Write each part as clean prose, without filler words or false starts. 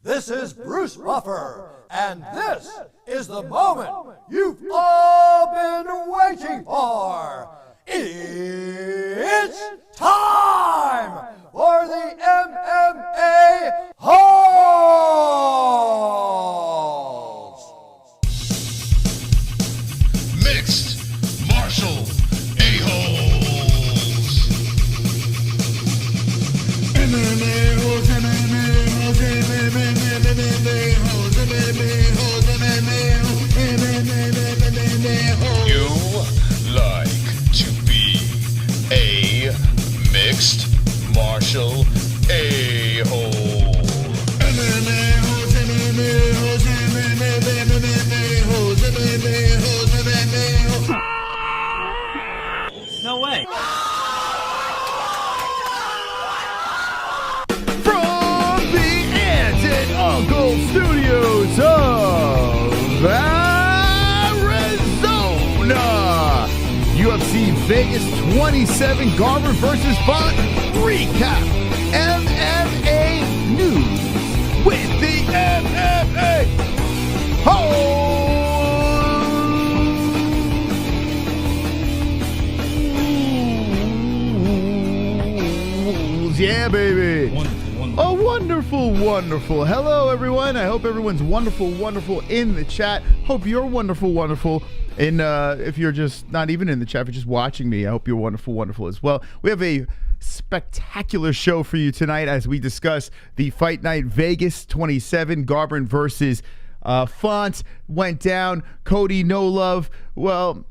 This is Bruce Buffer, and this is the moment you've all been waiting for. It's time for the MMA-Holes! Mixed martial a-holes. MMA-Holes, MMA-Holes, MMA-Holes, MMA-Holes, MMA-Holes. You like to be a mixed martial a-hole. MMA-Holes, MMA-Holes, MMA-Holes, MMA-Holes, MMA-Holes. No way. From the Aunt and Uncle Studios of Arizona, UFC Vegas 27, Garbrandt versus Font recap. MMA news with the MMA Holes. Yeah, baby. Oh, wonderful, wonderful. Hello, everyone. I hope everyone's wonderful, wonderful in the chat. Hope you're wonderful, wonderful. And if you're just not even in the chat, but just watching me, I hope you're wonderful, wonderful as well. We have a spectacular show for you tonight as we discuss the Fight Night Vegas 27, Garbrandt versus Font. Went down. Cody, no love. Well,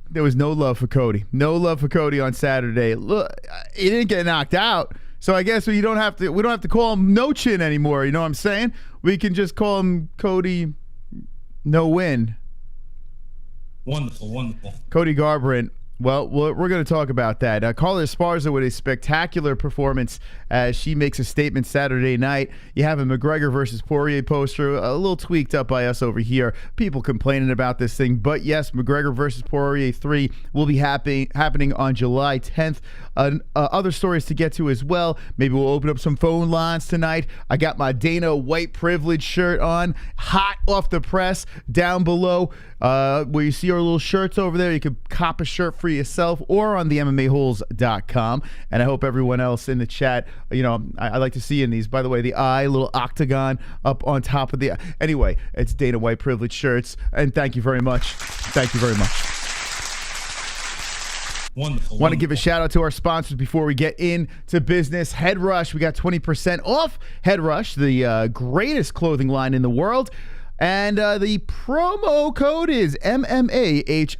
there was no love for Cody. No love for Cody on Saturday. Look, he didn't get knocked out. So I guess we don't have to call him No Chin anymore. You know what I'm saying? We can just call him Cody No Win. Wonderful, wonderful. Cody Garbrandt. Well, we're going to talk about that. Carla Esparza with a spectacular performance as she makes a statement Saturday night. You have a McGregor versus Poirier poster, a little tweaked up by us over here. People complaining about this thing. But yes, McGregor versus Poirier 3 will be happening on July 10th. Other stories to get to as well. Maybe we'll open up some phone lines tonight. I got my Dana White Privilege shirt on, hot off the press, down below. Where you see our little shirts over there, you could cop a shirt for yourself or on the MMAHoles.com. And I hope everyone else in the chat, you know, I like to see in these, by the way, the eye, little octagon up on top of the, anyway, it's Dana White Privilege shirts. And thank you very much. Thank you very much. Wonderful. Want to give a shout out to our sponsors before we get into business. Head Rush, we got 20% off Head Rush, the greatest clothing line in the world. And the promo code is MMAHOLES.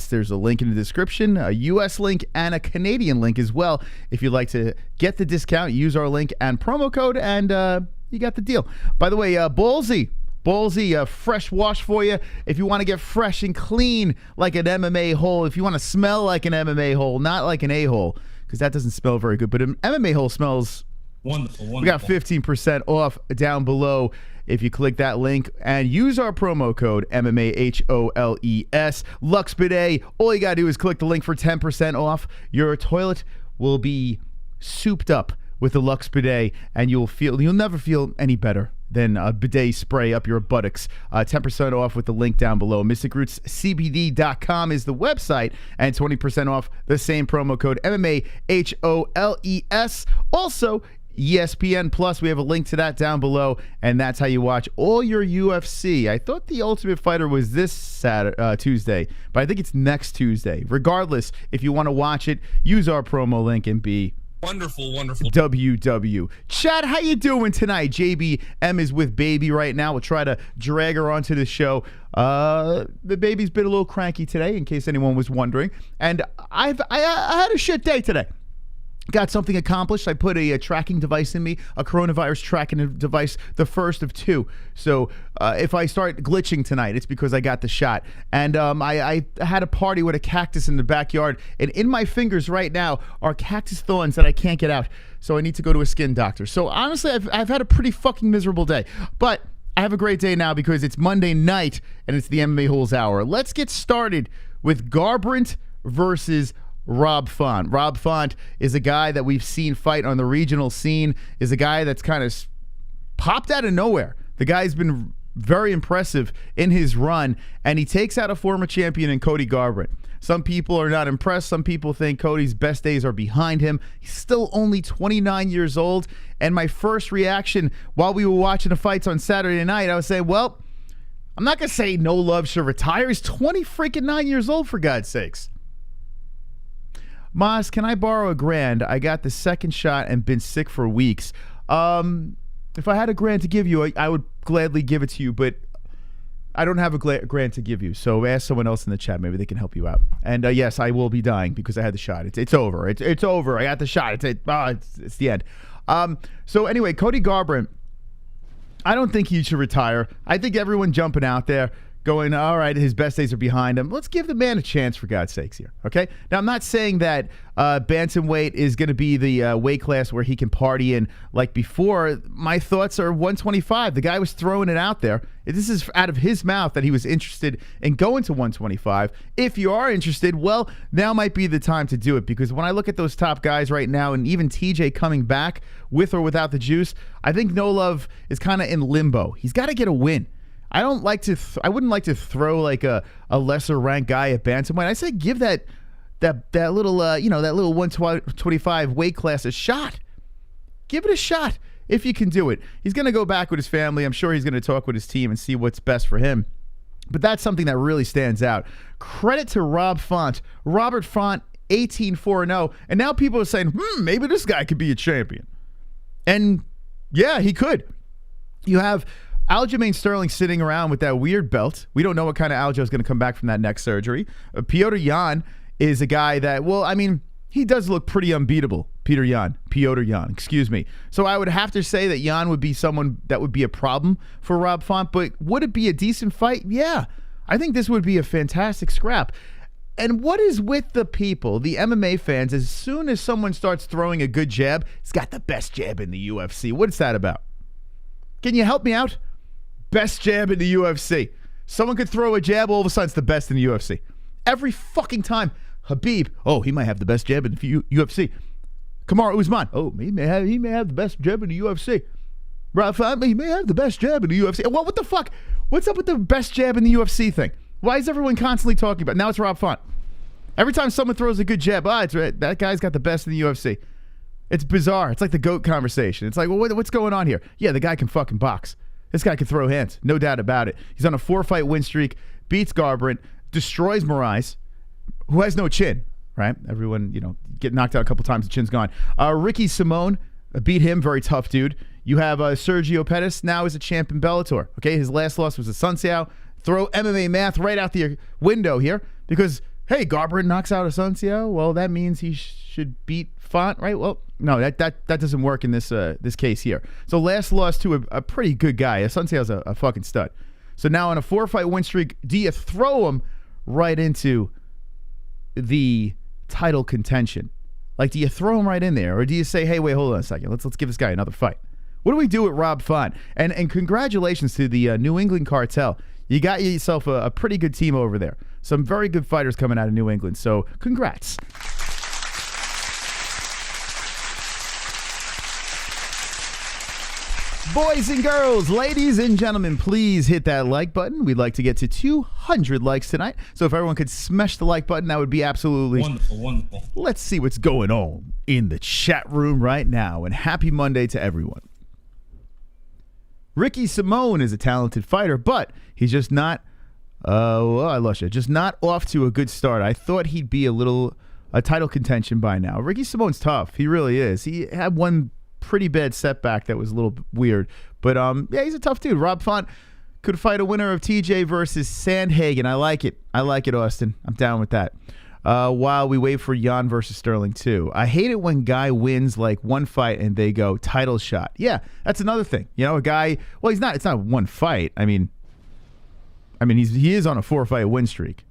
There's a link in the description, a US link and a Canadian link as well. If you'd like to get the discount, use our link and promo code, and you got the deal. By the way, Ballsy, a fresh wash for you. If you want to get fresh and clean like an MMA hole, if you want to smell like an MMA hole, not like an a-hole, because that doesn't smell very good, but an MMA hole smells wonderful, wonderful. We got 15% off down below if you click that link and use our promo code MMAHOLES. Lux Bidet, all you got to do is click the link for 10% off. Your toilet will be souped up with the Lux Bidet, and you'll never feel any better than a bidet spray up your buttocks. 10% off with the link down below. MysticRootsCBD.com is the website, and 20% off the same promo code MMAHOLES. Also, ESPN Plus, we have a link to that down below, and that's how you watch all your UFC. I thought The Ultimate Fighter was this Tuesday, but I think it's next Tuesday. Regardless, if you want to watch it, use our promo link and be wonderful, wonderful. WW. Chad, how you doing tonight? JBM is with baby right now. We'll try to drag her onto the show. The baby's been a little cranky today, in case anyone was wondering, and I had a shit day today. Got something accomplished. I put a tracking device in me, a coronavirus tracking device, the first of two. So if I start glitching tonight, it's because I got the shot. And I had a party with a cactus in the backyard, and in my fingers right now are cactus thorns that I can't get out. So I need to go to a skin doctor. So honestly, I've had a pretty fucking miserable day. But I have a great day now because it's Monday night, and it's the MMA Holes Hour. Let's get started with Garbrandt versus Rob Font. Rob Font is a guy that we've seen fight on the regional scene, is a guy that's kind of popped out of nowhere. The guy's been very impressive in his run, and he takes out a former champion in Cody Garbrandt. Some people are not impressed. Some people think Cody's best days are behind him. He's still only 29 years old, and my first reaction while we were watching the fights on Saturday night, I was saying, well, I'm not going to say No Love should retire. He's 29 years old, for God's sakes. Mas, can I borrow $1,000? I got the second shot and been sick for weeks. If I had $1,000 to give you, I would gladly give it to you, but I don't have $1,000 to give you. So ask someone else in the chat. Maybe they can help you out. And yes, I will be dying because I had the shot. It's over. It's over. I got the shot. It's the end. So anyway, Cody Garbrandt, I don't think he should retire. I think everyone jumping out there going, all right, his best days are behind him. Let's give the man a chance, for God's sakes, here, okay? Now, I'm not saying that bantamweight is going to be the weight class where he can party in like before. My thoughts are 125. The guy was throwing it out there. This is out of his mouth that he was interested in going to 125. If you are interested, well, now might be the time to do it, because when I look at those top guys right now, and even TJ coming back with or without the juice, I think No Love is kind of in limbo. He's got to get a win. I don't like to. I wouldn't like to throw like a lesser ranked guy at bantamweight. I say give that little that little 125 weight class a shot. Give it a shot if you can do it. He's going to go back with his family. I'm sure he's going to talk with his team and see what's best for him. But that's something that really stands out. Credit to Robert Font, 18-4-0, and now people are saying, maybe this guy could be a champion. And yeah, he could. You have Aljamain Sterling sitting around with that weird belt. We don't know what kind of Aljo is going to come back from that neck surgery. Piotr Jan is a guy that, well, I mean, he does look pretty unbeatable. Piotr Jan, excuse me. So I would have to say that Jan would be someone that would be a problem for Rob Font, but would it be a decent fight? Yeah. I think this would be a fantastic scrap. And what is with the people, the MMA fans, as soon as someone starts throwing a good jab, he's got the best jab in the UFC. What's that about? Can you help me out? Best jab in the UFC. Someone could throw a jab, all of a sudden it's the best in the UFC. Every fucking time. Habib, oh, he might have the best jab in the UFC. Kamaru Usman, oh, he may have the best jab in the UFC. Rafa, he may have the best jab in the UFC. Well, what the fuck? What's up with the best jab in the UFC thing? Why is everyone constantly talking about it? Now it's Rob Font. Every time someone throws a good jab, that guy's got the best in the UFC. It's bizarre. It's like the GOAT conversation. It's like, well, what's going on here? Yeah, the guy can fucking box. This guy can throw hands, no doubt about it. He's on a 4-fight win streak, beats Garbrandt, destroys Moraes, who has no chin, right? Everyone, get knocked out a couple times, the chin's gone. Ricky Simone beat him, very tough dude. You have Sergio Pettis, now is a champ in Bellator. Okay, his last loss was to Sun Xiao. Throw MMA math right out the window here, because, hey, Garbrandt knocks out a Sun Xiao. Well, that means he should beat Font, right? Well, no, that doesn't work in this case here. So last loss to a pretty good guy. Sun Xiao's a fucking stud. So now on a 4-fight win streak, do you throw him right into the title contention? Like, do you throw him right in there, or do you say, hey, wait, hold on a second, let's give this guy another fight? What do we do with Rob Font? And congratulations to the New England cartel. You got yourself a pretty good team over there. Some very good fighters coming out of New England. So congrats. Boys and girls, ladies and gentlemen, please hit that like button. We'd like to get to 200 likes tonight. So if everyone could smash the like button, that would be absolutely wonderful. Let's see what's going on in the chat room right now. And happy Monday to everyone. Ricky Simone is a talented fighter, but he's just not, I lost you, just not off to a good start. I thought he'd be a title contention by now. Ricky Simone's tough. He really is. He had one pretty bad setback that was a little weird. But, yeah, he's a tough dude. Rob Font could fight a winner of TJ versus Sandhagen. I like it. I like it, Austin. I'm down with that. While we wait for Jan versus Sterling, too. I hate it when guy wins, like, one fight and they go, title shot. Yeah, that's another thing. A guy, well, it's not one fight. I mean, he is on a 4-fight win streak,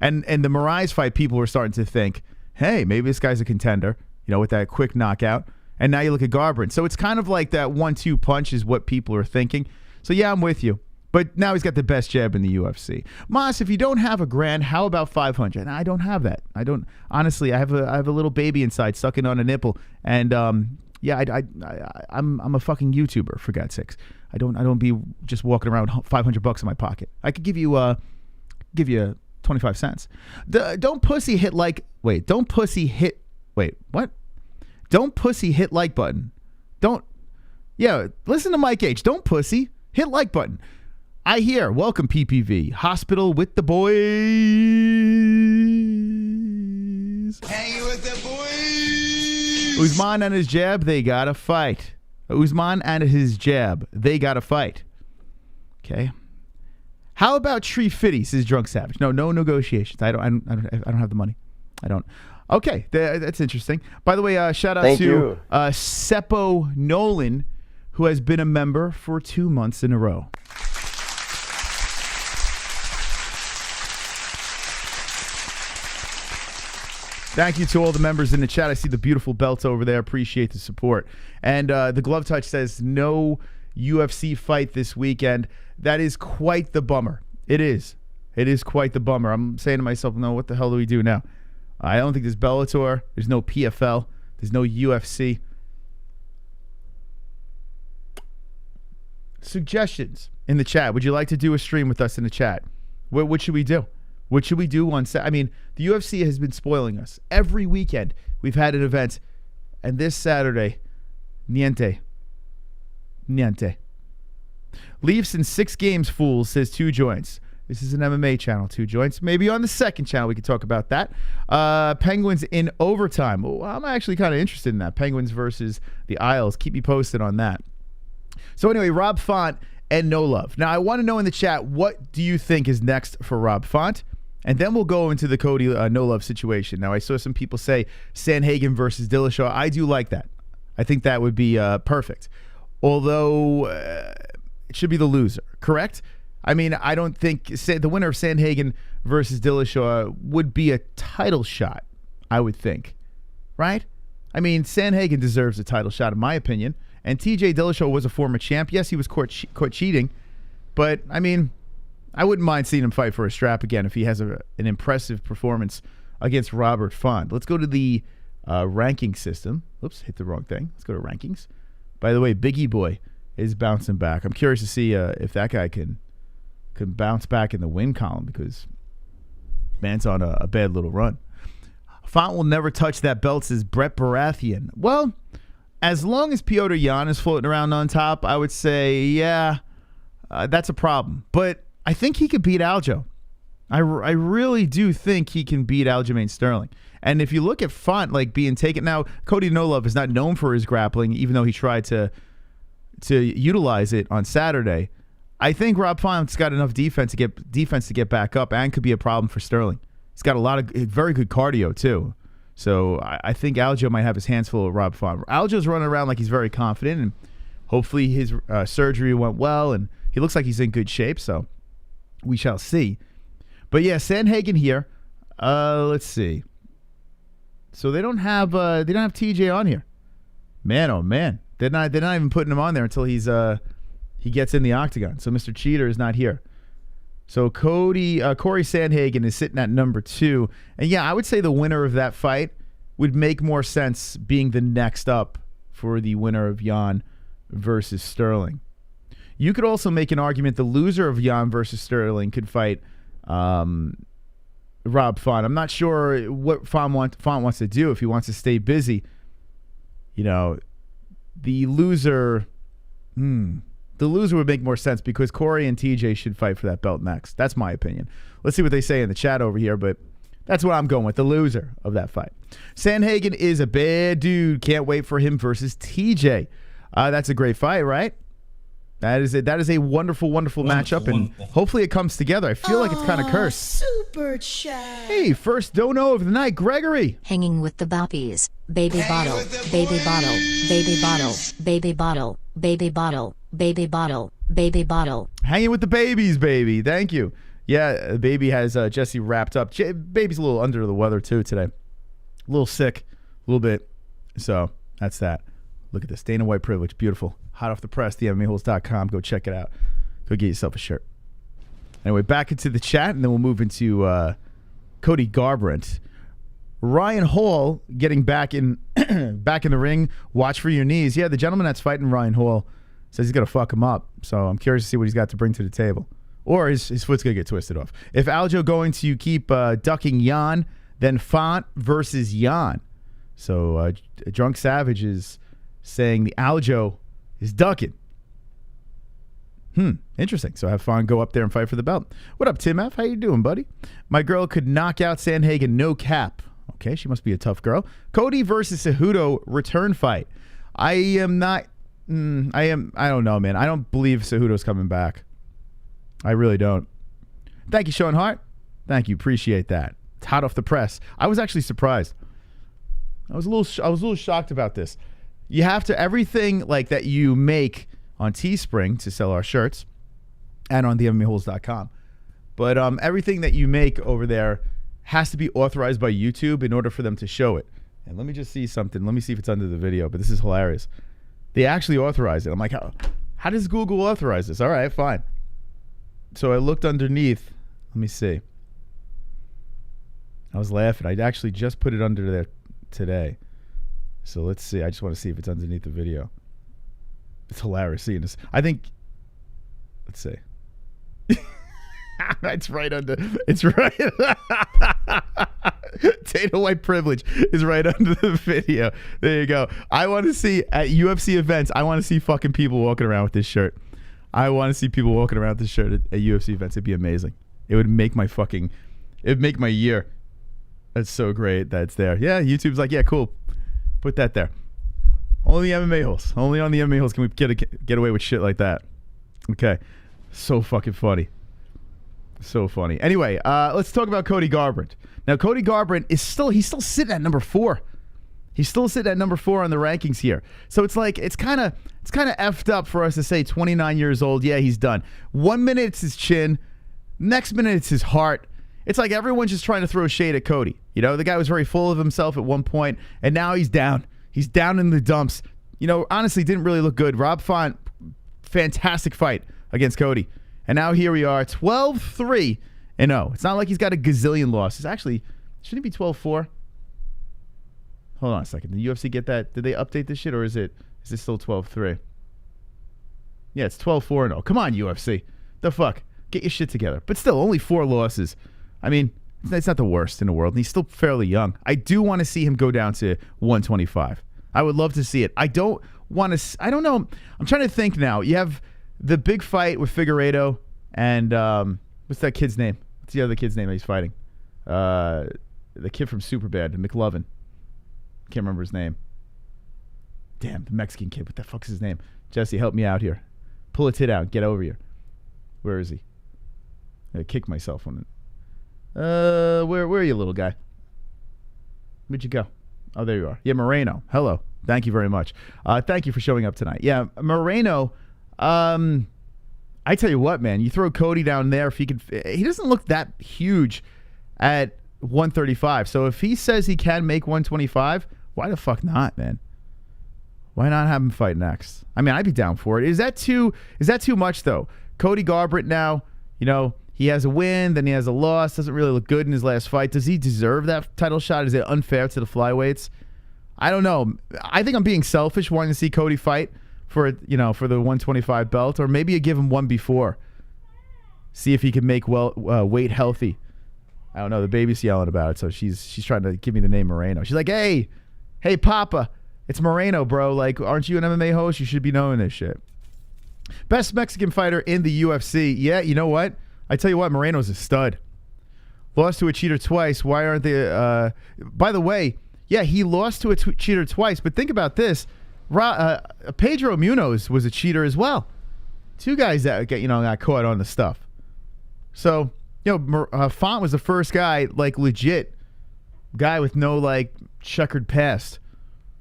And the Moraes fight, people were starting to think, hey, maybe this guy's a contender, with that quick knockout. And now you look at Garbrandt. So it's kind of like that 1-2 punch is what people are thinking. So, yeah, I'm with you. But now he's got the best jab in the UFC. Moss, if you don't have $1,000, how about 500? I don't have that. I don't. Honestly, I have a little baby inside sucking on a nipple. And, Yeah, I'm a fucking YouTuber, for God's sakes. I don't be just walking around with $500 in my pocket. I could give you 25 cents. Don't pussy hit like button. Listen to Mike H. Don't pussy hit like button. I hear. Welcome PPV Hospital with the boys. Hanging with the boys. Usman and his jab, they gotta fight. Usman and his jab, they gotta fight. Okay. How about Tree Fitty, says Drunk Savage? No negotiations. I don't have the money. I don't. Okay, that's interesting. By the way, shout out to Seppo Nolan, who has been a member for 2 months in a row. Thank you to all the members in the chat. I see the beautiful belts over there. Appreciate the support. And the Glove Touch says no UFC fight this weekend. That is quite the bummer. It is. It is quite the bummer. I'm saying to myself, no, what the hell do we do now? I don't think there's Bellator. There's no PFL. There's no UFC. Suggestions in the chat. Would you like to do a stream with us in the chat? What should we do? What should we do on Saturday? I mean, the UFC has been spoiling us. Every weekend we've had an event. And this Saturday, niente. Leafs in 6 games, fools, says 2 joints. This is an MMA channel, 2 joints. Maybe on the second channel we could talk about that. Penguins in overtime. Well, I'm actually kind of interested in that. Penguins versus the Isles. Keep me posted on that. So anyway, Rob Font and No Love. Now, I want to know in the chat, what do you think is next for Rob Font? And then we'll go into the Cody No Love situation. Now, I saw some people say Sandhagen versus Dillashaw. I do like that. I think that would be perfect. Although it should be the loser, correct? I mean, I don't think the winner of Sandhagen versus Dillashaw would be a title shot, I would think. Right? I mean, Sandhagen deserves a title shot, in my opinion. And TJ Dillashaw was a former champ. Yes, he was caught cheating. But, I mean, I wouldn't mind seeing him fight for a strap again if he has an impressive performance against Robert Font. Let's go to the ranking system. Oops, hit the wrong thing. Let's go to rankings. By the way, Biggie Boy is bouncing back. I'm curious to see if that guy can bounce back in the win column, because man's on a bad little run. Font will never touch that belt, says Brett Baratheon. Well, as long as Piotr Jan is floating around on top, I would say, yeah, that's a problem. But I think he could beat Aljo. I really do think he can beat Aljamain Sterling. And if you look at Font like being taken, now Cody No Love is not known for his grappling, even though he tried to utilize it on Saturday. I think Rob Font's got enough defense to get back up, and could be a problem for Sterling. He's got a lot of very good cardio too. So I think Aljo might have his hands full of Rob Font. Aljo's running around like he's very confident, and hopefully his surgery went well, and he looks like he's in good shape. So we shall see. But yeah, Sandhagen here. Let's see. So they don't have TJ on here. Man, oh man, they're not even putting him on there until he gets in the octagon. So Mr. Cheater is not here. So Corey Sandhagen is sitting at number 2. And yeah, I would say the winner of that fight would make more sense being the next up for the winner of Jan versus Sterling. You could also make an argument the loser of Jan versus Sterling could fight Rob Font. I'm not sure what Font wants to do, if he wants to stay busy. You know, the loser would make more sense, because Corey and TJ should fight for that belt next. That's my opinion. Let's see what they say in the chat over here, but that's what I'm going with, the loser of that fight. Sandhagen is a bad dude. Can't wait for him versus TJ. That's a great fight, right? That is a wonderful, wonderful matchup, and hopefully it comes together. I feel like it's kind of cursed. Super chat. Hey, first dono of the night, Gregory. Hanging with the boppies. Baby bottle, baby bottle, baby bottle, baby bottle, baby bottle, baby bottle, baby bottle. Hanging with the babies, baby. Thank you. Yeah, baby has Jessie wrapped up. Baby's a little under the weather too today. A little sick, a little bit. So that's that. Look at this. Dana White privilege. Beautiful. Hot off the press, the MMA-Holes.com. Go check it out. Go get yourself a shirt. Anyway, back into the chat, and then we'll move into Cody Garbrandt Ryan Hall getting back in the ring. Watch for your knees. Yeah, the gentleman that's fighting Ryan Hall says he's going to fuck him up. So I'm curious to see what he's got to bring to the table. Or his foot's going to get twisted off. If Aljo going to keep ducking Jan, then Font versus Jan. So Drunk Savage is saying the Aljo is ducking. Interesting. So have Font go up there and fight for the belt. What up, Tim F? How you doing, buddy? My girl could knock out Sandhagen, no cap. Okay, she must be a tough girl. Cody versus Cejudo return fight. I am not. I don't know, man. I don't believe Cejudo's coming back. I really don't. Thank you, Sean Hart. Thank you. Appreciate that. It's hot off the press. I was actually surprised. I was a little shocked about this. You have to everything like that you make on Teespring to sell our shirts, and on the MMA-Holes.com. But everything that you make over there has to be authorized by YouTube in order for them to show it. And let me just see something. Let me see if it's under the video, but this is hilarious. They actually authorize it. I'm like, how does Google authorize this? All right, fine. So I looked underneath. Let me see. I was laughing. I actually just put it under there today. So let's see. I just want to see if it's underneath the video. It's hilarious seeing this. I think, let's see. It's right under, it's right. Dana White privilege is right under the video. There you go. I want to see at UFC events, I want to see fucking people walking around with this shirt. I want to see people walking around with this shirt at UFC events. It'd be amazing. It would make my fucking, it'd make my year. That's so great that it's there. Yeah, YouTube's like, yeah, cool. Put that there. Only the MMA holes. Only on the MMA holes can we get away with shit like that. Okay. So fucking funny. So funny. Anyway, let's talk about Cody Garbrandt. Now, Cody Garbrandt is he's still sitting at number 4. He's still sitting at number 4 on the rankings here. So it's like it's kind of effed up for us to say 29 years old. Yeah, he's done. 1 minute it's his chin. Next minute it's his heart. It's like everyone's just trying to throw shade at Cody. You know, the guy was very full of himself at one point, and now he's down. He's down in the dumps. You know, honestly, didn't really look good. Rob Font, fantastic fight against Cody. And now here we are, 12-3-0. It's not like he's got a gazillion losses. Actually, shouldn't it be 12-4? Hold on a second. Did the UFC get that? Did they update this shit, or is it still 12-3? Yeah, it's 12-4-0. Come on, UFC. The fuck? Get your shit together. But still, only 4 losses. I mean, it's not the worst in the world. And he's still fairly young. I do want to see him go down to 125. I would love to see it. I don't want to. I don't know. I'm trying to think now. You have the big fight with Figueiredo and what's that kid's name? What's the other kid's name that he's fighting? The kid from Superbad, McLovin. Can't remember his name. Damn, the Mexican kid. What the fuck's his name? Jesse, help me out here. Pull a tit out. Get over here. Where is he? I kick myself on it. Where are you, little guy? Where'd you go? Oh, there you are. Yeah, Moreno. Hello. Thank you very much. Thank you for showing up tonight. Yeah, Moreno. I tell you what, man. You throw Cody down there. If he could, he doesn't look that huge at 135. So if he says he can make 125, why the fuck not, man? Why not have him fight next? I mean, I'd be down for it. Is that too much though? Cody Garbrandt now, you know, he has a win, then he has a loss. Doesn't really look good in his last fight. Does he deserve that title shot? Is it unfair to the flyweights? I don't know. I think I'm being selfish wanting to see Cody fight for the 125 belt, or maybe you give him one before. See if he can make weight healthy. I don't know. The baby's yelling about it, so she's trying to give me the name Moreno. She's like, hey, Papa, it's Moreno, bro. Like, aren't you an MMA host? You should be knowing this shit. Best Mexican fighter in the UFC. Yeah, you know what? I tell you what, Moreno's a stud. Lost to a cheater twice. Why aren't they? By the way, yeah, he lost to a cheater twice. But think about this: Pedro Munoz was a cheater as well. 2 guys that got caught on the stuff. So Font was the first guy, like legit guy with no like checkered past.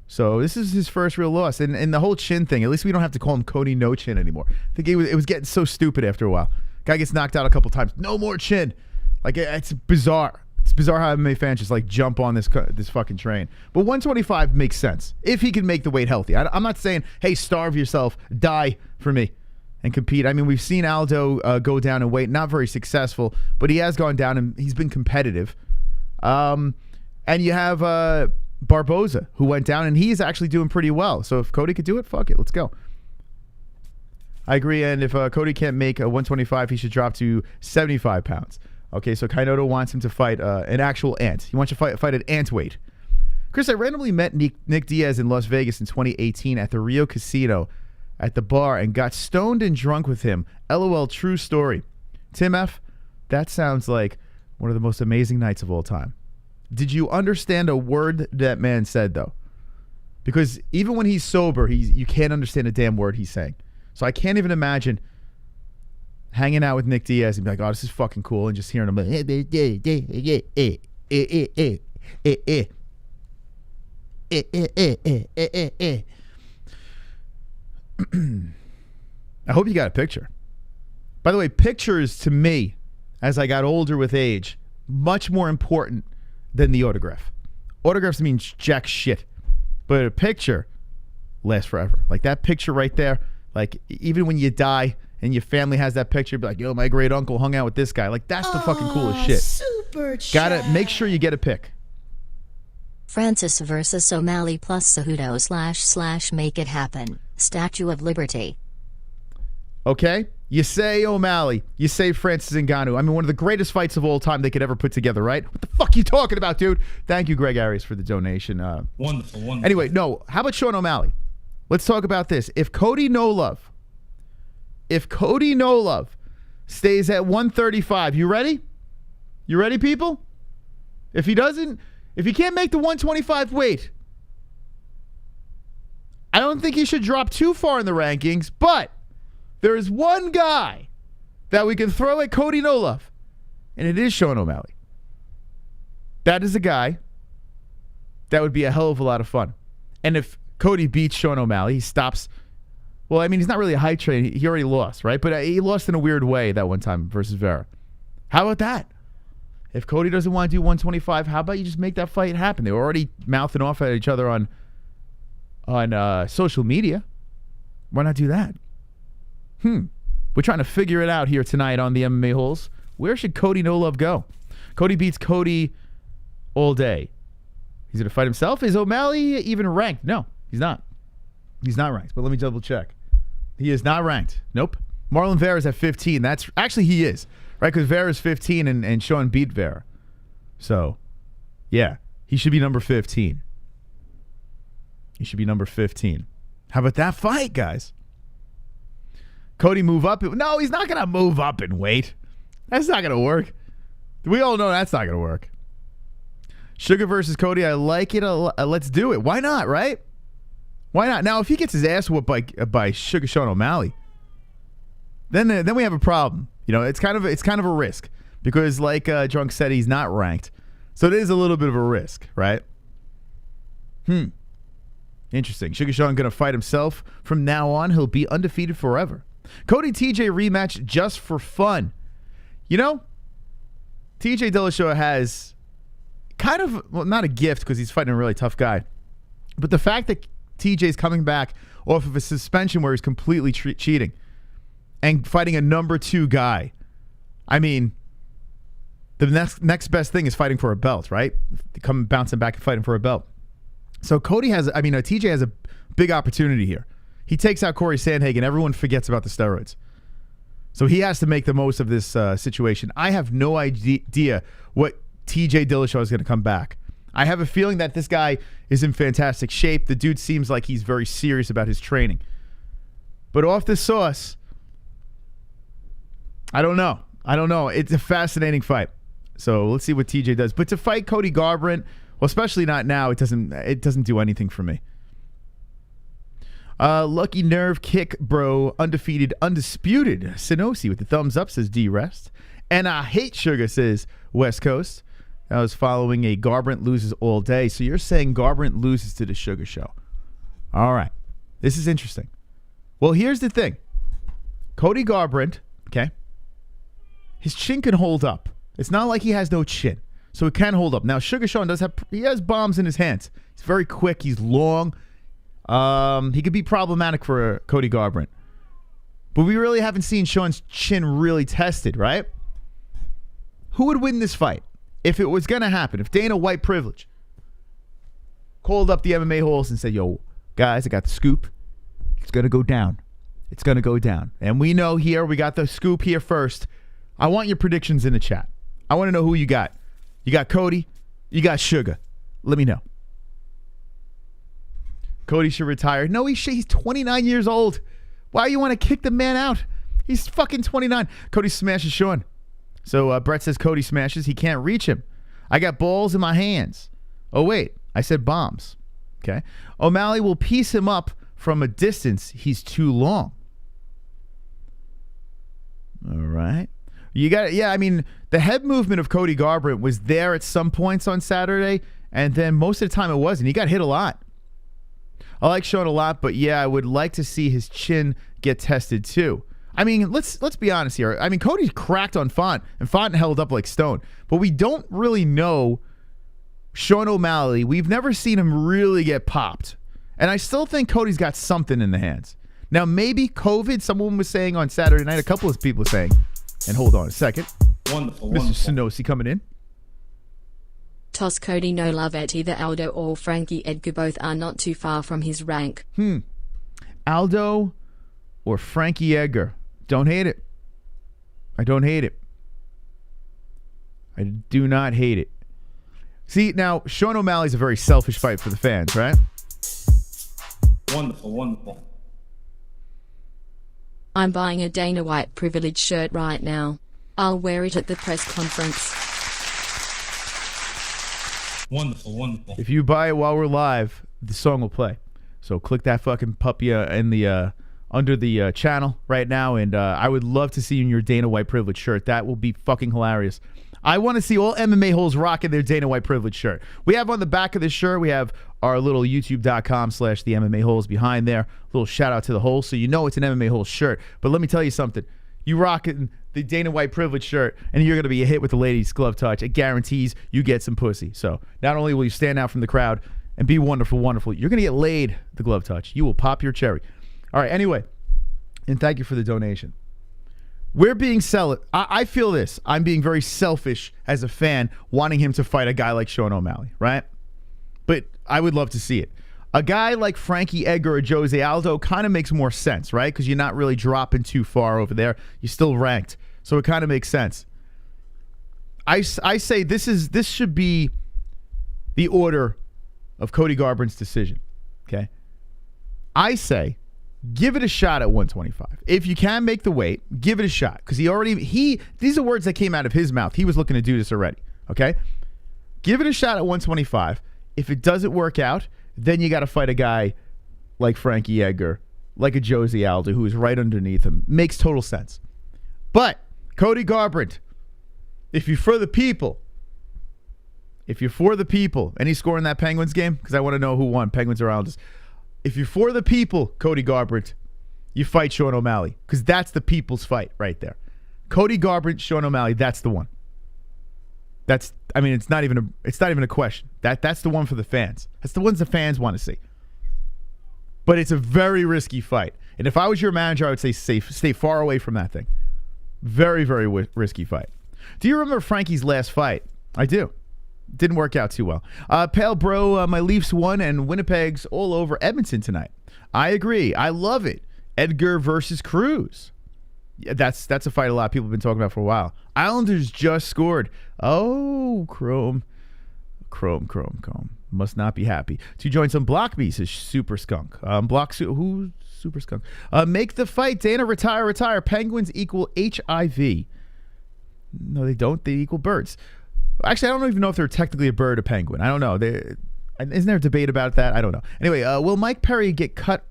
So this is his first real loss, and the whole chin thing. At least we don't have to call him Cody No Chin anymore. I think it was getting so stupid after a while. Guy gets knocked out a couple times. No more chin. Like, it's bizarre. It's bizarre how MMA fans just like jump on this fucking train. But 125 makes sense if he can make the weight healthy. I'm not saying, hey, starve yourself, die for me, and compete. I mean, we've seen Aldo go down in weight, not very successful, but he has gone down and he's been competitive. And you have Barboza, who went down, and he's actually doing pretty well. So if Cody could do it, fuck it. Let's go. I agree. And if Cody can't make 125, he should drop to 75 pounds. Okay, so Kainoto wants him to fight an actual ant. He wants to fight at ant weight. Chris, I randomly met Nick Diaz in Las Vegas in 2018 at the Rio Casino at the bar and got stoned and drunk with him. LOL, true story. Tim F., that sounds like one of the most amazing nights of all time. Did you understand a word that man said, though? Because even when he's sober, you can't understand a damn word he's saying. So I can't even imagine hanging out with Nick Diaz and be like, oh, this is fucking cool, and just hearing him like, I hope you got a picture. By the way, pictures to me, as I got older with age, much more important than the autograph. Autographs mean jack shit. But a picture lasts forever. Like that picture right there, like even when you die and your family has that picture, be like, yo, my great uncle hung out with this guy. Like that's the fucking coolest shit. Super chat. Gotta make sure you get a pic. Francis versus O'Malley plus Cejudo / make it happen. Statue of Liberty. Okay? You say O'Malley. You say Francis Ngannou. I mean, one of the greatest fights of all time they could ever put together, right? What the fuck are you talking about, dude? Thank you, Greg Arias, for the donation. Wonderful. Anyway, no. How about Sean O'Malley? Let's talk about this. If Cody No Love stays at 135, you ready? You ready, people? If he can't make the 125 weight, I don't think he should drop too far in the rankings, but there is one guy that we can throw at Cody No Love, and it is Sean O'Malley. That is a guy that would be a hell of a lot of fun. And if Cody beats Sean O'Malley, he stops. Well, I mean, he's not really a hype train. He already lost, right? But he lost in a weird way that one time versus Vera. How about that? If Cody doesn't want to do 125, how about you just make that fight happen? They were already mouthing off at each other on social media. Why not do that? We're trying to figure it out here tonight on the MMA-Holes. Where should Cody No Love go? Cody beats Cody all day. He's going to fight himself? Is O'Malley even ranked? No, he's not. He's not ranked, but let me double check. He is not ranked. Nope. Marlon Vera's at 15. That's actually, he is, right? Because Vera's 15 and Sean beat Vera. So, yeah, he should be number 15. He should be number 15. How about that fight, guys? Cody move up? No, he's not going to move up and wait. That's not going to work. We all know that's not going to work. Sugar versus Cody, I like it. Let's do it. Why not, right? Why not? Now, if he gets his ass whooped by Sugar Sean O'Malley, then we have a problem. You know, it's kind of a risk because, like Drunk said, he's not ranked, so it is a little bit of a risk, right? Interesting. Sugar Sean going to fight himself from now on. He'll be undefeated forever. Cody TJ rematch just for fun. You know, TJ Dillashaw has kind of, well, not a gift because he's fighting a really tough guy, but the fact that TJ's coming back off of a suspension where he's completely cheating and fighting a number 2 guy. I mean, the next best thing is fighting for a belt, right? Bouncing back and fighting for a belt. So TJ has a big opportunity here. He takes out Corey Sandhagen. Everyone forgets about the steroids. So he has to make the most of this situation. I have no idea what TJ Dillashaw is going to come back. I have a feeling that this guy is in fantastic shape. The dude seems like he's very serious about his training. But off the sauce, I don't know. It's a fascinating fight. So let's see what TJ does. But to fight Cody Garbrandt, well, especially not now, it doesn't do anything for me. Lucky Nerve Kick, bro. Undefeated, undisputed. Sinosi with the thumbs up, says D-Rest. And I hate sugar, says West Coast. I was following a Garbrandt loses all day. So you're saying Garbrandt loses to the Sugar Show. All right. This is interesting. Well, here's the thing. Cody Garbrandt, okay, his chin can hold up. It's not like he has no chin. So it can hold up. Now, Sugar Sean he has bombs in his hands. He's very quick. He's long. He could be problematic for Cody Garbrandt. But we really haven't seen Sean's chin really tested, right? Who would win this fight? If it was going to happen, if Dana White privilege called up the MMA-Holes and said, yo, guys, I got the scoop. It's going to go down. It's going to go down. And we know here, we got the scoop here first. I want your predictions in the chat. I want to know who you got. You got Cody. You got Sugar. Let me know. Cody should retire. No, he's 29 years old. Why you want to kick the man out? He's fucking 29. Cody smashes Sean. So Brett says Cody smashes. He can't reach him. I got balls in my hands. Oh, wait. I said bombs. Okay. O'Malley will piece him up from a distance. He's too long. All right. You got it. Yeah, I mean, the head movement of Cody Garbrandt was there at some points on Saturday, and then most of the time it wasn't. He got hit a lot. I like Sean a lot, but yeah, I would like to see his chin get tested too. I mean, let's be honest here. I mean, Cody cracked on Font, and Font held up like stone, but we don't really know Sean O'Malley. We've never seen him really get popped, and I still think Cody's got something in the hands. Now, maybe COVID, someone was saying on Saturday night, a couple of people were saying, and hold on a second. Wonderful, Mr. wonderful. Sonosi coming in. Toss Cody, no love at either Aldo or Frankie Edgar. Both are not too far from his rank. Aldo or Frankie Edgar. Don't hate it. I don't hate it. I do not hate it. See, now, Sean O'Malley's a very selfish fight for the fans, right? Wonderful, wonderful. I'm buying a Dana White privilege shirt right now. I'll wear it at the press conference. Wonderful, wonderful. If you buy it while we're live, the song will play. So click that fucking puppy in the under the channel right now, and I would love to see you in your Dana White privilege shirt. That will be fucking hilarious. I want to see all MMA-Holes rocking their Dana White privilege shirt. We have on the back of this shirt, we have our little youtube.com/the MMA-Holes behind there. A little shout out to the Holes, so you know it's an MMA-Holes shirt. But let me tell you something. You rocking the Dana White privilege shirt, and you're going to be a hit with the ladies' glove touch. It guarantees you get some pussy. So not only will you stand out from the crowd and be wonderful, wonderful, you're going to get laid the glove touch. You will pop your cherry. All right, anyway, and thank you for the donation. We're being I feel this. I'm being very selfish as a fan, wanting him to fight a guy like Sean O'Malley, right? But I would love to see it. A guy like Frankie Edgar or Jose Aldo kind of makes more sense, right? Because you're not really dropping too far over there. You're still ranked. So it kind of makes sense. I say this should be the order of Cody Garbrandt's decision, okay? I say give it a shot at 125. If you can make the weight, give it a shot. Because these are words that came out of his mouth. He was looking to do this already, okay? Give it a shot at 125. If it doesn't work out, then you got to fight a guy like Frankie Edgar, like a Jose Aldo, who is right underneath him. Makes total sense. But Cody Garbrandt, if you're for the people, any score in that Penguins game? Because I want to know who won, Penguins or Islanders. If you're for the people, Cody Garbrandt, you fight Sean O'Malley, because that's the people's fight right there. Cody Garbrandt, Sean O'Malley, that's the one. It's not even a question. That's the one for the fans. That's the ones the fans want to see. But it's a very risky fight. And if I was your manager, I would say stay far away from that thing. Very, very risky fight. Do you remember Frankie's last fight? I do. Didn't work out too well. Pale Bro, my Leafs won, and Winnipeg's all over Edmonton tonight. I agree. I love it. Edgar versus Cruz. Yeah, that's a fight a lot of people have been talking about for a while. Islanders just scored. Oh, Chrome. Must not be happy. To join some Block Beast is Super Skunk. Who's Super Skunk? Make the fight. Dana, retire. Penguins equal HIV. No, they don't. They equal birds. Actually, I don't even know if they're technically a bird or penguin. I don't know. Isn't there a debate about that? I don't know. Anyway, will Mike Perry get cut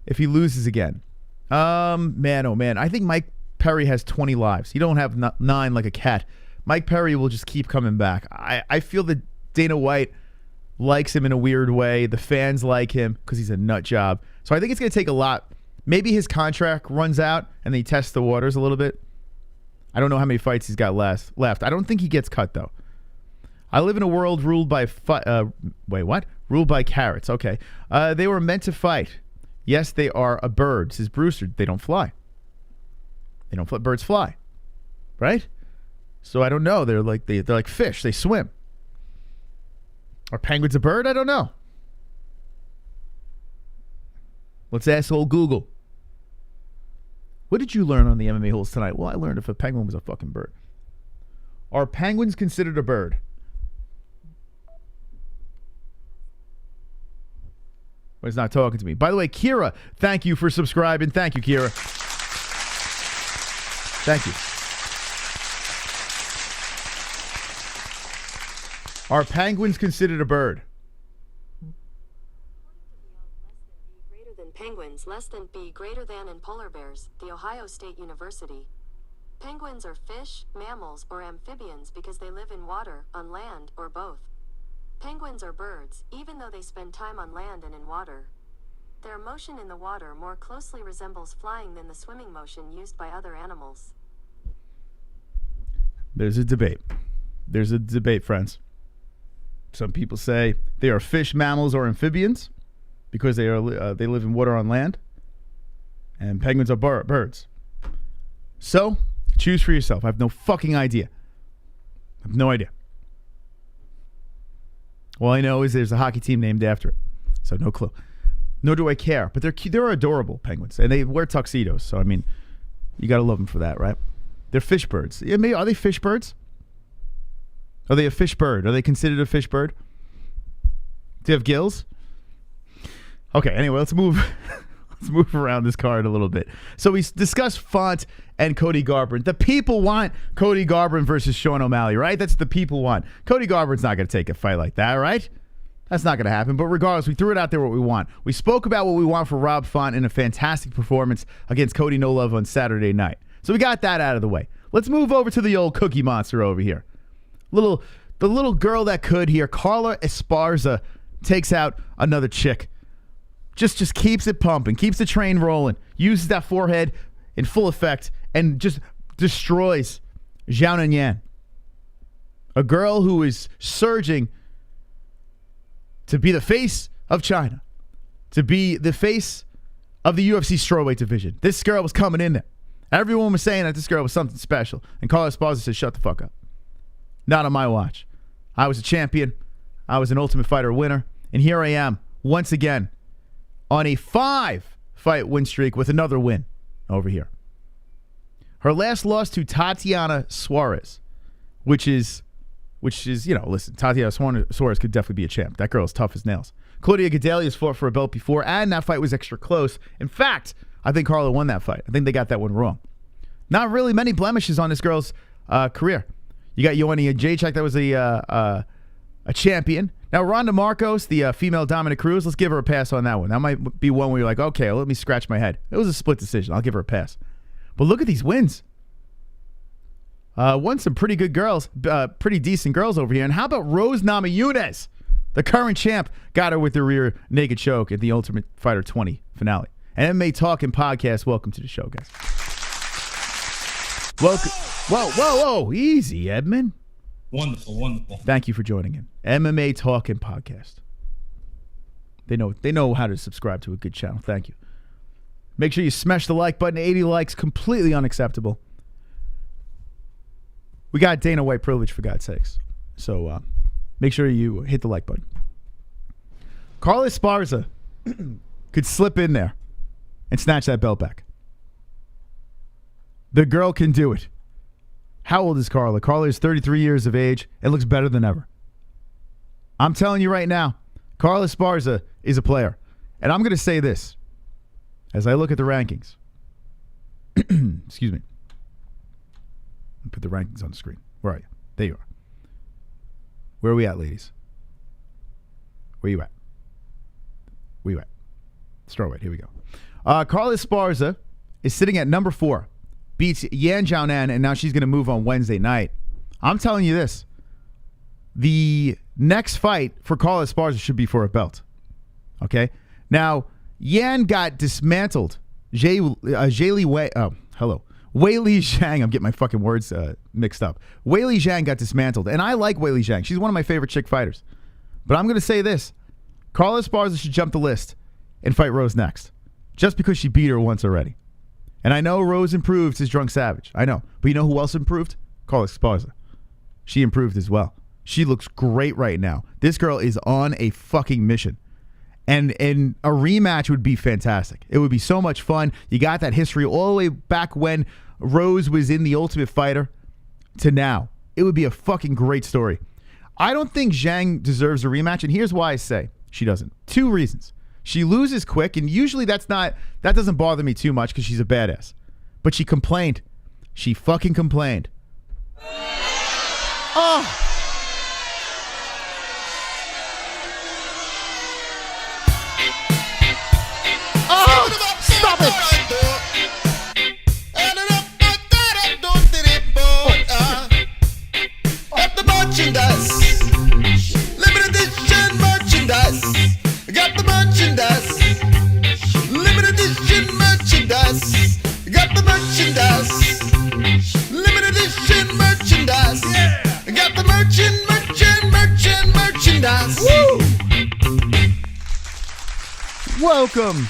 if he loses again? Man, oh man. I think Mike Perry has 20 lives. He don't have 9 like a cat. Mike Perry will just keep coming back. I feel that Dana White likes him in a weird way. The fans like him because he's a nut job. So I think it's going to take a lot. Maybe his contract runs out and they test the waters a little bit. I don't know how many fights he's got left. I don't think he gets cut, though. I live in a world ruled by Ruled by carrots. Okay. They were meant to fight. Yes, they are a bird, says Brewster. They don't fly. Birds fly. Right? So I don't know. They're like fish. They swim. Are penguins a bird? I don't know. Let's ask old Google. What did you learn on the MMA Holes tonight? Well, I learned if a penguin was a fucking bird. Are penguins considered a bird? Well, he's not talking to me. By the way, Kira, thank you for subscribing. Thank you, Kira. Thank you. Are penguins considered a bird? Greater than penguins, less than B, greater than in polar bears, The Ohio State University. Penguins are fish, mammals, or amphibians because they live in water, on land, or both. Penguins are birds, even though they spend time on land and in water. Their motion in the water more closely resembles flying than the swimming motion used by other animals. There's a debate. There's a debate, friends. Some people say they are fish, mammals, or amphibians because they live in water on land, and penguins are birds. So, choose for yourself. I have no fucking idea. I have no idea. All I know is there's a hockey team named after it, so no clue. Nor do I care. But they're adorable penguins, and they wear tuxedos. So I mean, you gotta love them for that, right? They're fish birds. Yeah, maybe, are they fish birds? Are they a fish bird? Are they considered a fish bird? Do they have gills? Okay, anyway, let's move let's move around this card a little bit. So we discussed Font and Cody Garbrandt. The people want Cody Garbrandt versus Sean O'Malley, right? That's what the people want. Cody Garbrandt's not going to take a fight like that, right? That's not going to happen. But regardless, we threw it out there what we want. We spoke about what we want for Rob Font in a fantastic performance against Cody No Love on Saturday night. So we got that out of the way. Let's move over to the old Cookie Monster over here. The little girl that could here, Carla Esparza, takes out another chick. Just keeps it pumping, keeps the train rolling, uses that forehead in full effect, and just destroys Zhao Nanyan. A girl who is surging to be the face of China, to be the face of the UFC strawweight division. This girl was coming in there. Everyone was saying that this girl was something special. And Carla Esparza said, shut the fuck up. Not on my watch. I was a champion. I was an Ultimate Fighter winner. And here I am, once again, on a 5-fight win streak with another win over here. Her last loss to Tatiana Suarez, which is, listen, Tatiana Suarez could definitely be a champ. That girl is tough as nails. Claudia Gadelha has fought for a belt before, and that fight was extra close. In fact, I think Carla won that fight. I think they got that one wrong. Not really many blemishes on this girl's career. You got Ioana Jacek, that was a champion. Now, Ronda Marcos, the female Dominic Cruz, let's give her a pass on that one. That might be one where you're like, okay, let me scratch my head. It was a split decision. I'll give her a pass. But look at these wins. Won some pretty good girls, pretty decent girls over here. And how about Rose Namajunas? The current champ got her with the rear naked choke at the Ultimate Fighter 20 finale. And MMA Talking Podcast, welcome to the show, guys. Welcome. Whoa. Easy, Edmund. Wonderful. Thank you for joining in. MMA Talking Podcast. They know how to subscribe to a good channel. Thank you. Make sure you smash the like button. 80 likes, completely unacceptable. We got Dana White privilege, for God's sakes. So make sure you hit the like button. Carla Esparza could slip in there and snatch that belt back. The girl can do it. How old is Carla? Carla is 33 years of age and looks better than ever. I'm telling you right now, Carla Esparza is a player. And I'm going to say this as I look at the rankings. Excuse me. Put the rankings on the screen. Where are you? There you are. Where are we at, ladies? Where you at? Where you at? Strawweight. Here we go. Carla Esparza is sitting at number 4. Beats Yan Xiaonan, and now she's going to move on Wednesday night. I'm telling you this. The next fight for Carla Esparza should be for a belt. Okay? Now, Yan got dismantled. Weili Zhang. I'm getting my fucking words mixed up. Weili Zhang got dismantled, and I like Weili Zhang. She's one of my favorite chick fighters. But I'm going to say this. Carla Esparza should jump the list and fight Rose next, just because she beat her once already. And I know Rose improved as Drunk Savage. I know. But you know who else improved? Carla Esparza. She improved as well. She looks great right now. This girl is on a fucking mission. And a rematch would be fantastic. It would be so much fun. You got that history all the way back when Rose was in The Ultimate Fighter to now. It would be a fucking great story. I don't think Zhang deserves a rematch, and here's why I say she doesn't. 2 reasons. She loses quick, and usually that doesn't bother me too much because she's a badass. But she complained. She fucking complained. Oh! Oh! Stop it! Got the merchandise. Limited edition merchandise. Got the merchandise. Limited edition merchandise. Got the merchandise. Limited edition merchandise. Yeah. Got the merchandise. Woo! Welcome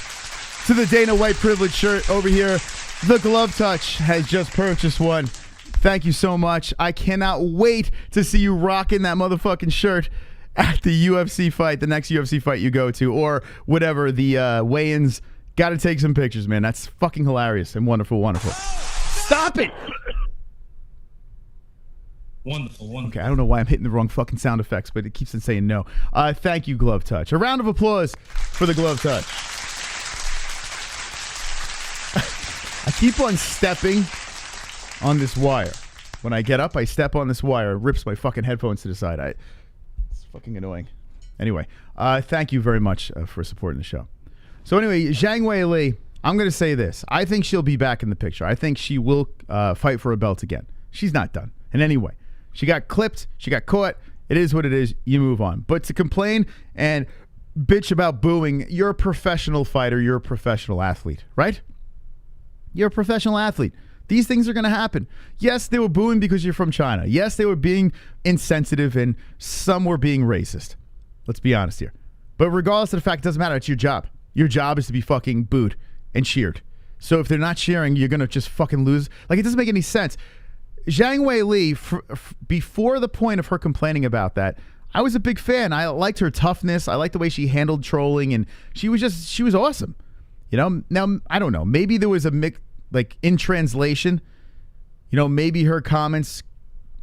to the Dana White Privilege shirt over here. The Glove Touch has just purchased one. Thank you so much. I cannot wait to see you rocking that motherfucking shirt at the UFC fight, the next UFC fight you go to, or whatever, the weigh-ins. Got to take some pictures, man. That's fucking hilarious and wonderful, wonderful. Stop it! Wonderful. Okay, I don't know why I'm hitting the wrong fucking sound effects, but it keeps on saying no. Thank you, Glove Touch. A round of applause for the Glove Touch. I keep on stepping on this wire. When I get up, I step on this wire. It rips my fucking headphones to the side. It's fucking annoying. Anyway, thank you very much for supporting the show. So anyway, Zhang Weili, I'm going to say this. I think she'll be back in the picture. I think she will fight for a belt again. She's not done in any way. She got clipped. She got caught. It is what it is. You move on. But to complain and bitch about booing, you're a professional fighter. You're a professional athlete, right? You're a professional athlete. These things are going to happen. Yes, they were booing because you're from China. Yes, they were being insensitive, and some were being racist. Let's be honest here. But regardless of the fact, it doesn't matter. It's your job. Your job is to be fucking booed and cheered. So if they're not cheering, you're going to just fucking lose. Like, it doesn't make any sense. Zhang Weili, before the point of her complaining about that, I was a big fan. I liked her toughness. I liked the way she handled trolling, and she was awesome. You know, now, I don't know. Maybe there was a in translation, you know, maybe her comments,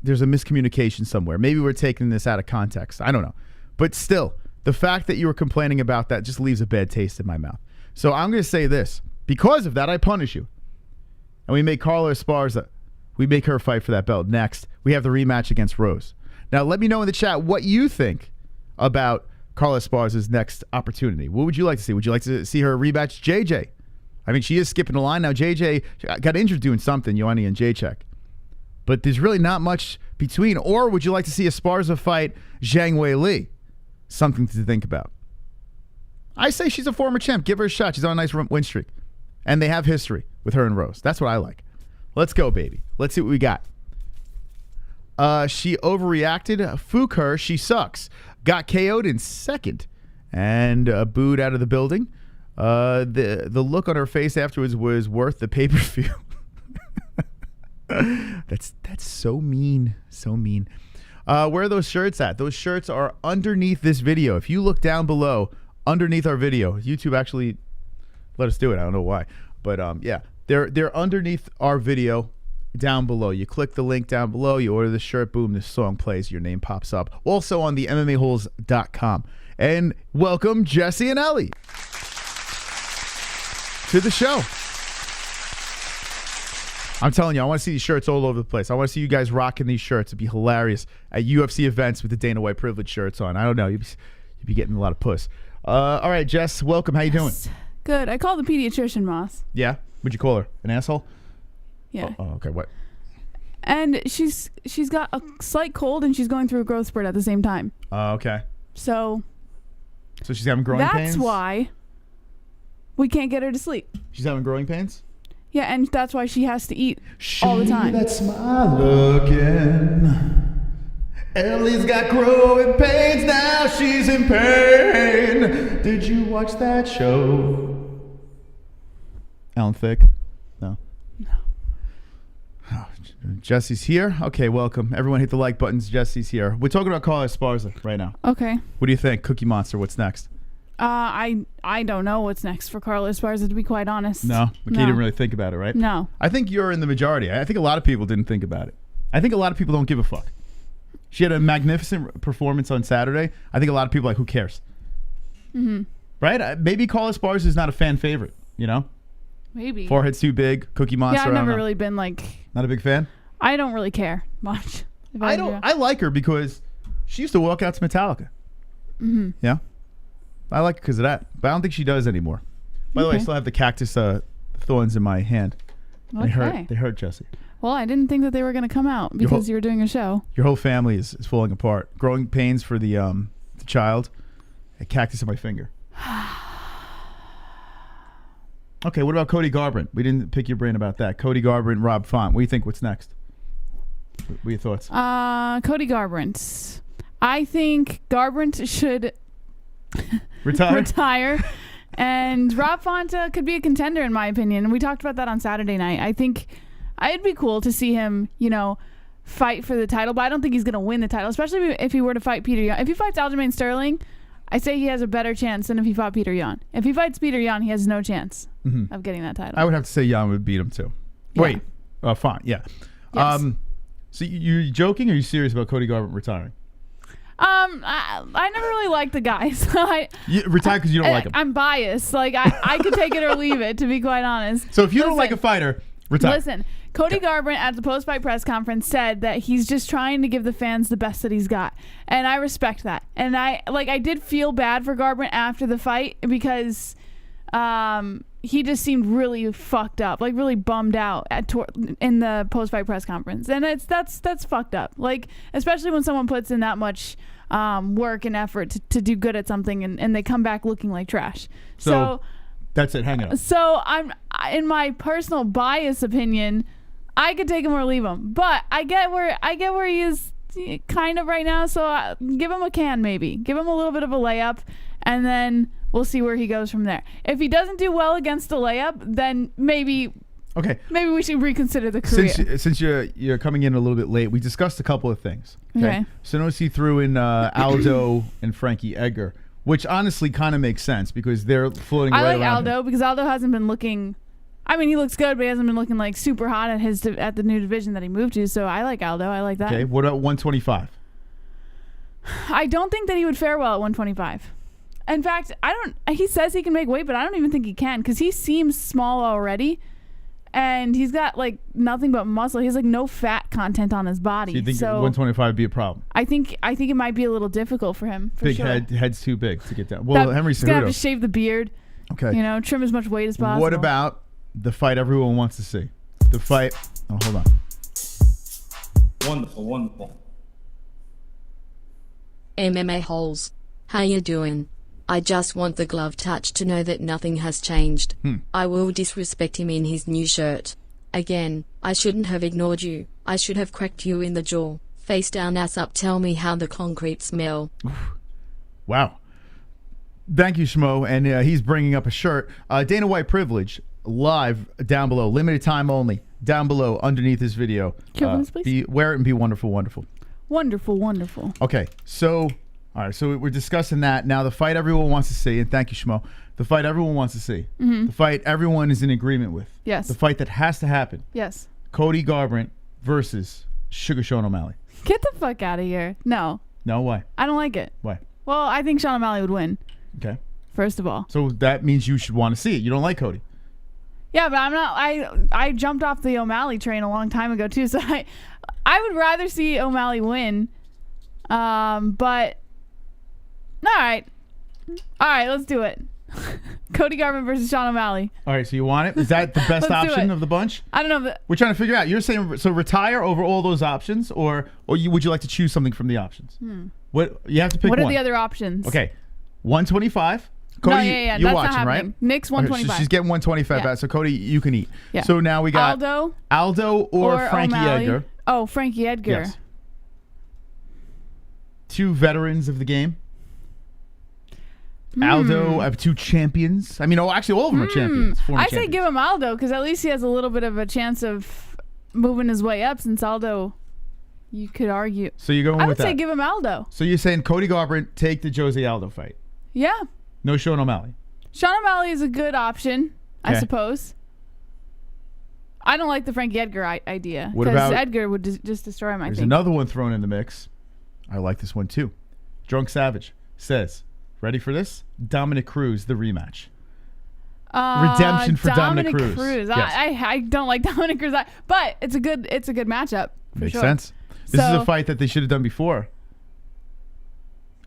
there's a miscommunication somewhere. Maybe we're taking this out of context. I don't know. But still, the fact that you were complaining about that just leaves a bad taste in my mouth. So I'm going to say this. Because of that, I punish you. And we make Carla Esparza. We make her fight for that belt next. We have the rematch against Rose. Now, let me know in the chat what you think about Carla Esparza's next opportunity. What would you like to see? Would you like to see her rematch JJ? I mean, she is skipping the line now. JJ got injured doing something, Ioanni and Jacek. But there's really not much between. Or would you like to see Esparza fight Zhang Weili? Something to think about. I say she's a former champ. Give her a shot. She's on a nice win streak. And they have history with her and Rose. That's what I like. Let's go, baby. Let's see what we got. She overreacted. Fook her. She sucks. Got KO'd in second. And booed out of the building. The look on her face afterwards was worth the pay-per-view. That's so mean. So mean. Where are those shirts at? Those shirts are underneath this video. If you look down below, underneath our video, YouTube actually let us do it. I don't know why. But yeah, they're underneath our video down below. You click the link down below, you order the shirt, boom, this song plays, your name pops up. Also on the MMA-Holes.com. And welcome Jessie and Ellie to the show. I'm telling you, I want to see these shirts all over the place. I want to see you guys rocking these shirts. It'd be hilarious at UFC events with the Dana White Privilege shirts on. I don't know. You'd be getting a lot of puss. All right, Jess, welcome. How you doing? Good. I called the pediatrician, Moss. Yeah? What'd you call her? An asshole? Yeah. Oh, okay. What? And she's got a slight cold, and she's going through a growth spurt at the same time. Oh, okay. So she's having growing pains? That's why we can't get her to sleep. She's having growing pains? Yeah, and that's why she has to eat all the time. That smile again. Ellie's got growing pains, now she's in pain. Did you watch that show? Alan Thicke? No. Oh, Jessie's here. Okay, welcome. Everyone hit the like buttons. Jessie's here. We're talking about Carla Esparza right now. Okay. What do you think? Cookie Monster, what's next? I don't know what's next for Carla Esparza, to be quite honest. No, McKee didn't really think about it, right? No. I think you're in the majority. I think a lot of people didn't think about it. I think a lot of people don't give a fuck. She had a magnificent performance on Saturday. I think a lot of people are like, who cares? Mm-hmm. Right? Maybe Carla Esparza is not a fan favorite, you know? Maybe. Forehead's too big, Cookie Monster. Yeah, I've never really been like... Not a big fan? I don't really care much. I like her because she used to walk out to Metallica. Mm-hmm. Yeah? I like it because of that. But I don't think she does anymore. By the way, I still have the cactus thorns in my hand. Okay. They hurt, Jessie. Well, I didn't think that they were going to come out because you were doing a show. Your whole family is falling apart. Growing pains for the child. A cactus in my finger. Okay, what about Cody Garbrandt? We didn't pick your brain about that. Cody Garbrandt, Rob Font. What do you think? What's next? What are your thoughts? Cody Garbrandt. I think Garbrandt should retire. And Rob Font could be a contender, in my opinion. And we talked about that on Saturday night. I think it'd be cool to see him, fight for the title. But I don't think he's going to win the title, especially if he were to fight Peter Yan. If he fights Aljamain Sterling, I say he has a better chance than if he fought Peter Yan. If he fights Peter Yan, he has no chance of getting that title. I would have to say Yan would beat him too. Yeah. Wait, Font, yeah. Yes. So you joking or are you serious about Cody Garbrandt retiring? I never really liked the guy. So you retire because you don't like him. I'm biased. Like I could take it or leave it, to be quite honest. So if you don't like a fighter, retire. Listen, Cody Garbrandt at the post-fight press conference said that he's just trying to give the fans the best that he's got, and I respect that. And I did feel bad for Garbrandt after the fight because he just seemed really fucked up, like really bummed out in the post-fight press conference, and that's fucked up. Like, especially when someone puts in that much work and effort to do good at something, and they come back looking like trash. So that's it. Hang it up. So in my personal bias opinion, I could take him or leave him, but I get where he is kind of right now. So give him a can, maybe give him a little bit of a layup, and then we'll see where he goes from there. If he doesn't do well against a layup, then maybe we should reconsider the career. Since you're coming in a little bit late, we discussed a couple of things. Okay. Sonosi threw in Aldo and Frankie Edgar, which honestly kind of makes sense because they're floating right around. I like Aldo because Aldo hasn't been looking. I mean, he looks good, but he hasn't been looking like super hot at the new division that he moved to. So I like Aldo. I like that. Okay. What about 125? I don't think that he would fare well at 125. In fact, he says he can make weight, but I don't even think he can because he seems small already, and he's got like nothing but muscle. He has like no fat content on his body. So you think 125 would be a problem? I think it might be a little difficult for him. For big sure. Head's too big to get down. Well, Henry Cejudo. He's gonna have to shave the beard. Okay. Trim as much weight as possible. What about the fight everyone wants to see? The fight. Oh, hold on. Wonderful. MMA-Holes. How you doing? I just want the glove touch to know that nothing has changed. I will disrespect him in his new shirt. Again, I shouldn't have ignored you. I should have cracked you in the jaw. Face down, ass up, tell me how the concrete smell. Wow. Thank you, Schmo. And he's bringing up a shirt. Dana White Privilege, live down below. Limited time only. Down below, underneath this video. Wear it and be wonderful, wonderful. Wonderful. Okay, so... All right, so we're discussing that. Now, the fight everyone wants to see, and thank you, Schmo. The fight everyone wants to see. The fight everyone is in agreement with. Yes. The fight that has to happen. Yes. Cody Garbrandt versus Sugar Sean O'Malley. Get the fuck out of here. No. No, why? I don't like it. Why? Well, I think Sean O'Malley would win. Okay. First of all. So that means you should want to see it. You don't like Cody. Yeah, but I'm not. I jumped off the O'Malley train a long time ago, too, so I would rather see O'Malley win. But... All right, let's do it. Cody Garbrandt versus Sean O'Malley. All right, so you want it? Is that the best option of the bunch? I don't know. We're trying to figure out. You're saying so retire over all those options, or would you like to choose something from the options? What you have to pick. What are one. the other options? Okay, 125. Cody, no, yeah, you're that's watching, not happening. right? Nick's 125. Okay, she's getting 125 back. So Cody, you can eat. Yeah. So now we got Aldo or Frankie O'Malley. Edgar. Oh, Frankie Edgar. Yes. Two veterans of the game. Aldo, I have two champions. I mean, actually, all of them are champions. I say give him Aldo because at least he has a little bit of a chance of moving his way up. Since Aldo, you could argue. So you're going with that? I would say give him Aldo. So you're saying Cody Garbrandt take the Jose Aldo fight? Yeah. No Sean O'Malley. Sean O'Malley is a good option, I Okay. suppose. I don't like the Frankie Edgar idea What because about- Edgar would just destroy him. I There's think. another one thrown in the mix. I like this one too. Drunk Savage says, ready for this? Dominic Cruz, the rematch. Redemption for Dominic Cruz. Yes. I don't like Dominic Cruz, but it's a good matchup. For Makes sure. sense. This is So- a fight that they should have done before.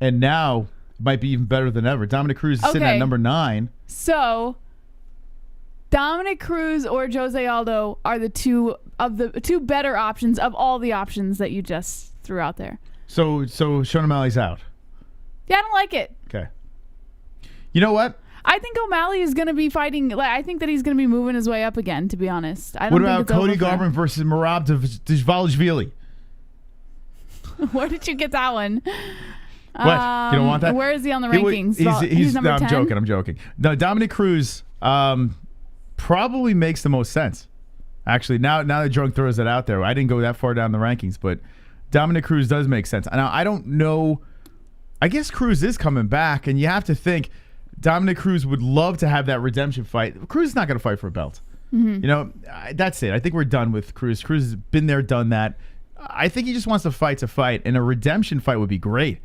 And now might be even better than ever. Dominic Cruz is sitting at Okay. number 9. So, Dominic Cruz or Jose Aldo are the two better options of all the options that you just threw out there. So Sean O'Malley's out. Yeah, I don't like it. Okay. You know what? I think O'Malley is going to be fighting. Like, I think that he's going to be moving his way up again. To be honest, I don't What think about it's Cody over for him. Garbrandt versus Merab Dvalishvili? Where did you get that one? What? You don't want that? Where is he on the He wa- rankings? He's number no, 10? I'm joking. No, Dominic Cruz probably makes the most sense. Actually, now that Drunk throws it out there, I didn't go that far down the rankings, but Dominic Cruz does make sense. Now, I don't know. I guess Cruz is coming back, and you have to think Dominic Cruz would love to have that redemption fight. Cruz is not going to fight for a belt. Mm-hmm. You know, that's it. I think we're done with Cruz. Cruz has been there, done that. I think he just wants to fight, and a redemption fight would be great.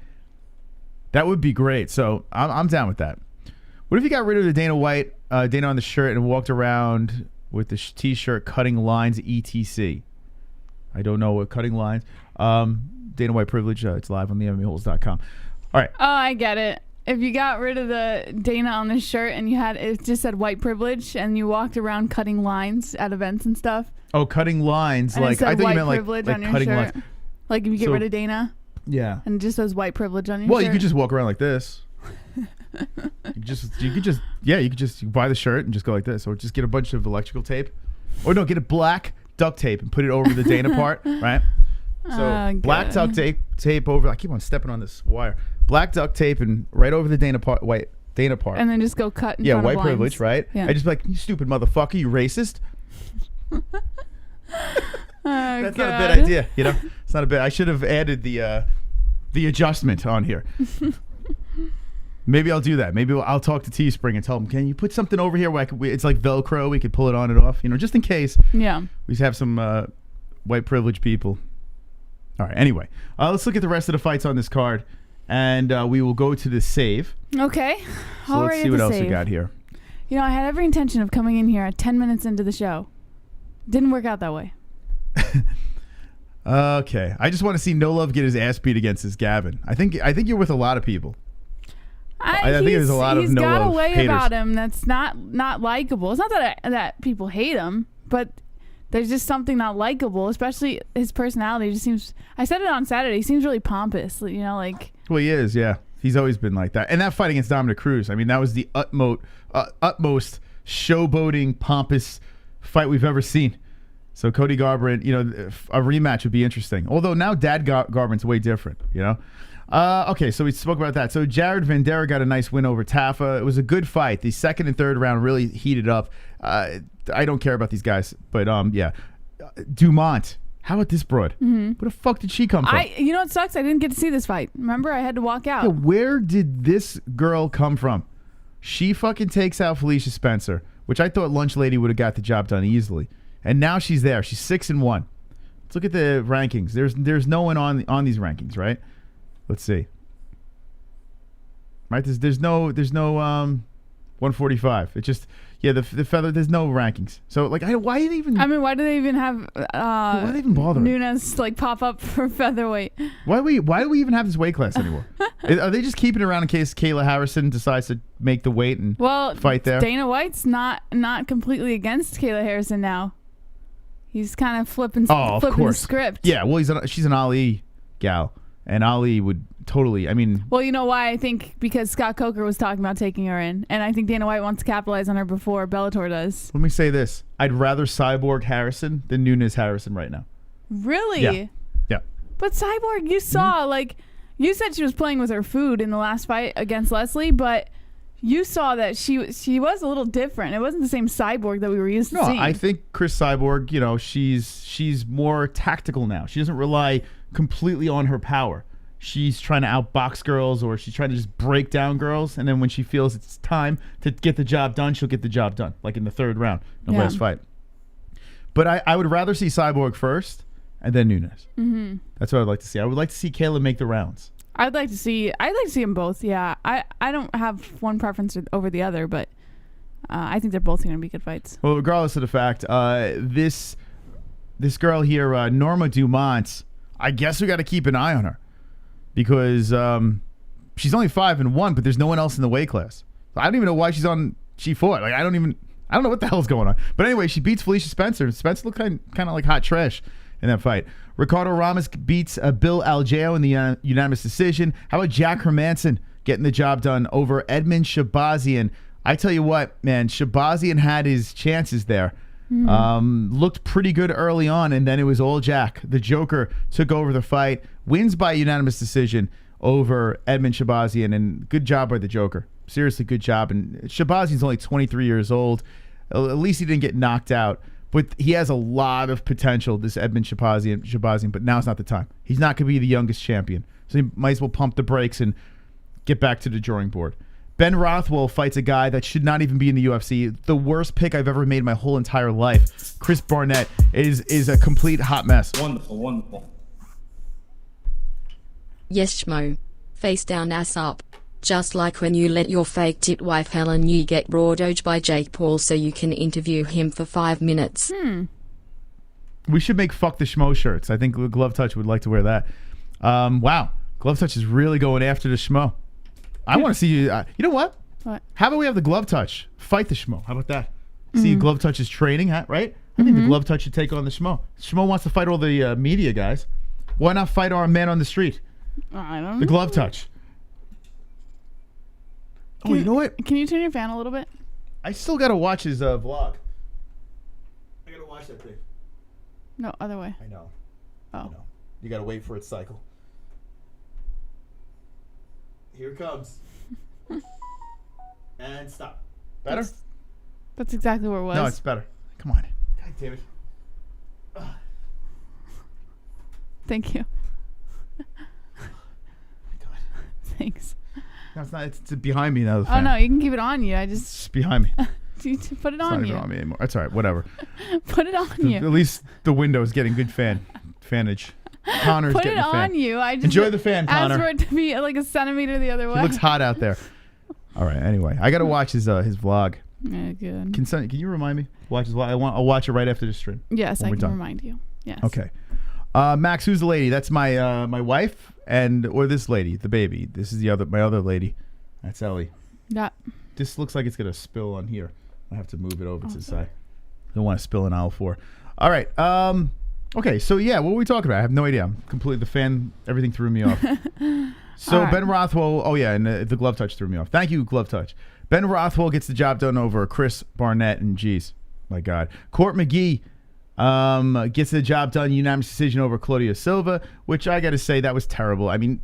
That would be great. So I'm down with that. What if you got rid of the Dana White, Dana on the shirt, and walked around with the T-shirt cutting lines, etc.? I don't know what cutting lines. Dana White privilege. It's live on the MMA-Holes.com. All right. Oh, I get it. If you got rid of the Dana on the shirt and it just said white privilege, and you walked around cutting lines at events and stuff. Oh, cutting lines. And Like it said I thought you white meant privilege like on your cutting shirt. lines. Like if you get So- rid of Dana Yeah. and it just says white privilege on your Well, shirt. you could just walk around like this. you could just buy the shirt and just go like this, or just get a bunch of electrical tape, or no, get a black duct tape and put it over the Dana part, right? So black duct tape over. I keep on stepping on this wire. Black duct tape and right over the Dana part, white Dana part. and then just go cut in Yeah, front white of privilege, right? Yeah. I just be like, you stupid motherfucker, you racist. That's not a bad idea, you know. It's not a bad. I should have added the adjustment on here. Maybe I'll do that. Maybe I'll talk to Teespring and tell them, can you put something over here where it's like Velcro, we could pull it on and off, you know, just in case. Yeah. We have some white privileged people. All right. Anyway, let's look at the rest of the fights on this card, and we will go to the save. Okay. So let's see what else we got here. You know, I had every intention of coming in here at 10 minutes into the show. Didn't work out that way. Okay. I just want to see No Love get his ass beat against this Gavin. I think you're with a lot of people. I think there's a lot of he's No got a Love way haters. about him that's not likable. It's not that people hate him, but there's just something not likable, especially his personality. Just seems. I said it on Saturday. He seems really pompous. You know, like. Well, he is. Yeah, he's always been like that. And that fight against Dominic Cruz, I mean, that was the utmost showboating, pompous fight we've ever seen. So Cody Garbrandt, you know, a rematch would be interesting. Although now Dad Garbrandt's way different, you know. Okay, so we spoke about that. So Jared Vanderaa got a nice win over Taffa. It was a good fight. The second and third round really heated up. I don't care about these guys, but yeah. Dumont, how about this broad? Mm-hmm. Where the fuck did she come from? You know what sucks? I didn't get to see this fight. Remember, I had to walk out. Yeah, where did this girl come from? She fucking takes out Felicia Spencer, which I thought Lunch Lady would have got the job done easily. And now she's there. She's 6-1. Let's look at the rankings. There's no one on these rankings, right? Let's see. Right? There's no 145. It just the feather. There's no rankings. So like, why even? I mean, why do they even have? Why do they even bother? Nunes like pop up for featherweight. Why do we even have this weight class anymore? Are they just keeping it around in case Kayla Harrison decides to make the weight and fight there? Dana White's not completely against Kayla Harrison now. He's kind of flipping the script. Yeah, well, she's an Ali gal, and Ali would totally. I mean, well, you know why? I think because Scott Coker was talking about taking her in, and I think Dana White wants to capitalize on her before Bellator does. Let me say this: I'd rather Cyborg Harrison than Nunes Harrison right now. Really? Yeah. But Cyborg, you saw like you said she was playing with her food in the last fight against Leslie, but. You saw that she was a little different. It wasn't the same Cyborg that we were used to seeing. No, I think Chris Cyborg, she's more tactical now. She doesn't rely completely on her power. she's trying to outbox girls or she's trying to just break down girls. And then when she feels it's time to get the job done, she'll get the job done, like in the third round, in the last fight. But I would rather see Cyborg first and then Nunes. Mm-hmm. That's what I'd like to see. I would like to see Kayla make the rounds. I'd like to see them both. Yeah, I don't have one preference over the other, but I think they're both going to be good fights. Well, regardless of the fact, this girl here, Norma Dumont, I guess we got to keep an eye on her because she's only 5-1, but there's no one else in the weight class. So I don't even know why she fought. Like I don't know what the hell's going on. But anyway, she beats Felicia Spencer. Spencer looked kind of like hot trash in that fight. Ricardo Ramos beats Bill Algeo in the unanimous decision. How about Jack Hermanson getting the job done over Edmund Shabazian? I tell you what, man, Shabazian had his chances there. Looked pretty good early on, and then it was all Jack. The Joker took over the fight, wins by unanimous decision over Edmund Shabazian, and good job by the Joker. Seriously, good job. And Shabazian's only 23 years old. At least he didn't get knocked out. But he has a lot of potential, this Edmund Shabazian, but now's not the time. He's not going to be the youngest champion. So he might as well pump the brakes and get back to the drawing board. Ben Rothwell fights a guy that should not even be in the UFC. The worst pick I've ever made my whole entire life. Chris Barnett is a complete hot mess. Wonderful, wonderful. Yes, Schmo. Face down, ass up. Just like when you let your fake tit wife Helen Yu get raw-doged by Jake Paul so you can interview him for 5 minutes. We should make Fuck the Schmo shirts. I think Glove Touch would like to wear that. Wow. Glove Touch is really going after the Schmo. I want to see you. You know what? What? How about we have the Glove Touch fight the Schmo? How about that? See, Glove Touch is training, right? I think the Glove Touch should take on the Schmo. Schmo wants to fight all the media guys. Why not fight our man on the street? I don't know. The Glove Touch. You know what? Can you turn your fan a little bit? I still got to watch his vlog. I got to watch that thing. No, other way. I know. Oh. I know. You got to wait for its cycle. Here it comes. And stop. Better? That's exactly where it was. No, it's better. Come on. God damn it. Thank you. My God. Thanks. No, it's not. It's behind me now. The Oh, fan. no, you can keep it on you. It's behind me. Put it It's on not you. even on me anymore. That's all right. Whatever. Put it on you. At least the window is getting good fanage. Connor's Put getting it the fan. on you. I just Enjoy the fan, asked Connor. for it to be like a centimeter the other way. It looks hot out there. All right. Anyway, I got to watch his vlog. Yeah, good. Can you remind me? Watch his vlog. I'll watch it right after the stream. Yes, I we're can done. remind you. Yes. Okay. Max, who's the lady? That's my my wife or this lady, the baby. This is my other lady. That's Ellie. Yeah. This looks like it's gonna spill on here. I have to move it over to the side. Don't want to spill in aisle 4. All right. Okay. So yeah, what were we talking about? I have no idea. I'm completely the fan. Everything threw me off. So right. Ben Rothwell. Oh yeah, and the Glove Touch threw me off. Thank you, Glove Touch. Ben Rothwell gets the job done over Chris Barnett, and geez, my God, Court McGee gets the job done, unanimous decision over Claudio Silva, which I got to say that was terrible. I mean,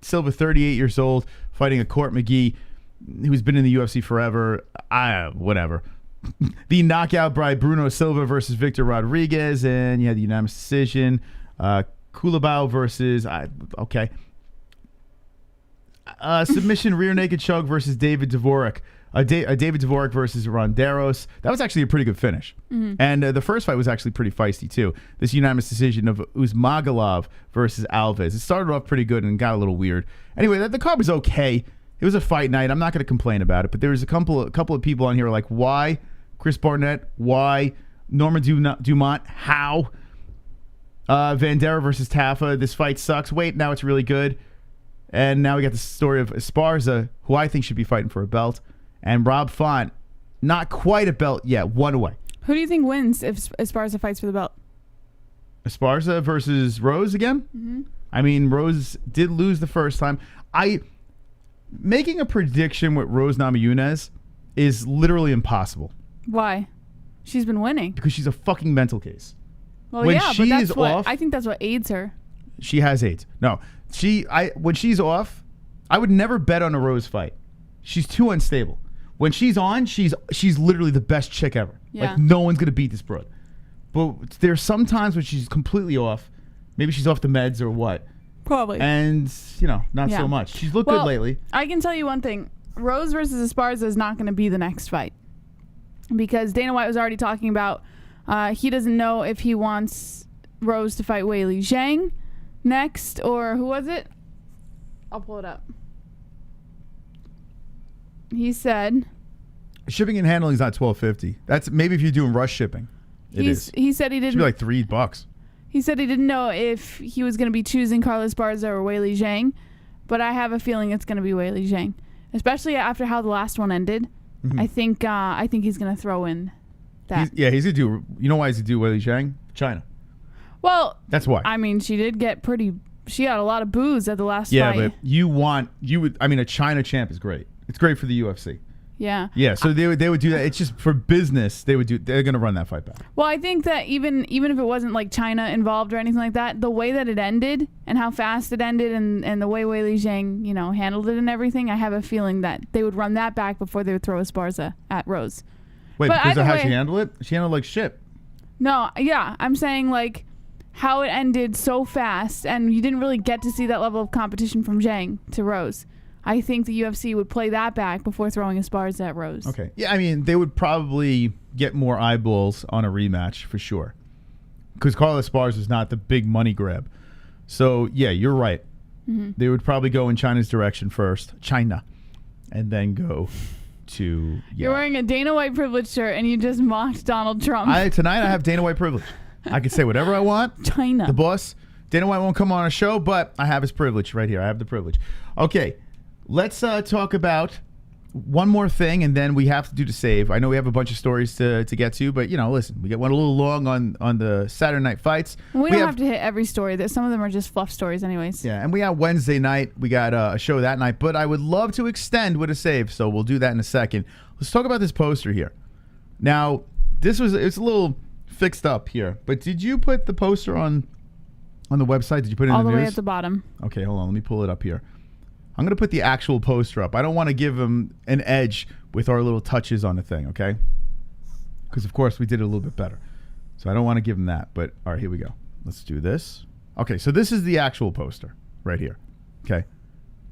Silva, 38 years old, fighting a Court McGee who's been in the UFC forever. Whatever. The knockout by Bruno Silva versus Victor Rodriguez, and you had the unanimous decision. Kulabau versus okay. Submission rear naked choke versus David Dvorak. David Dvorak versus Ronderos. That was actually a pretty good finish. And the first fight was actually pretty feisty too. This unanimous decision of Uzmagalov versus Alves. It started off pretty good and got a little weird. Anyway, the card was okay. It was a fight night. I'm not going to complain about it. But there was a couple of people on here like, why Chris Barnett? Why Norma Dumont? How? Vandera versus Taffa. This fight sucks. Wait, now it's really good. And now we got the story of Esparza, who I think should be fighting for a belt. And Rob Font, not quite a belt yet, one away. Who do you think wins if Esparza fights for the belt? Esparza versus Rose again? Mm-hmm. I mean, Rose did lose the first time. Making a prediction with Rose Namajunas is literally impossible. Why? She's been winning. Because she's a fucking mental case. Well, when yeah, she but that's is what off, I think that's what aids her. She has AIDS. No, when she's off, I would never bet on a Rose fight. She's too unstable. When she's on, she's literally the best chick ever. Yeah. Like no one's gonna beat this broad. But there's some times when she's completely off. Maybe she's off the meds or what. Probably. And, not Yeah. so much. She's looked good lately. I can tell you one thing. Rose versus Esparza is not going to be the next fight. Because Dana White was already talking about he doesn't know if he wants Rose to fight Weili Zhang next, or who was it? I'll pull it up. He said... Shipping and handling is not $12.50. That's maybe if you're doing rush shipping. It is. He said he It didn't... should be like $3. He said he didn't know if he was going to be choosing Carlos Esparza or Weili Zhang, but I have a feeling it's going to be Weili Zhang, especially after how the last one ended. Mm-hmm. I think he's going to throw in that. He's gonna do. You know why he's gonna do Weili Zhang? China. Well, That's why. I mean, she did get pretty. She got a lot of boos at the last fight. Yeah, but a China champ is great. It's great for the UFC. Yeah. Yeah, so they would do that. It's just for business. They're gonna run that fight back. Well, I think that even if it wasn't like China involved or anything like that, the way that it ended and how fast it ended and the way Weili Zhang, handled it and everything, I have a feeling that they would run that back before they would throw Esparza at Rose. Wait, But because of either how way- she handled it? She handled it like shit. No, yeah, I'm saying like how it ended so fast and you didn't really get to see that level of competition from Zhang to Rose. I think the UFC would play that back before throwing Esparza at Rose. Okay. Yeah, I mean, they would probably get more eyeballs on a rematch for sure. Because Carlos Esparza is not the big money grab. So, yeah, you're right. Mm-hmm. They would probably go in China's direction first. China. And then go to... Yeah. You're wearing a Dana White privilege shirt and you just mocked Donald Trump. Tonight I have Dana White privilege. I can say whatever I want. China. The boss. Dana White won't come on a show, but I have his privilege right here. I have the privilege. Okay. Let's talk about one more thing, and then we have to do the save. I know we have a bunch of stories to get to, but, listen, we went a little long on the Saturday night fights. We don't have to hit every story. Some of them are just fluff stories anyways. Yeah, and we got Wednesday night. We got a show that night, but I would love to extend with a save, so we'll do that in a second. Let's talk about this poster here. Now, it's a little fixed up here, but did you put the poster on the website? Did you put it in the news? All the way at the bottom. Okay, hold on. Let me pull it up here. I'm going to put the actual poster up. I don't want to give them an edge with our little touches on the thing, okay? Because, of course, we did it a little bit better. So I don't want to give them that. But, all right, here we go. Let's do this. Okay, so this is the actual poster right here, okay?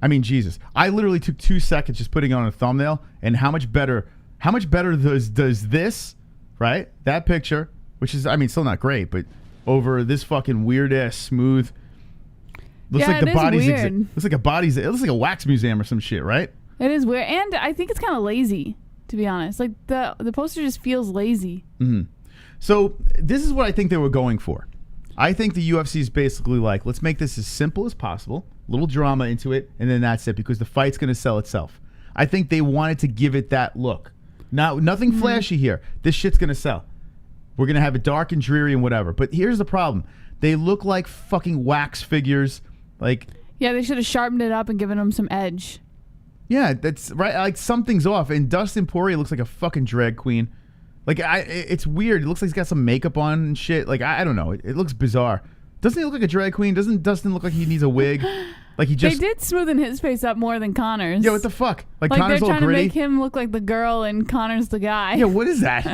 I mean, Jesus. I literally took 2 seconds just putting it on a thumbnail, and how much better does this, right? That picture, which is, I mean, still not great, but over this fucking weird-ass smooth... Looks Yeah, like the it is body's weird. looks like it looks like a wax museum or some shit, right? It is weird. And I think it's kind of lazy, to be honest. Like the poster just feels lazy. Mm-hmm. So this is what I think they were going for. I think the UFC is basically like, let's make this as simple as possible, little drama into it, and then that's it, because the fight's going to sell itself. I think they wanted to give it that look. Nothing flashy here. This shit's going to sell. We're going to have it dark and dreary and whatever. But here's the problem. They look like fucking wax figures. Like, yeah, they should have sharpened it up and given them some edge. Yeah, that's right. Like, something's off. And Dustin Poirier looks like a fucking drag queen. Like, it's weird. It looks like he's got some makeup on and shit. Like, I don't know. It looks bizarre. Doesn't he look like a drag queen? Doesn't Dustin look like he needs a wig? Like, he just... They did smoothen his face up more than Connor's. Yeah, what the fuck? Like they're Connor's all trying to gritty. make him look like the girl and Connor's the guy. Yeah, what is that?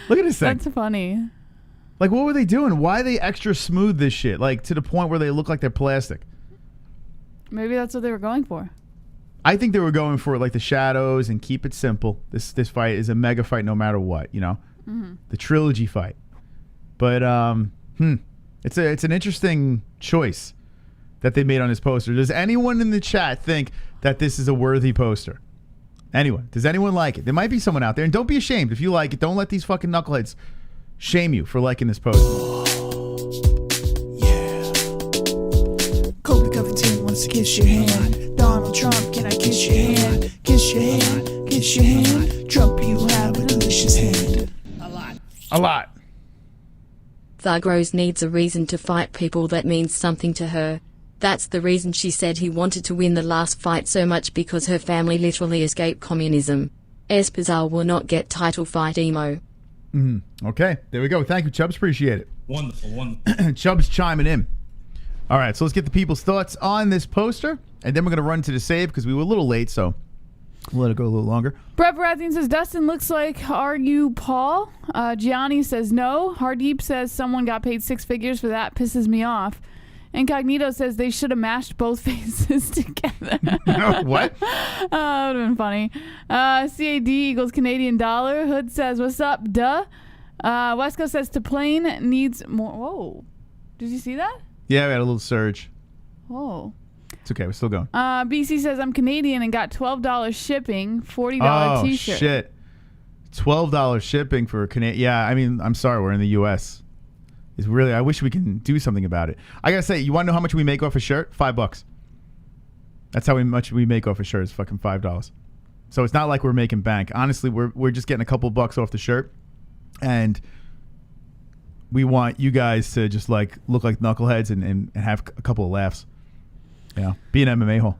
Look at this thing. That's funny. Like, what were they doing? Why are they extra smooth this shit? Like, to the point where they look like they're plastic. Maybe that's what they were going for. I think they were going for like the shadows and keep it simple. This fight is a mega fight no matter what, the trilogy fight. But it's an interesting choice that they made on this poster. Does anyone in the chat think that this is a worthy poster? Anyone? Does anyone like it? There might be someone out there, and don't be ashamed if you like it. Don't let these fucking knuckleheads shame you for liking this poster. Cody Garbrandt wants to kiss your hand. Donald Trump, can I kiss your hand? Kiss your hand, kiss your hand. Trump, you have a delicious hand. A lot. Thug Rose needs a reason to fight people that means something to her. That's the reason she said he wanted to win the last fight so much, because her family literally escaped communism. Esparza will not get title fight emo. Okay, there we go. Thank you, Chubbs. Appreciate it. Wonderful. Chubbs chiming in. All right, so let's get the people's thoughts on this poster, and then we're going to run to the save because we were a little late, so we'll let it go a little longer. Brett Baratheon says, Dustin looks like, are you Paul? Gianni says no. Hardeep says someone got paid 6 figures for that. Pisses me off. Incognito says they should have mashed both faces together. What? That would have been funny. CAD equals Canadian dollar. Hood says, what's up, duh? Wesco says Taplane needs more. Whoa. Did you see that? Yeah, we had a little surge. Oh. It's okay. We're still going. BC says I'm Canadian and got $12 shipping, $40 t-shirt. Oh, shit. $12 shipping for Canadian. Yeah, I mean, I'm sorry. We're in the U.S. It's really, I wish we can do something about it. I got to say, you want to know how much we make off a shirt? $5. That's how much we make off a shirt. It's fucking $5. So it's not like we're making bank. Honestly, we're just getting a couple bucks off the shirt. And we want you guys to just like look like knuckleheads and have a couple of laughs. Yeah, be an MMA hole.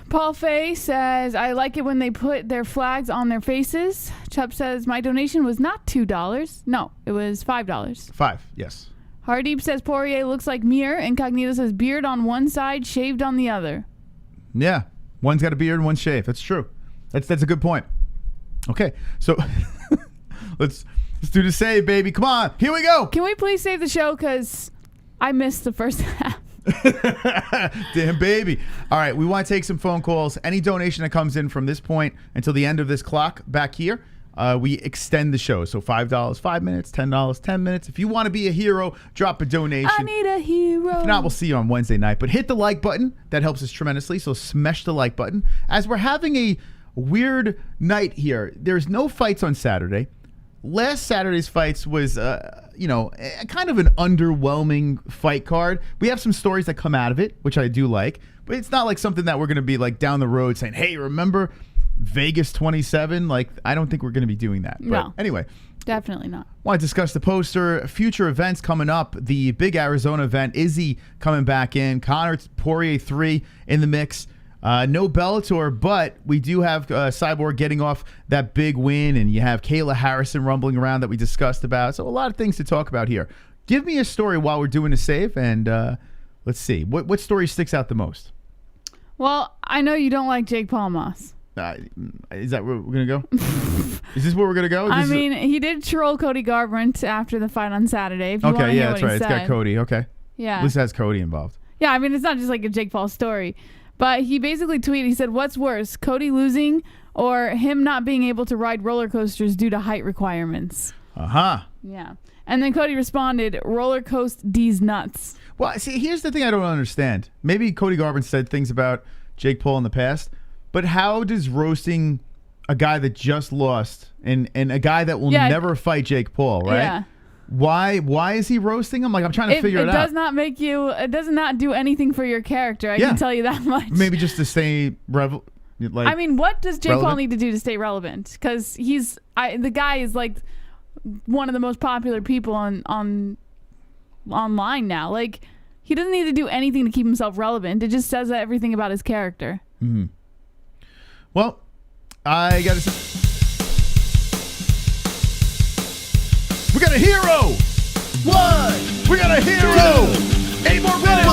Paul Fay says, I like it when they put their flags on their faces. Chubb says, my donation was not $2. No, it was $5. $5, yes. Hardeep says, Poirier looks like Mir. Incognito says, beard on one side, shaved on the other. Yeah, one's got a beard and one's shaved. That's true. That's a good point. Okay, so let's do the save, baby. Come on, here we go. Can we please save the show? Because I missed the first half. Damn, baby. All right, we want to take some phone calls. Any donation that comes in from this point until the end of this clock back here, we extend the show. So $5, 5 minutes, $10, 10 minutes. If you want to be a hero, drop a donation. I need a hero. If not, we'll see you on Wednesday night. But hit the like button. That helps us tremendously. So smash the like button. As we're having a weird night here, there's no fights on Saturday. Last Saturday's fights was, kind of an underwhelming fight card. We have some stories that come out of it, which I do like, but it's not like something that we're going to be like down the road saying, hey, remember Vegas 27? Like, I don't think we're going to be doing that. No. But anyway. Definitely not. Want to discuss the poster, future events coming up, the big Arizona event, IZZY coming back in, Conor Poirier 3 in the mix. No Bellator, but we do have CYBORG getting off that big win, and you have Kayla Harrison rumbling around that we discussed about. So a lot of things to talk about here. Give me a story while we're doing a save, and let's see. What story sticks out the most? Well, I know you don't like Jake Paul Moss. Is that where we're going to go? Is this where we're going to go? He did troll Cody Garbrandt after the fight on Saturday. If you okay, yeah, hear that's what right. It's got Cody. Okay. Yeah. At least it has Cody involved. Yeah, I mean, it's not just like a Jake Paul story. But he basically tweeted, he said, what's worse, Cody losing or him not being able to ride roller coasters due to height requirements? Uh-huh. Yeah. And then Cody responded, roller coast D's nuts. Well, see, here's the thing I don't understand. Maybe Cody Garbrandt said things about Jake Paul in the past, but how does roasting a guy that just lost and a guy that will never fight Jake Paul, right? Yeah. Why is he roasting him? Like, I'm trying to figure it out. It does not make you. It does not do anything for your character. I can tell you that much. Maybe just to stay I mean, what does Jake Paul need to do to stay relevant? Because the guy is like one of the most popular people online now. Like, he doesn't need to do anything to keep himself relevant. It just says everything about his character. Mm-hmm. Well, I got to. We got a hero! We got a hero! 8 more minutes!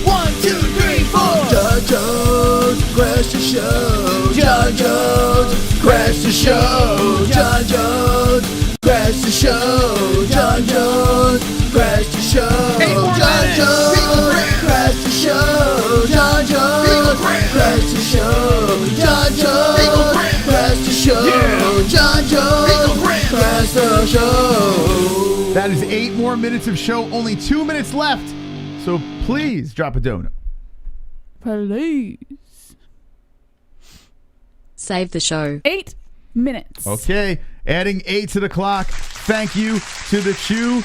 1, 2, 3, 4. John Jones, crash the show. John Jones, crash the show. John Jones, crash the show. John Jones, crash the show. 8 more John minutes! Jones, crash the show. John Jones, crash the show. John Jones, crash the show. John Jones, crash the show. That is 8 more minutes of show. Only 2 minutes left. So please drop a donut. Please. Save the show. 8 minutes. Okay. Adding 8 to the clock. Thank you to the Chew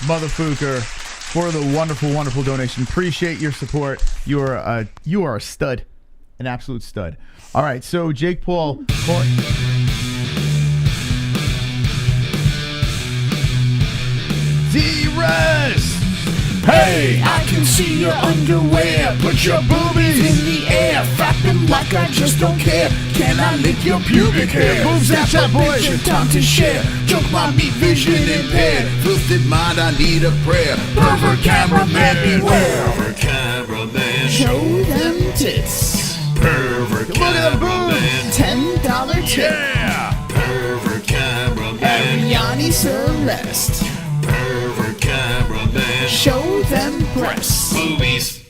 Motherfucker for the wonderful, wonderful donation. Appreciate your support. You are a stud. An absolute stud. All right. So Jake Paul. D-Rest! Hey, I can see your underwear. Put your boobies in the air, flapping like I just don't care. Can I lick your pubic hair? Boobs in the chat, boys. Your time to share. Choke my meat, vision impaired. Twisted mind, I need a prayer. Pervert cameraman, beware. Pervert cameraman. Show them tits. Pervert Look at the boobs. $10 tip. Yeah! Pervert cameraman. Ariane Celeste. Pervert cameraman. show them breasts. Boobies.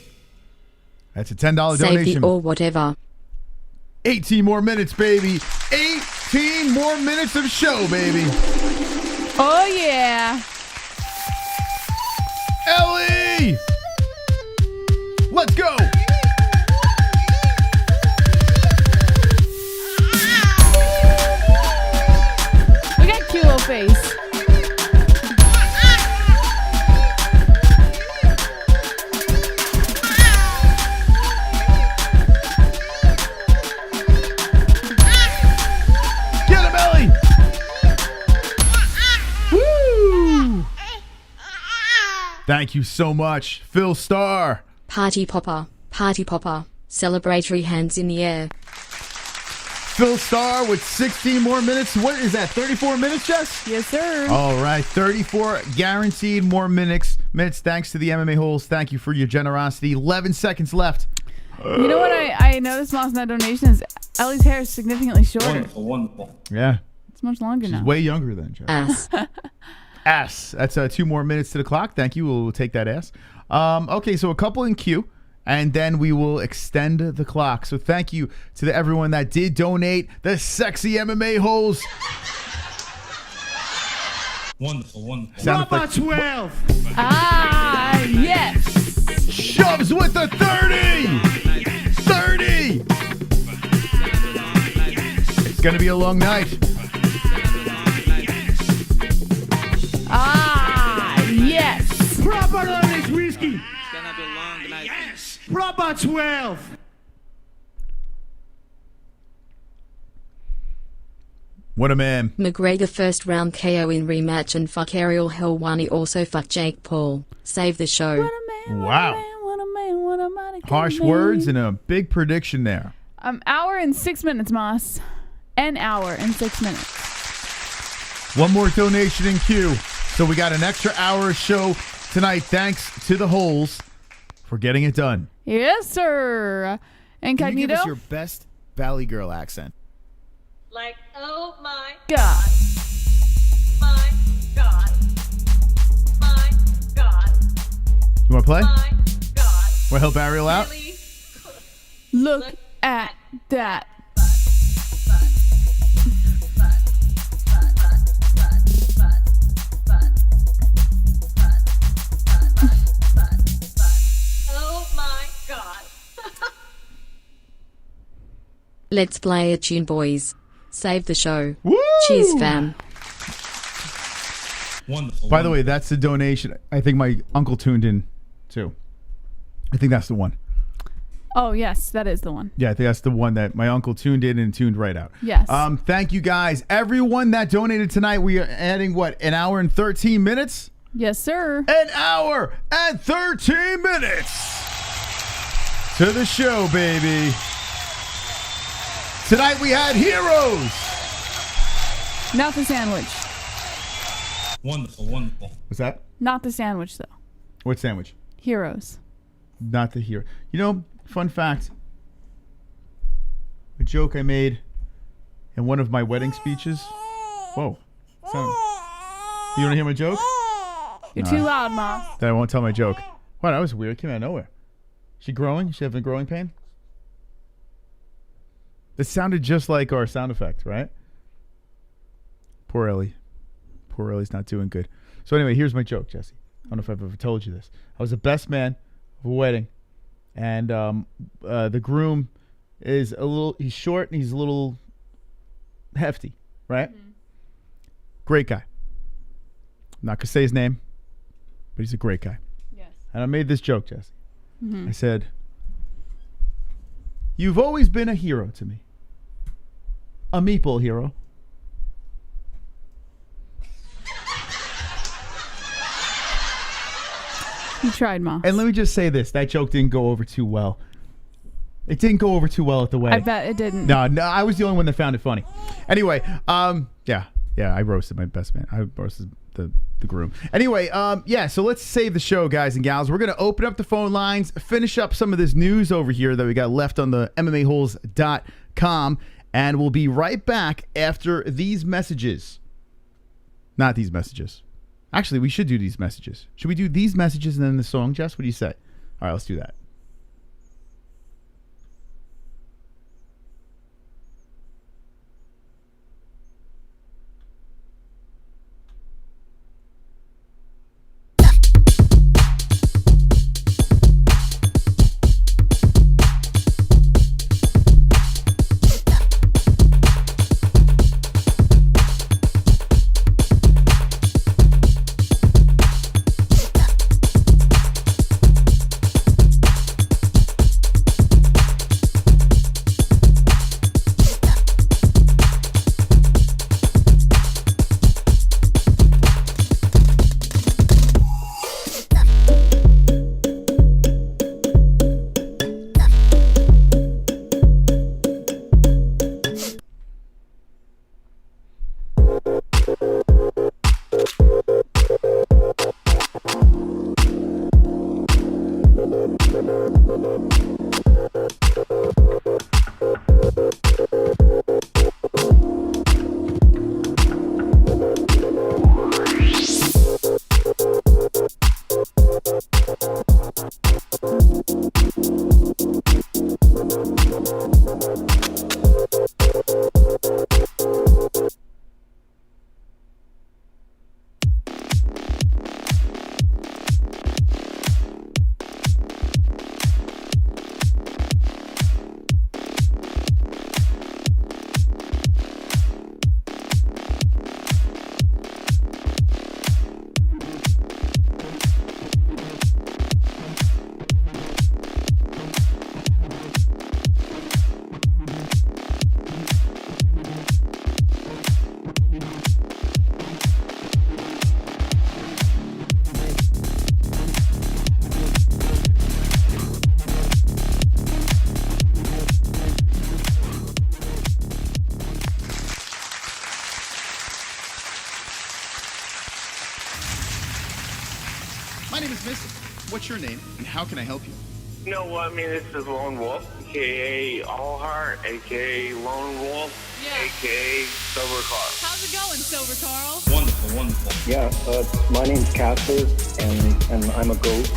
That's a $10 Safety donation. or whatever. 18 more minutes, baby. 18 more minutes of show, baby. Oh, yeah. Ellie! Let's go! We got Kilo face. Get him, Ellie! Woo! Thank you so much, Phil Starr. Party popper. Party popper. Celebratory hands in the air. Phil Starr with 16 more minutes. What is that, 34 minutes, Jess? Yes, sir. All right, 34 guaranteed more minutes. Thanks to the MMA-Holes. Thank you for your generosity. 11 seconds left. You know what I noticed lost in that donation is Ellie's hair is significantly shorter. Wonderful, wonderful. Yeah, It's much longer now. way younger than Jess. Ass. Ass. That's 2 more minutes to the clock. Thank you. We'll take that ass. Okay, so a couple in queue, and then we will extend the clock. So thank you to everyone that did donate the sexy MMA holes. Wonderful, wonderful. Sounded like 12. Ah, yes. Shoves with the 30. 30. It's going to be a long night. Ah, yes. Proper Irish whiskey. Yes. Proper 12. What a man. McGregor first round KO in rematch and fuck ARIEL HELWANI also fuck Jake Paul. Save the show. What a man, Wow. what a man, what a mighty good Harsh man. words and a big prediction there. Hour and 6 minutes, Moss. An hour and 6 minutes. One more donation in queue. So we got an extra hour of show tonight. Thanks to the holes for getting it done. Yes, sir. Can you give Incognito? us your best Valley Girl accent? Like, oh my God. my God, my God, You want to play? my God. Want to help Ariel out? Really? Look at that. Oh my God. Let's play a tune, boys. Save the show. Woo! Cheers, fam. Wonderful. By the way, that's the donation. I think my uncle tuned in too. I think that's the one. Oh, yes, that is the one. Yeah, I think that's the one that my uncle tuned in and tuned right out. Yes. Thank you guys. Everyone that donated tonight, we are adding what, an hour and 13 minutes? Yes, sir. An hour and 13 minutes to the show, baby. Tonight we had heroes. Not the sandwich. Wonderful, wonderful. What's that? Not the sandwich, though. What sandwich? Heroes. Not the hero. You know, fun fact. A joke I made in one of my wedding speeches. Whoa. You want to hear my joke? You're too loud, Mom. Then I won't tell my joke. Wow, that was weird. It came out of nowhere. She growing? She having growing pain? It sounded just like our sound effect, right? Poor Ellie. Poor Ellie's not doing good. So anyway, here's my joke, Jesse. I don't know if I've ever told you this. I was the best man of a wedding, and the groom is he's short and he's a little hefty, right? Mm-hmm. Great guy. I'm not going to say his name, but he's a great guy. Yes. And I made this joke, Jesse. Mm-hmm. I said, "You've always been a hero to me. A meatball hero." You tried, Mom. And let me just say this. That joke didn't go over too well. It didn't go over too well at the wedding. I bet it didn't. No, I was the only one that found it funny. Anyway, yeah, I roasted my best man. I roasted the groom. Anyway, so let's save the show, guys and gals. We're going to open up the phone lines, finish up some of this news over here that we got left on the MMAHoles.com, and we'll be right back after these messages. Not these messages. Actually, we should do these messages. Should we do these messages and then the song, Jess? What do you say? All right, let's do that. My name is Mason. What's your name, and how can I help you? You know what? I mean, this is Lone Wolf, a.k.a. All Heart, a.k.a. Lone Wolf, a.k.a. Silver Carl. How's it going, Silver Carl? Wonderful, wonderful. Yeah, my name's Casper, and I'm a ghost.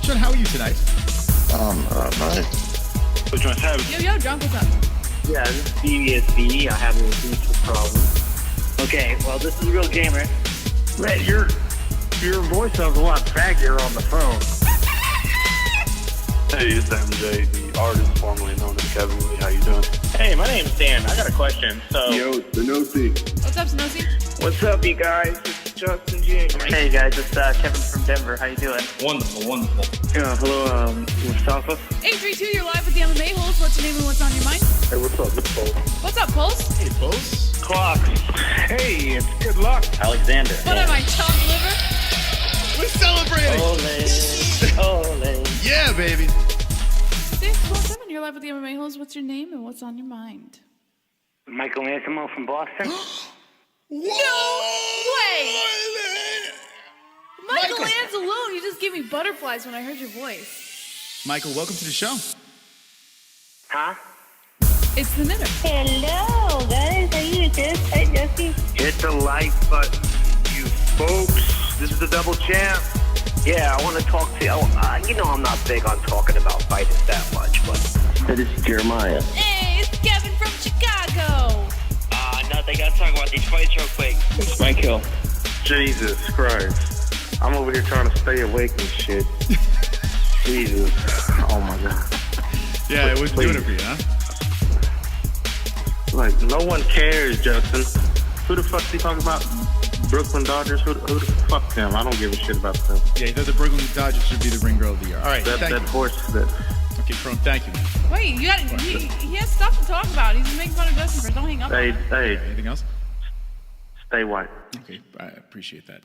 Sean, how are you tonight? Fine. Which one's having? Yo, drunk, what's up? Yeah, this is DIAZ. I have a beach problem. Okay, well, this is a real gamer. Man, your voice sounds a lot faggier on the phone. Hey, it's MJ, the artist formerly known as Kevin. How you doing? Hey, my name's Dan. I got a question. Yo, Sanosi. What's up, Snowy? What's up, you guys? It's Justin Jr. Hey, guys. It's Kevin from Denver. How you doing? Wonderful, wonderful. Hello, Mustafa. 832, you're live with the MMA-Holes. What's your name and what's on your mind? Hey, what's up? It's Pulse. What's up, Pulse? Hey, Pulse. Clocks. Hey, it's good luck. Alexander. What am I, chopped liver? We're celebrating. Ole. Yeah, baby. 617, you're live with the MMA-Holes. What's your name and what's on your mind? Michael Anthony from Boston. No way! Michael Anzalone, you just gave me butterflies when I heard your voice. Michael, welcome to the show. Huh? It's the knitter. Hello, guys. How you doing? Hi, Jessie. Hit the like button, you folks. This is the double champ. Yeah, I want to talk to you. You know I'm not big on talking about fighters that much, but... This is Jeremiah. Hey, it's Kevin from Chicago. Nothing. Gotta talk about these fights real quick. It's Michael. Jesus Christ. I'm over here trying to stay awake and shit. Jesus. Oh, my God. Yeah, it was doing it for you, huh? Like, no one cares, Justin. Who the fuck are you talking about? Brooklyn Dodgers? Who the fuck them? I don't give a shit about them. Yeah, he thought the Brooklyn Dodgers should be the ring girl of the year. All right, That thank you. horse, that... Okay, Chrome, thank you, man. Wait, he has stuff to talk about. He's making fun of Justin first. Don't hang up on him. Hey, Anything else? stay white. Okay, I appreciate that.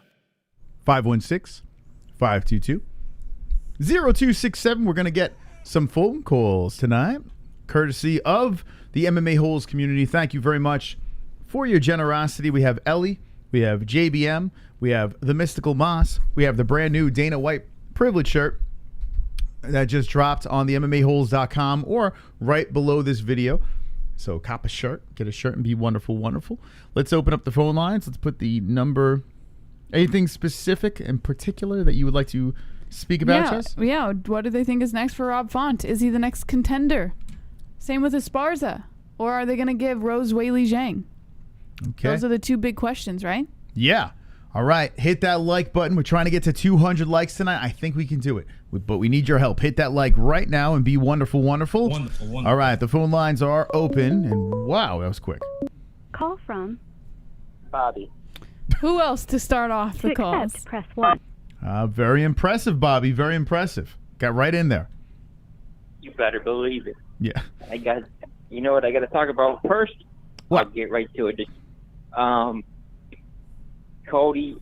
516-522-0267. We're going to get some phone calls tonight, courtesy of the MMA Holes community. Thank you very much for your generosity. We have Ellie, we have JBM, we have the Mystical Moss, we have the brand new Dana White Privilege shirt that just dropped on the MMAHoles.com or right below this video. So cop a shirt, get a shirt, and be wonderful, wonderful. Let's open up the phone lines. Let's put the number Anything specific in particular that you would like to speak about, Jess? Yeah. What do they think is next for Rob Font? Is he the next contender? Same with Esparza. Or are they going to give Rose Weili Zhang? Okay. Those are the two big questions, right? Yeah. All right. Hit that like button. We're trying to get to 200 likes tonight. I think we can do it. But we need your help. Hit that like right now and be wonderful, wonderful. Wonderful. All right. The phone lines are open. And wow, that was quick. Call from Bobby. Who else to start off the calls? press 1. Very impressive, Bobby. Very impressive. Got right in there. You better believe it. Yeah. You know what I got to talk about first? What? I'll get right to it. Just, Cody,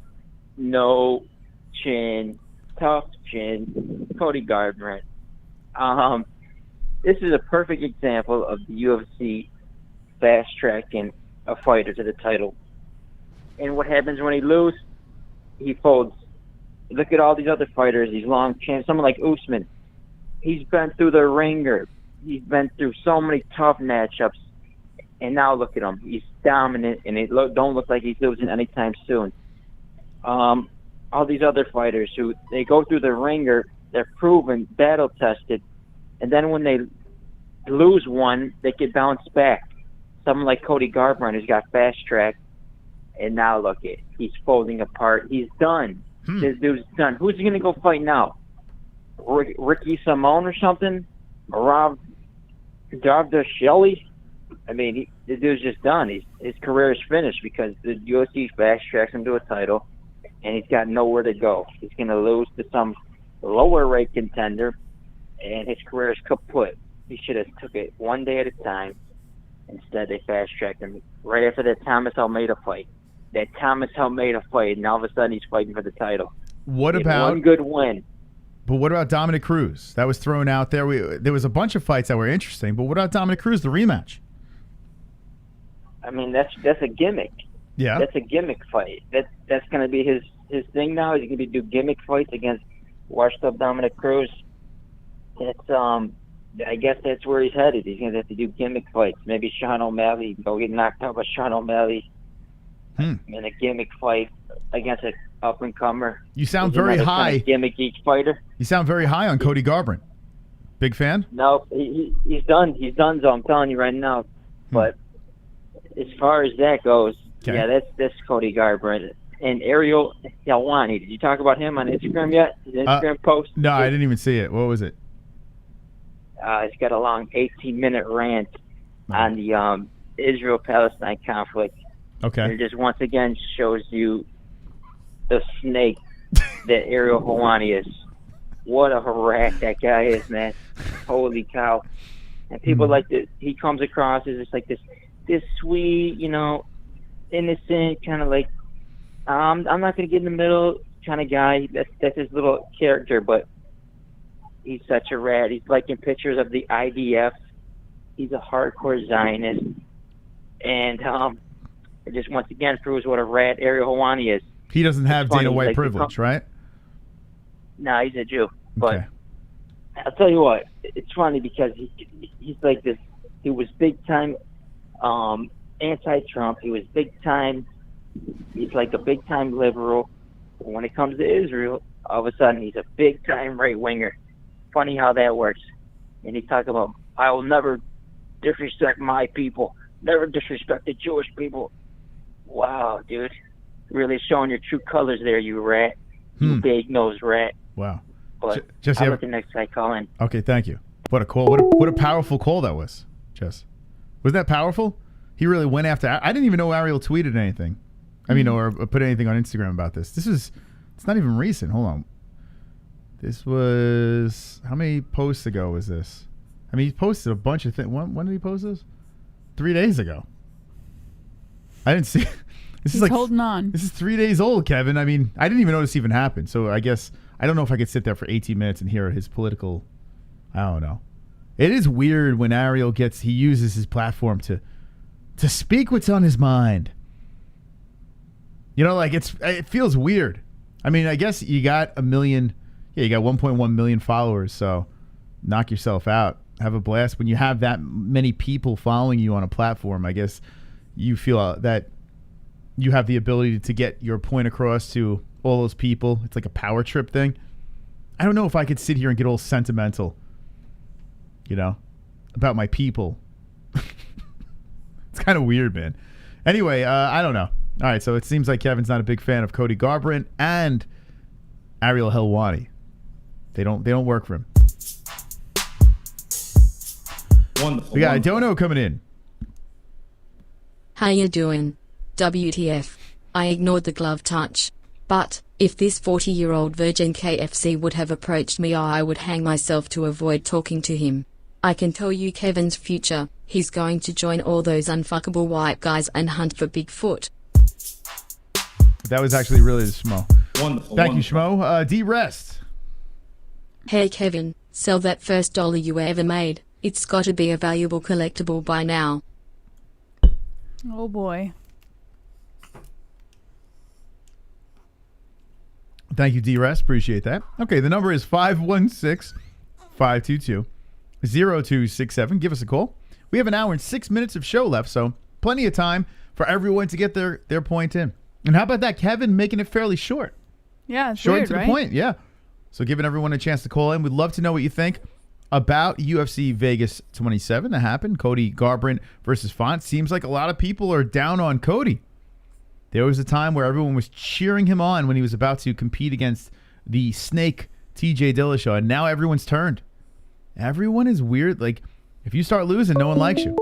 no chin, tough chin, Cody Garbrandt. This is a perfect example of the UFC fast-tracking a fighter to the title. And what happens when he loses? He folds. Look at all these other fighters, these long champs. Someone like Usman. He's been through the ringer. He's been through so many tough matchups. And now look at him. He's dominant, and it don't look like he's losing anytime soon. All these other fighters who they go through the ringer, they're proven, battle-tested. And then when they lose one, they can bounce back. Someone like Cody Garbrandt who's got fast-tracked. And now look at he's folding apart. He's done. This dude's done. Who's he going to go fight now? Ricky Simone or something? Rob Shelley? I mean, the dude's just done. His career is finished because the UFC fast-tracks him to a title, and he's got nowhere to go. He's going to lose to some lower-rate contender, and his career is kaput. He should have took it one day at a time. Instead, they fast-tracked him right after that Thomas Almeida fight. And all of a sudden he's fighting for the title. What about one good win? But what about Dominic Cruz? That was thrown out there. There was a bunch of fights that were interesting, but what about Dominic Cruz, the rematch? I mean, that's a gimmick. Yeah, that's a gimmick fight. That's going to be his thing now. He's going to do gimmick fights against washed up Dominic Cruz. It's I guess that's where he's headed. He's going to have to do gimmick fights. Maybe Sean O'Malley go get knocked out by Sean O'Malley. In a gimmick fight against an up-and-comer. You sound very high. Kind of gimmick each fighter. You sound very high on Cody Garbrandt. Big fan? No, he's done. He's done, so I'm telling you right now. But as far as that goes, yeah, that's Cody Garbrandt. And ARIEL HELWANI. Did you talk about him on Instagram yet? His Instagram post? No, I didn't even see it. What was it? He's got a long 18-minute rant on the Israel-Palestine conflict. Okay. And it just once again shows you the snake that ARIEL HELWANI is. What a rat that guy is, man. Holy cow. And people like this, he comes across as just like this sweet, innocent, kind of like, I'm not going to get in the middle kind of guy. That's his little character, but he's such a rat. He's liking pictures of the IDF. He's a hardcore Zionist. And it just once again proves what a rat ARIEL HELWANI is. He doesn't have Dana White privilege, right? No, he's a Jew. But I'll tell you what, it's funny because he's like this. He was big time anti-Trump. He was big time. He's like a big time liberal. But when it comes to Israel, all of a sudden he's a big time right winger. Funny how that works. And he talks about, I will never disrespect my people. Never disrespect the Jewish people. Wow, dude. Really showing your true colors there, you rat. You big-nosed rat. Wow. But Jesse, I'll let the next guy call in. Okay, thank you. What a call. What a powerful call that was, Jess. Was that powerful? He really went after... I didn't even know ARIEL tweeted anything. I mean, or put anything on Instagram about this. It's not even recent. Hold on. This was... How many posts ago was this? I mean, he posted a bunch of things. When did he post this? 3 days ago. I didn't see... He's like holding on. This is 3 days old, Kevin. I mean, I didn't even know this even happened. So I guess I don't know if I could sit there for 18 minutes and hear his political. I don't know. It is weird when ARIEL he uses his platform to speak what's on his mind. Like it feels weird. I mean, I guess you got 1 million. Yeah, you got 1.1 million followers. So knock yourself out. Have a blast. When you have that many people following you on a platform, I guess you feel that. you have the ability to get your point across to all those people. It's like a power trip thing. I don't know if I could sit here and get all sentimental, you know, about my people. It's kind of weird, man. Anyway, I don't know. All right, so it seems like Kevin's not a big fan of Cody Garbrandt and ARIEL HELWANI. They don't work for him. Wonderful. We got a dono coming in. How you doing? WTF. I ignored the glove touch. But, if this 40-year-old virgin KFC would have approached me, I would hang myself to avoid talking to him. I can tell you Kevin's future, he's going to join all those unfuckable white guys and hunt for Bigfoot. That was actually really the Schmo. Wonderful. Thank you, Schmo. D-Rest. Hey Kevin, sell that first dollar you ever made. It's gotta be a valuable collectible by now. Oh boy. Thank you, D-Rest. Appreciate that. Okay, the number is 516-522-0267. Give us a call. We have an hour and 6 minutes of show left, so plenty of time for everyone to get their point in. And how about that, Kevin, making it fairly short? Yeah, it's short weird, and to right? the point, yeah. So giving everyone a chance to call in. We'd love to know what you think about UFC Vegas 27 that happened. Cody Garbrandt versus Font. Seems like a lot of people are down on Cody. There was a time where everyone was cheering him on when he was about to compete against the Snake TJ Dillashaw, and now everyone's turned. Everyone is weird. Like, if you start losing, no one likes you.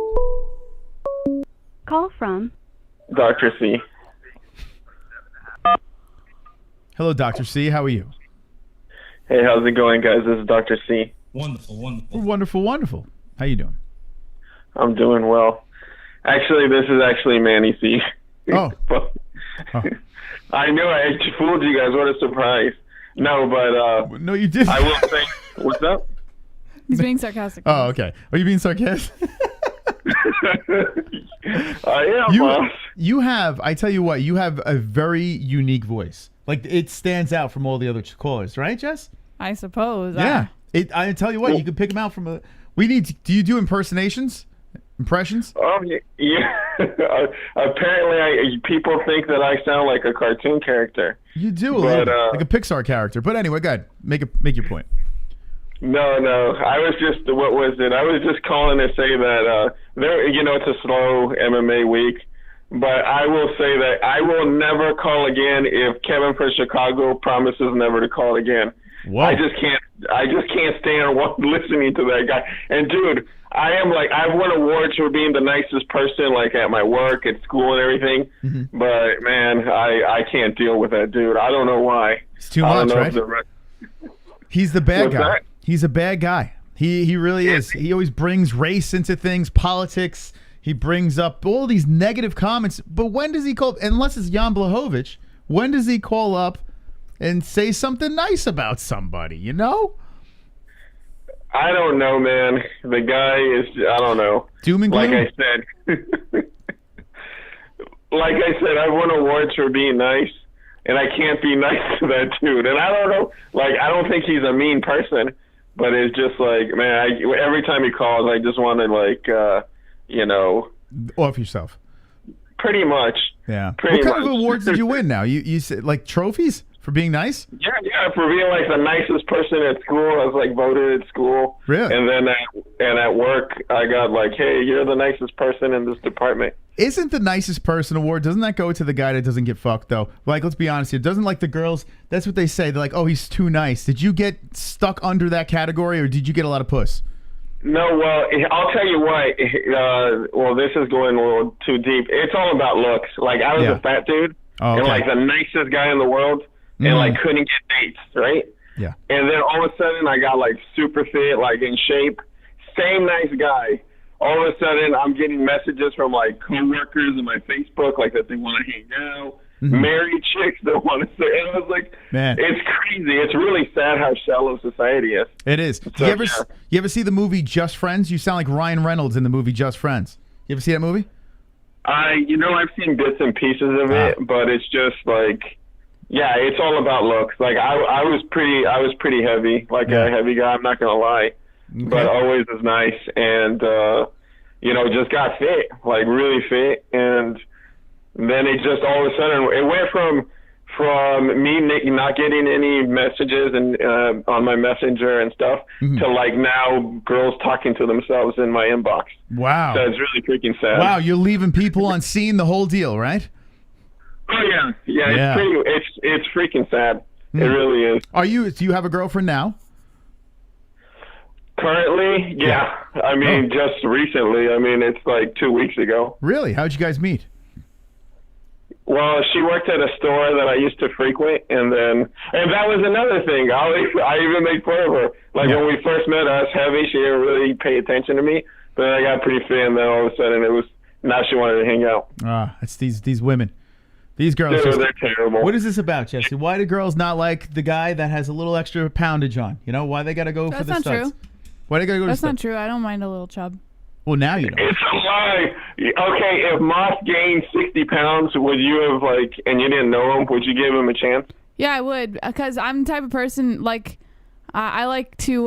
Call from Dr. C. Hello, Dr. C. How are you? Hey, how's it going, guys? This is Dr. C. Wonderful, wonderful. Wonderful, wonderful. How you doing? I'm doing well. Actually, this is actually Manny C. Oh. I knew I fooled you guys. What a surprise. No, but... no, you didn't. I will say... What's up? He's being sarcastic. Oh, okay. Are you being sarcastic? I am, boss. You have, I tell you what, you have a very unique voice. Like, it stands out from all the other callers, right, Jess? I suppose. Yeah. I tell you what, you can pick them out from a... do you do impersonations? Impressions? Oh, yeah. Apparently, people think that I sound like a cartoon character. You do, but, like a Pixar character. But anyway, go ahead. Make your point. No. I was just, what was it? I was just calling to say that, it's a slow MMA week. But I will say that I will never call again if Kevin from Chicago promises never to call again. Whoa. I just can't stand listening to that guy. And dude, I've won awards for being the nicest person, like at my work, at school, and everything. Mm-hmm. But man, I can't deal with that dude. I don't know why. It's too much, right? He's the bad guy. That? He's a bad guy. He really is. He always brings race into things, politics. He brings up all these negative comments. But when does he call, unless it's Jan Blachowicz, when does he call up and say something nice about somebody, you know? I don't know, man. The guy is, I don't know. Doom and gloom? Like I said, I won awards for being nice, and I can't be nice to that dude. And I don't know, I don't think he's a mean person, but it's just like, man, every time he calls, I just want to, off yourself. Pretty much. Yeah. Pretty what kind much. of awards did you win now? You said, like, trophies for being nice? Yeah, for being like the nicest person at school. I was like voted at school. Really? And then at work, I got like, hey, you're the nicest person in this department. Isn't the nicest person award, doesn't that go to the guy that doesn't get fucked, though? Like, let's be honest here. Doesn't, like, the girls, that's what they say. They're like, oh, he's too nice. Did you get stuck under that category, or did you get a lot of puss? No, well, I'll tell you what. This is going a little too deep. It's all about looks. Like, I was a fat dude, and like the nicest guy in the world, and like couldn't get dates, right? Yeah. And then all of a sudden, I got like super fit, like in shape. Same nice guy. All of a sudden, I'm getting messages from like coworkers in my Facebook, like that they want to hang out. Mm-hmm. Married chicks that want to say, and I was like, man, it's crazy. It's really sad how shallow society is. It is. So, you ever see the movie Just Friends? You sound like Ryan Reynolds in the movie Just Friends. You ever see that movie? I've seen bits and pieces of it, but it's just like, yeah, it's all about looks. Like I was pretty heavy, like a heavy guy. I'm not gonna lie, but always was nice, and just got fit, like really fit, and then it just all of a sudden it went from me not getting any messages and on my messenger and stuff to like now girls talking to themselves in my inbox. Wow. So it's really freaking sad. Wow, you're leaving people on scene, the whole deal, right? Oh yeah. It's freaking sad. It really is. Do you have a girlfriend now? Currently, yeah. I mean, just recently. I mean, it's like 2 weeks ago. Really? How'd you guys meet? Well, she worked at a store that I used to frequent, and that was another thing. I even made fun of her. Like when we first met us, Heavy, she didn't really pay attention to me, but then I got pretty fit, and then all of a sudden now she wanted to hang out. It's these women. These girls. They're terrible. What is this about, Jessie? Why do girls not like the guy that has a little extra poundage on? You know, why they got to go for the studs? That's not true. Why they got to go That's to not true. I don't mind a little chub. Well, now you know. It's a lie. Okay, if Moss gained 60 pounds, would you have and you didn't know him, would you give him a chance? Yeah, I would, because I'm the type of person I like to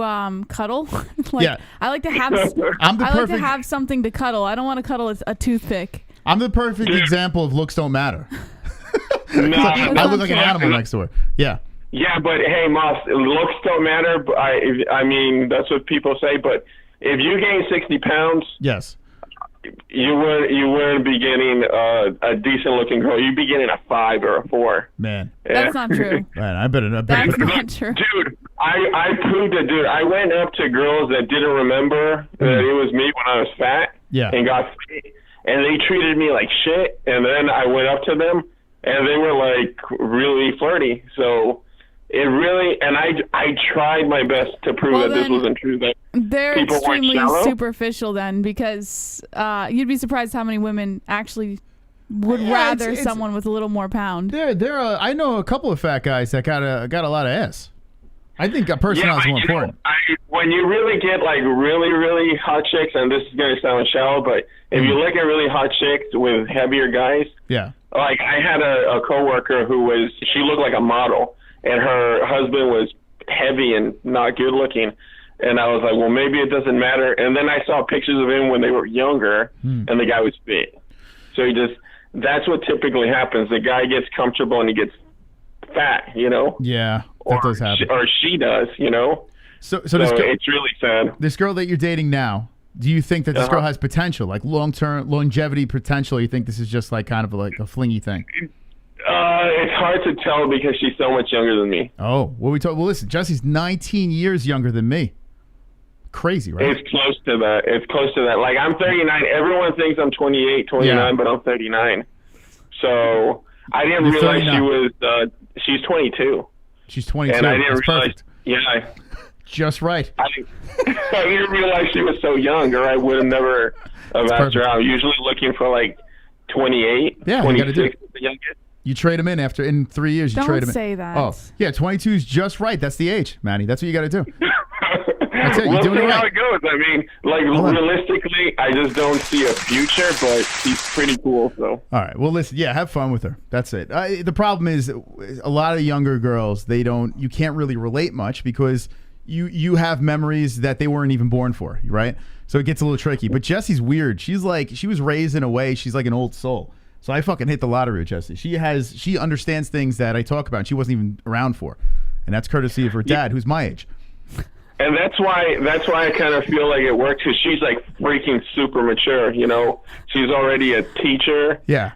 cuddle. I like to have. like to have something to cuddle. I don't want to cuddle a toothpick. I'm the perfect example of looks don't matter. I look like an animal next to her. Yeah. Yeah, but hey, Moss, looks don't matter. But I mean, that's what people say. But if you gain 60 pounds, yes, you wouldn't be getting a decent looking girl. You'd be getting a 5 or a 4. Man, that's not true. Man, I better. That's not true, dude. I proved it, dude. I went up to girls that didn't remember that it was me when I was fat. Yeah. And got fit, and they treated me like shit. And then I went up to them, and they were like really flirty. So. It really, and I tried my best to prove that this wasn't true. That they're people extremely weren't shallow. superficial then, because you'd be surprised how many women actually would rather someone with a little more pound. I know a couple of fat guys that got a lot of ass. I think personality is more important. When you really get really, really hot chicks, and this is going to sound shallow, but if you look at really hot chicks with heavier guys, yeah. Like I had a coworker she looked like a model. And her husband was heavy and not good looking. And I was like, well, maybe it doesn't matter. And then I saw pictures of him when they were younger, and the guy was fit. So that's what typically happens. The guy gets comfortable and he gets fat, you know? Yeah, that does happen. Or she does, you know? So it's really sad. This girl that you're dating now, do you think that this girl has potential, like long-term longevity potential? Or you think this is just kind of like a flingy thing? It's hard to tell because she's so much younger than me. Oh, what we talk? Well, listen, Jessie's 19 years younger than me. Crazy, right? It's close to that. Like I'm 39. Everyone thinks I'm 28, 29, but I'm 39. So I didn't realize 39. She's 22. She's 22. And I didn't That's realize. perfect. Yeah. Just right. I didn't realize she was so young, or I would have never asked her out. I'm usually looking for 28, 26 the youngest. You trade them in 3 years. You trade them in. Don't say that. Oh, yeah, 22 is just right. That's the age, Manny. That's what you got to do. That's it. We'll You're doing see it right. how it goes. I mean, realistically, I just don't see a future, but she's pretty cool. So. All right. Well, listen. Yeah, have fun with her. That's it. The problem is, a lot of younger girls, you can't really relate much because you have memories that they weren't even born for, right? So it gets a little tricky. But Jessie's weird. She was raised in a way. She's like an old soul. So I fucking hit the lottery with Jessie. She understands things that I talk about and she wasn't even around for. And that's courtesy of her dad, who's my age. And that's why I kind of feel like it works, because she's freaking super mature, you know. She's already a teacher. Yeah.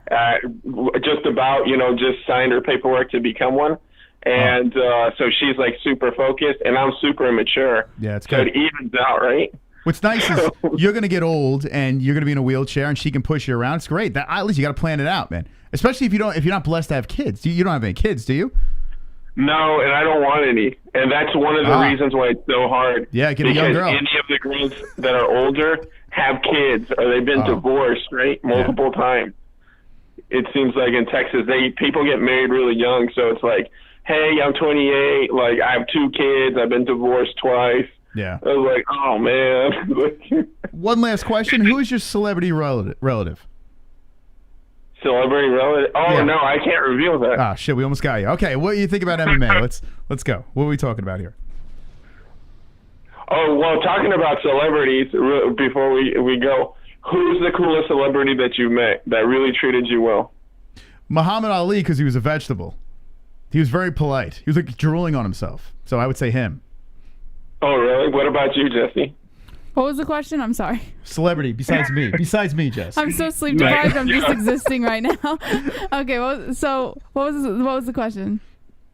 Just about, just signed her paperwork to become one. And so she's super focused, and I'm super immature. Yeah, it's good. So it evens out, right? What's nice is you're going to get old and you're going to be in a wheelchair and she can push you around. It's great. At least you got to plan it out, man. Especially if you're not blessed to have kids. You don't have any kids, do you? No, and I don't want any. And that's one of the reasons why it's so hard. Yeah, get a young girl. Any of the girls that are older have kids, or they've been divorced, right? Multiple times. It seems like in Texas, people get married really young. So it's like, hey, I'm 28. I have 2 kids. I've been divorced twice. Yeah. I was like, oh, man. One last question. Who is your celebrity relative? Celebrity relative? Oh, yeah. No, I can't reveal that. Ah, shit, we almost got you. Okay, what do you think about MMA? Let's go. What are we talking about here? Oh, well, talking about celebrities, before we go, who's the coolest celebrity that you met that really treated you well? Muhammad Ali, because he was a vegetable. He was very polite. He was like drooling on himself. So I would say him. Oh, really? What about you, Jessie? What was the question? I'm sorry. Celebrity besides me. Besides me, Jess. I'm so sleep deprived. I'm just existing right now. Okay. Well, so what was the question?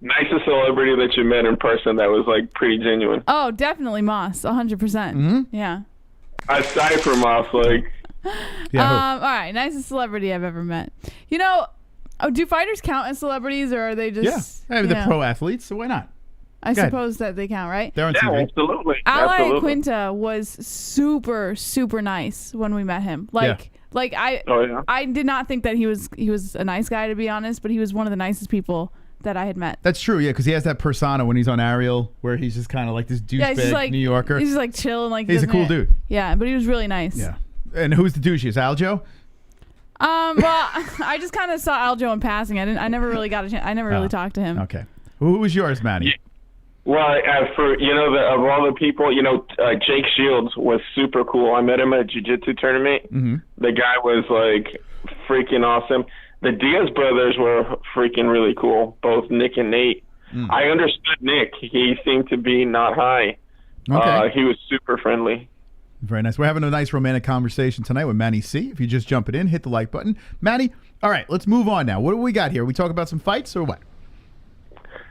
Nicest celebrity that you met in person that was like pretty genuine. Oh, definitely Moss. 100%. Yeah. Aside from Moss, like. All right. Nicest celebrity I've ever met. You know, do fighters count as celebrities, or are they just? Yeah. I mean, they're pro athletes, so why not? I suppose that they count, right? They're on TV. Absolutely. Ally Quinta was super, super nice when we met him. I did not think that he was a nice guy, to be honest, but he was one of the nicest people that I had met. That's true, yeah, because he has that persona when he's on Ariel, where he's just kind of like this douchebag New Yorker. He's just like chill and like. He's a cool dude. Yeah, but he was really nice. Yeah. And who's the douchiest? Aljo? Well, I just kind of saw Aljo in passing. I never really got a chance. I never really talked to him. Okay. Who was yours, Manny? Well, for of all the people, Jake Shields was super cool. I met him at a jiu-jitsu tournament. Mm-hmm. The guy was like freaking awesome. The Diaz brothers were freaking really cool, both Nick and Nate. I understood Nick. He seemed to be not high. Okay. He was super friendly. Very nice. We're having a nice romantic conversation tonight with Manny C. If you just jump it in, hit the like button. Manny, all right, let's move on now. What do we got here? We talk about some fights or what?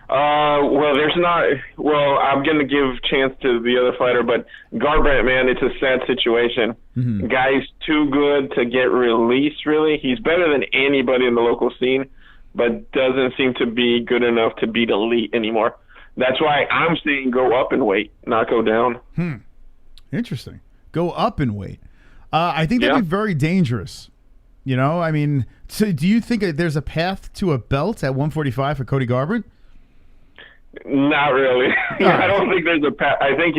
I'm going to give chance to the other fighter, but Garbrandt, man, it's a sad situation. Mm-hmm. Guy's too good to get released, really. He's better than anybody in the local scene, but doesn't seem to be good enough to beat elite anymore. That's why I'm saying go up in weight, not go down. Interesting. Go up in weight. I think that'd be very dangerous. I mean, so do you think that there's a path to a belt at 145 for Cody Garbrandt? Not really. I don't think there's a path. I think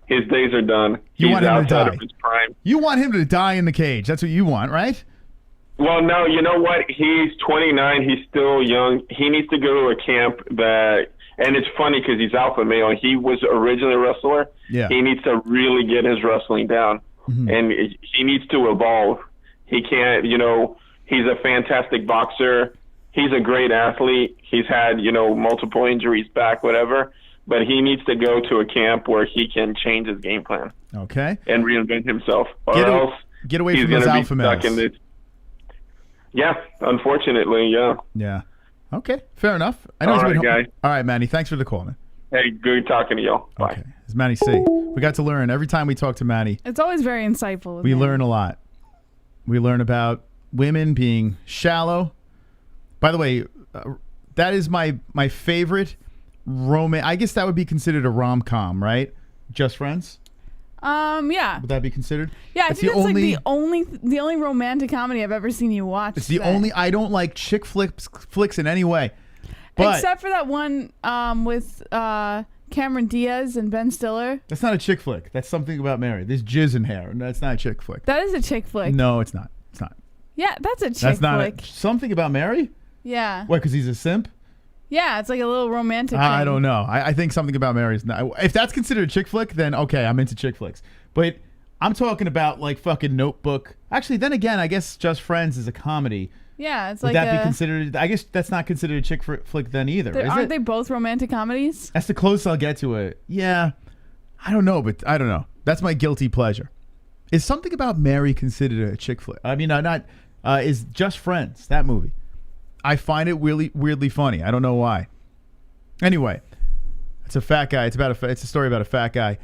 his days are done. You want him to die. Of his prime. You want him to die in the cage. That's what you want, right? Well, no, you know what? He's 29. He's still young. He needs to go to a camp that, and it's funny because he's alpha male. He was originally a wrestler. Yeah. He needs to really get his wrestling down, and he needs to evolve. He can't, he's a fantastic boxer. He's a great athlete. He's had, multiple injuries back, whatever. But he needs to go to a camp where he can change his game plan. Okay. And reinvent himself. Or else get away he's from those gonna be alpha males. stuck in this. Yeah, unfortunately, yeah. Yeah. Okay, fair enough. All right, guy. All right, Manny. Thanks for the call, man. Hey, good talking to y'all. Bye. Okay. It's Manny C. We got to learn every time we talk to Manny. It's always very insightful. We learn a lot. We learn about women being shallow. By the way, that is my favorite romance. I guess that would be considered a rom-com, right? Just Friends? Yeah. Would that be considered? Yeah, I think that's like the only romantic comedy I've ever seen you watch. It's the only. I don't like chick flicks in any way. But except for that one with Cameron Diaz and Ben Stiller. That's not a chick flick. That's Something About Mary. There's jizz in hair. That's not a chick flick. That is a chick flick. No, it's not. It's not. Yeah, that's a chick That's not flick. Something About Mary? Yeah. What, because he's a simp? Yeah, it's like a little romantic I thing. don't know. I think Something About Mary is not. If that's considered a chick flick, then okay, I'm into chick flicks. But I'm talking about like fucking Notebook. Actually, then again, I guess Just Friends is a comedy. Yeah, it's Would like that be considered? I guess that's not considered a chick flick then either. Aren't they both romantic comedies? That's the closest I'll get to it. Yeah, I don't know, but I don't know. That's my guilty pleasure. Is Something About Mary considered a chick flick? I mean, not. Is Just Friends that movie? I find it really weirdly funny. I don't know why. Anyway, it's a fat guy. It's a story about a fat guy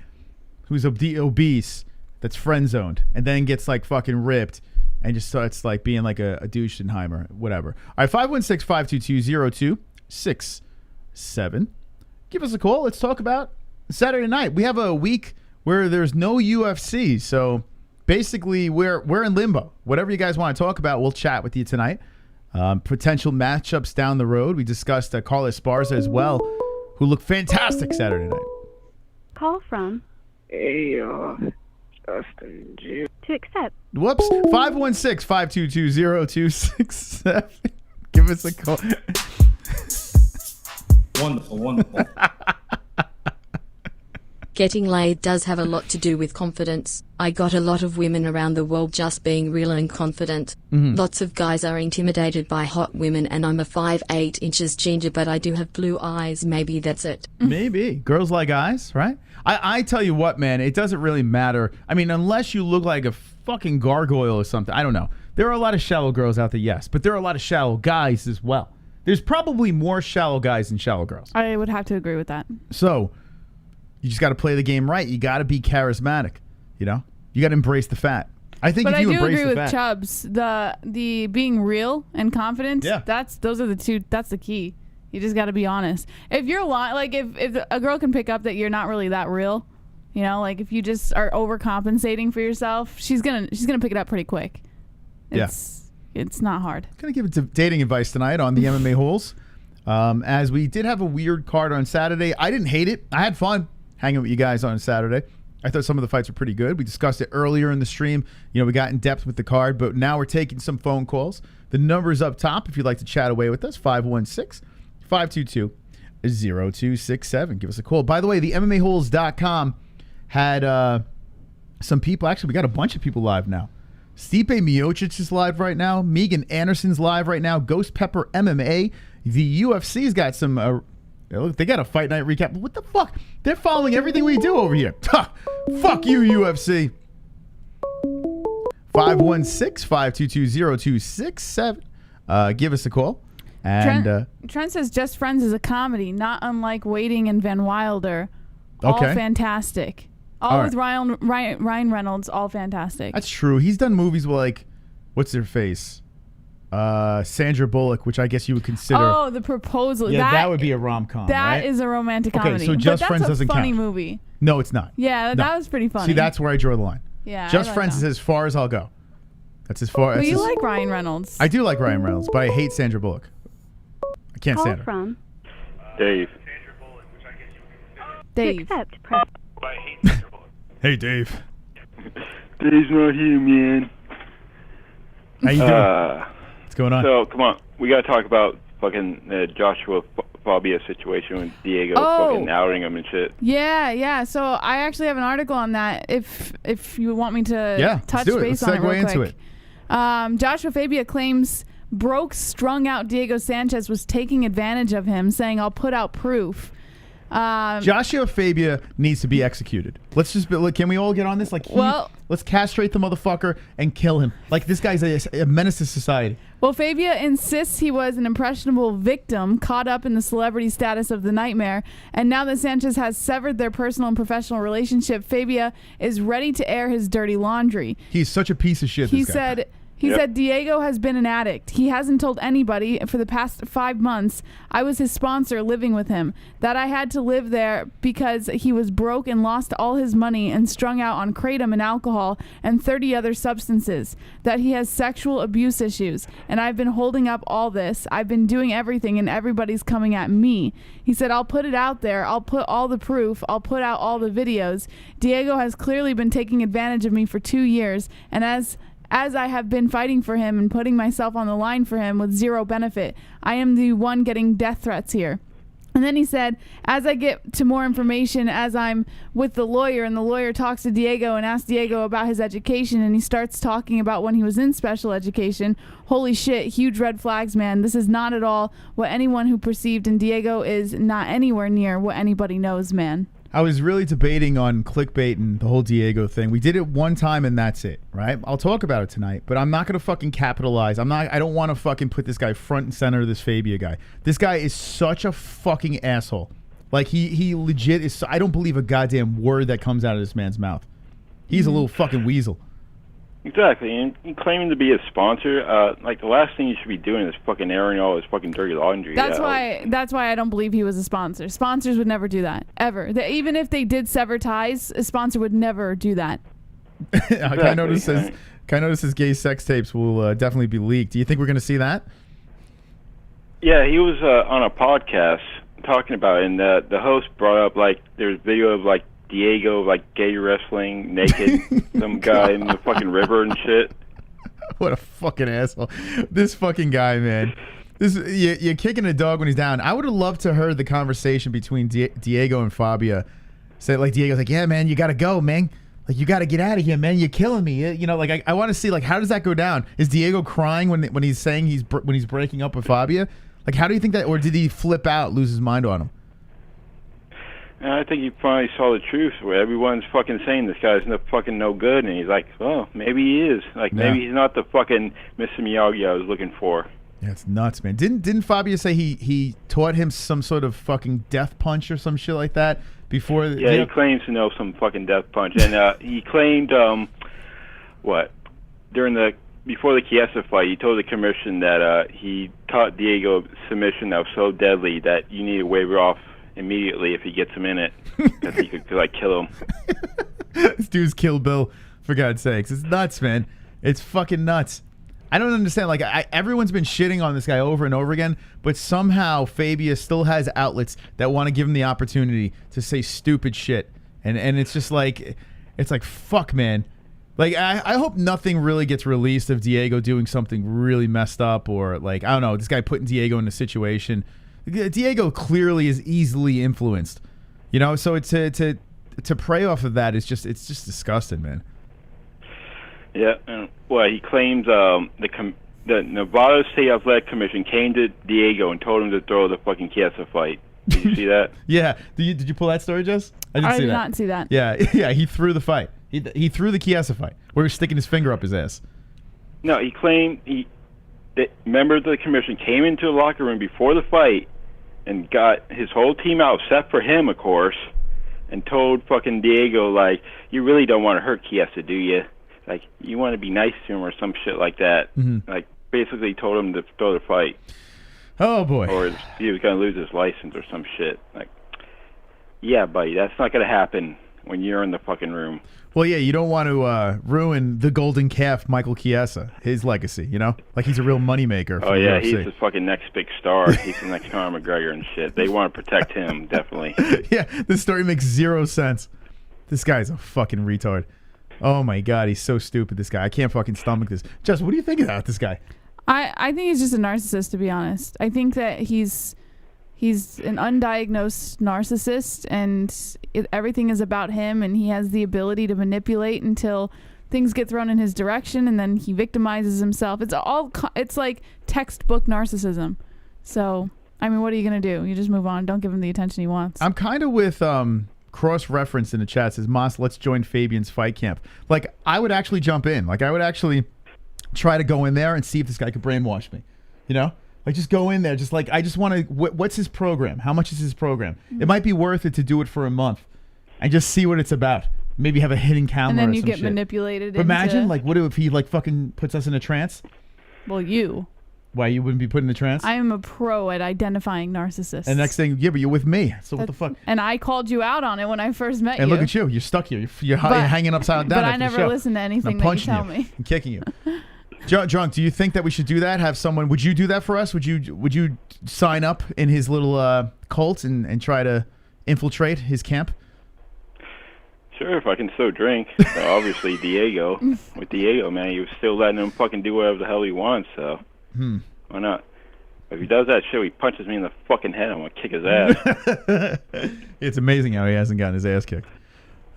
who's obese that's friend zoned and then gets like fucking ripped and just starts like being like a douche-enheimer, whatever. All right, 516-522-0267. Give us a call. Let's talk about Saturday night. We have a week where there's no UFC, so basically we're in limbo. Whatever you guys want to talk about, we'll chat with you tonight. Potential matchups down the road. We discussed Carlos Esparza as well, who looked fantastic Saturday night. Call from. Hey, Dustin G. To accept. Whoops. 516-522-0267. Give us a call. Wonderful, wonderful. Getting laid does have a lot to do with confidence. I got a lot of women around the world just being real and confident. Lots of guys are intimidated by hot women, and I'm a 5'8" ginger, but I do have blue eyes. Maybe that's it. Maybe. Girls like eyes, right? I tell you what, man, it doesn't really matter. I mean, unless you look like a fucking gargoyle or something. I don't know. There are a lot of shallow girls out there, yes, but there are a lot of shallow guys as well. There's probably more shallow guys than shallow girls. I would have to agree with that. So, you just got to play the game right. You got to be charismatic, you know? You got to embrace the fat. I think But if I you do embrace agree the with fat. Chubbs. The being real and confident. Yeah. Those are the two. That's the key. You just got to be honest. If you're lying, like if a girl can pick up that you're not really that real, you know, like if you just are overcompensating for yourself, she's gonna pick it up pretty quick. It's not hard. I'm going to give it dating advice tonight on the MMA-Holes. As we did have a weird card on Saturday. I didn't hate it. I had fun hanging with you guys on Saturday. I thought some of the fights were pretty good. We discussed it earlier in the stream. You know, we got in depth with the card, but now we're taking some phone calls. The number's up top if you'd like to chat away with us, 516-522-0267. Give us a call. By the way, the MMAHoles.com had some people. Actually, we got a bunch of people live now. Stipe Miocic is live right now. Megan Anderson's live right now. Ghost Pepper MMA. The UFC's got some... Look, they got a fight night recap. What the fuck? They're following everything we do over here. Fuck you, UFC. 516-522-0267. Give us a call. And Trent says Just Friends is a comedy, not unlike Waiting and Van Wilder. All fantastic. All with Ryan Reynolds, all fantastic. That's true. He's done movies with, like, what's their face? Sandra Bullock, which I guess you would consider. Oh, The Proposal. Yeah, that would be a rom-com, That right? is a romantic comedy. Okay, so Just Friends doesn't count. That's a funny movie. No, it's not. Yeah, No. that was pretty funny. See, that's where I draw the line. Yeah, Just Friends is as far as I'll go. That's as far as... But you like Ryan Reynolds. I do like Ryan Reynolds, but I hate Sandra Bullock. I can't stand her. From Dave. Dave. Accept. Press. Hey, Dave. Dave's not here, man. How you doing? What's going on? So, come on. We got to talk about fucking Joshua Fabia situation with Diego fucking outing him and shit. Yeah. So I actually have an article on that if you want me to touch base on it real quick. Joshua Fabia claims broke, strung out Diego Sanchez was taking advantage of him, saying, "I'll put out proof." Joshua Fabia needs to be executed. Let's just can we all get on this? Like, let's castrate the motherfucker and kill him. Like, this guy's a menace to society. Well, Fabia insists he was an impressionable victim caught up in the celebrity status of the nightmare, and now that Sanchez has severed their personal and professional relationship, Fabia is ready to air his dirty laundry. He's such a piece of shit. He said Diego has been an addict. He hasn't told anybody for the past 5 months. I was his sponsor living with him. That I had to live there because he was broke and lost all his money and strung out on kratom and alcohol and 30 other substances. That he has sexual abuse issues. And I've been holding up all this. I've been doing everything and everybody's coming at me. He said, I'll put it out there. I'll put all the proof. I'll put out all the videos. Diego has clearly been taking advantage of me for 2 years. And as I have been fighting for him and putting myself on the line for him with zero benefit, I am the one getting death threats here. And then he said, as I get to more information, as I'm with the lawyer, and the lawyer talks to Diego and asks Diego about his education, and he starts talking about when he was in special education. Holy shit, huge red flags, man. This is not at all what anyone who perceived, and Diego is not anywhere near what anybody knows, man. I was really debating on clickbait and the whole Diego thing. We did it one time and that's it, right? I'll talk about it tonight, but I'm not going to fucking capitalize. I don't want to fucking put this guy front and center, this Fabia guy. This guy is such a fucking asshole. Like, he legit is. I don't believe a goddamn word that comes out of this man's mouth. He's a little fucking weasel. Exactly, and you claiming to be a sponsor, like, the last thing you should be doing is fucking airing all his fucking dirty laundry. That's why I don't believe he was a sponsor. Sponsors would never do that, ever. Even if they did sever ties, a sponsor would never do that. Exactly. I noticed his gay sex tapes will definitely be leaked. Do you think we're going to see that? Yeah, he was on a podcast talking about it, and the host brought up, like, there's video of, like, Diego, like, gay wrestling naked, some guy in the fucking river and shit. What a fucking asshole. This fucking guy, man. You're kicking a dog when he's down. I would have loved to heard the conversation between Diego and Fabia. So like Diego's like, yeah, man, you got to go, man. Like, you got to get out of here, man. You're killing me. You know, like I want to see, like, how does that go down? Is Diego crying when he's saying when he's breaking up with Fabia? Like, how do you think that, or did he flip out, lose his mind on him? I think he finally saw the truth where everyone's fucking saying this guy's fucking no good, and he's like, oh, maybe he is. Like, maybe he's not the fucking Mr. Miyagi I was looking for. Yeah, it's nuts, man. Didn't Fabia say he taught him some sort of fucking death punch or some shit like that before? Yeah, he claims to know some fucking death punch, and he claimed before the Chiesa fight, he told the commission that he taught Diego submission that was so deadly that you need to wave it off immediately if he gets him in it, because he could like kill him. This dude's Kill Bill, for God's sakes. It's nuts, man. It's fucking nuts. I don't understand. Like, everyone's been shitting on this guy over and over again, but somehow Fabia still has outlets that want to give him the opportunity to say stupid shit, and it's just like, it's like, fuck, man. Like, I hope nothing really gets released of Diego doing something really messed up, or like, I don't know, this guy putting Diego in a situation. Diego clearly is easily influenced, you know. So to prey off of that is just, it's just disgusting, man. Yeah, and well, he claims the Nevada State Athletic Commission came to Diego and told him to throw the fucking Chiesa fight. Did you see that? Yeah. Did you pull that story, Jess? I did not see that. Yeah, yeah. He threw the fight. He threw the Chiesa fight where he was sticking his finger up his ass. No, he claimed that members of the commission came into the locker room before the fight and got his whole team out, except for him, of course, and told fucking Diego, like, you really don't want to hurt Chiesa, do you? Like, you want to be nice to him or some shit like that. Mm-hmm. Like, basically told him to throw the fight. Oh, boy. Or he was going to lose his license or some shit. Like, yeah, buddy, that's not going to happen when you're in the fucking room. Well, yeah, you don't want to ruin the golden calf, Michael Chiesa, his legacy, you know? Like, he's a real moneymaker. Oh, yeah, he's the fucking next big star. He's the next Conor McGregor and shit. They want to protect him, definitely. Yeah, this story makes zero sense. This guy's a fucking retard. Oh, my God, he's so stupid, this guy. I can't fucking stomach this. Jess, what do you think about this guy? I think he's just a narcissist, to be honest. I think that he's an undiagnosed narcissist, and everything is about him, and he has the ability to manipulate until things get thrown in his direction, and then he victimizes himself. It's like textbook narcissism. So, I mean, what are you going to do? You just move on. Don't give him the attention he wants. I'm kind of with cross-reference in the chat. Says, Moss, let's join Fabian's fight camp. Like, I would actually jump in. Like, I would actually try to go in there and see if this guy could brainwash me. You know? Like, just go in there. Just like, I just want to, what's his program? How much is his program? It might be worth it to do it for a month and just see what it's about. Maybe have a hidden camera and then or you some get shit. manipulated. But imagine, like, what if he, like, fucking puts us in a trance? Well, you. Why, you wouldn't be put in a trance? I am a pro at identifying narcissists. And next thing, yeah, but you're with me. So what the fuck? And I called you out on it when I first met you. And look at you. You're stuck here. You're hanging upside down. But I never listen to anything that you tell me. I'm kicking you. Drunk, do you think that we should do that? Have someone? Would you do that for us? Would you sign up in his little cult and try to infiltrate his camp? Sure, if I can still drink. So obviously, Diego. With Diego, man, he was still letting him fucking do whatever the hell he wants. So why not? If he does that shit, he punches me in the fucking head, I'm gonna kick his ass. It's amazing how he hasn't gotten his ass kicked.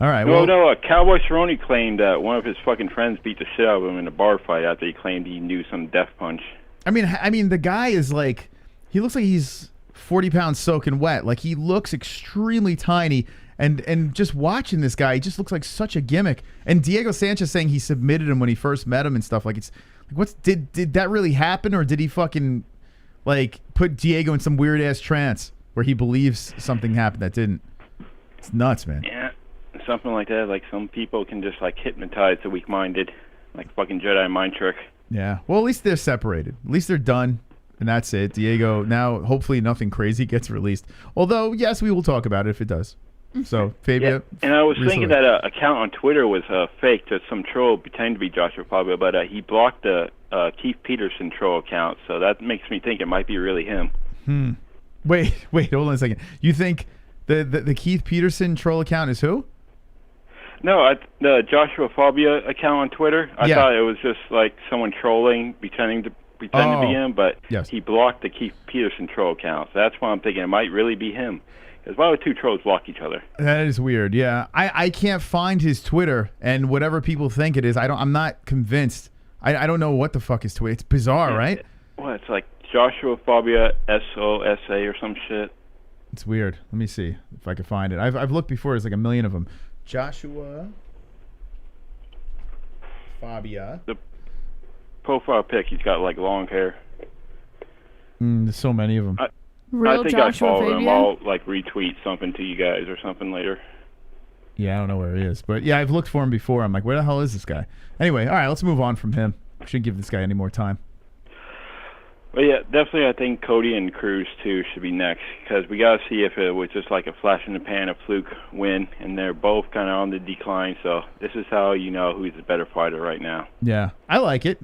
All right. No, Cowboy Cerrone claimed that one of his fucking friends beat the shit out of him in a bar fight after he claimed he knew some death punch. I mean, the guy is like, he looks like he's 40 pounds soaking wet. Like, he looks extremely tiny, and just watching this guy, he just looks like such a gimmick. And Diego Sanchez saying he submitted him when he first met him and stuff. Like, it's like, did that really happen, or did he fucking like put Diego in some weird ass trance where he believes something happened that didn't? It's nuts, man. Yeah. Something like that. Like, some people can just like hypnotize the weak-minded, like fucking Jedi mind trick. Yeah. Well, at least they're separated. At least they're done, and that's it. Diego, now hopefully nothing crazy gets released. Although, yes, we will talk about it if it does. So, Fabia. Yeah. And I was thinking that account on Twitter was fake, just some troll pretending to be Joshua Fabio, but he blocked the Keith Peterson troll account, so that makes me think it might be really him. Wait, hold on a second. You think the Keith Peterson troll account is who? No, the Joshua Fabia account on Twitter. I thought it was just like someone trolling, pretending to be him, but he blocked the Keith Peterson troll account. So that's why I'm thinking it might really be him. Because why would two trolls block each other? That is weird. Yeah, I can't find his Twitter, and whatever people think it is, I'm not convinced. I don't know what the fuck is Twitter. It's bizarre, right? Well, it's like Joshua Fabia SOSA or some shit. It's weird. Let me see if I can find it. I've looked before. There's like a million of them. Joshua Fabia. The profile pic, he's got like long hair. There's so many of them. I think I follow him. I'll like retweet something to you guys or something later. Yeah, I don't know where he is, but yeah, I've looked for him before. I'm like, where the hell is this guy? Anyway, all right, let's move on from him. We shouldn't give this guy any more time. Well, yeah, definitely. I think Cody and Cruz too should be next because we got to see if it was just like a flash in the pan, a fluke win, and they're both kind of on the decline. So this is how you know who's the better fighter right now. Yeah, I like it.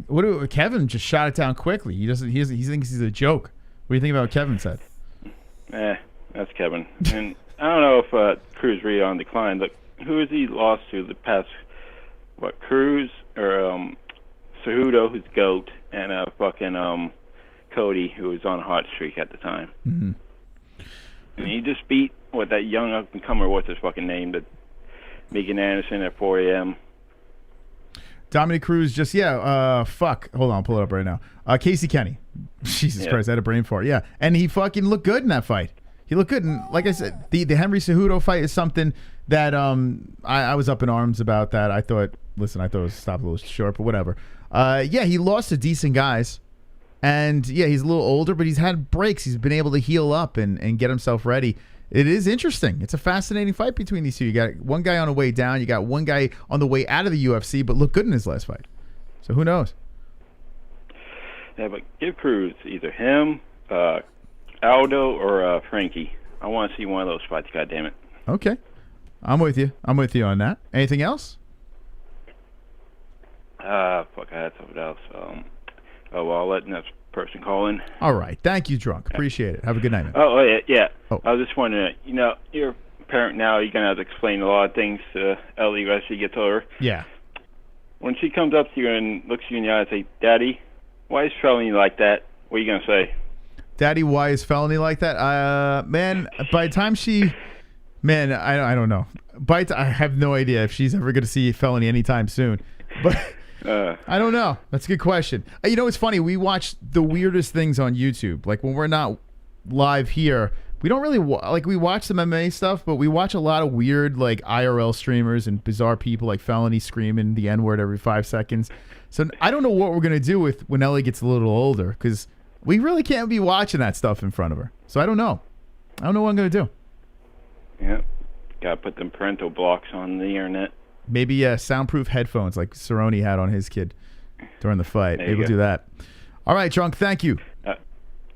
Kevin just shot it down quickly. He thinks he's a joke. What do you think about what Kevin said? That's Kevin. And I don't know if Cruz really on decline. Look, who has he lost to the past? What, Cruz or Cejudo, who's GOAT, and fucking Cody, who was on a hot streak at the time. Mm-hmm. And he just beat that young up and comer. What's his fucking name? The Megan Anderson at 4 a.m. Dominic Cruz just fuck. Hold on, I'll pull it up right now. Casey Kenny. Jesus Christ, I had a brain fart. Yeah, and he fucking looked good in that fight. He looked good, and like I said, the Henry Cejudo fight is something that I was up in arms about. That I thought it was stopped a little short, but whatever. Yeah, he lost to decent guys, and yeah, he's a little older, but he's had breaks. He's been able to heal up and get himself ready. It is interesting. It's a fascinating fight between these two. You got one guy on the way down. You got one guy on the way out of the UFC, but looked good in his last fight. So who knows? Yeah, but give Cruz either him, Aldo, or Frankie. I want to see one of those fights. God damn it. Okay, I'm with you. I'm with you on that. Anything else? Fuck, I had something else. I'll let the next person call in. All right. Thank you, Drunk. Appreciate it. Have a good night, man. Yeah. Oh. I was just wondering, you're a parent now. You're going to have to explain a lot of things to Ellie as she gets older. Yeah. When she comes up to you and looks you in the eye and say, Daddy, why is felony like that? What are you going to say? Daddy, why is felony like that? Man, by the time she... Man, I don't know. I have no idea if she's ever going to see felony anytime soon. But... I don't know. That's a good question. It's funny. We watch the weirdest things on YouTube. Like when we're not live here, we don't really we watch some MMA stuff, but we watch a lot of weird like IRL streamers and bizarre people like Felony screaming the N-word every 5 seconds. So I don't know what we're gonna do with when Ellie gets a little older because we really can't be watching that stuff in front of her. So I don't know. I don't know what I'm gonna do. Yeah, gotta put them parental blocks on the internet. Maybe soundproof headphones like Cerrone had on his kid during the fight. Maybe we'll do that. All right, Drunk, thank you.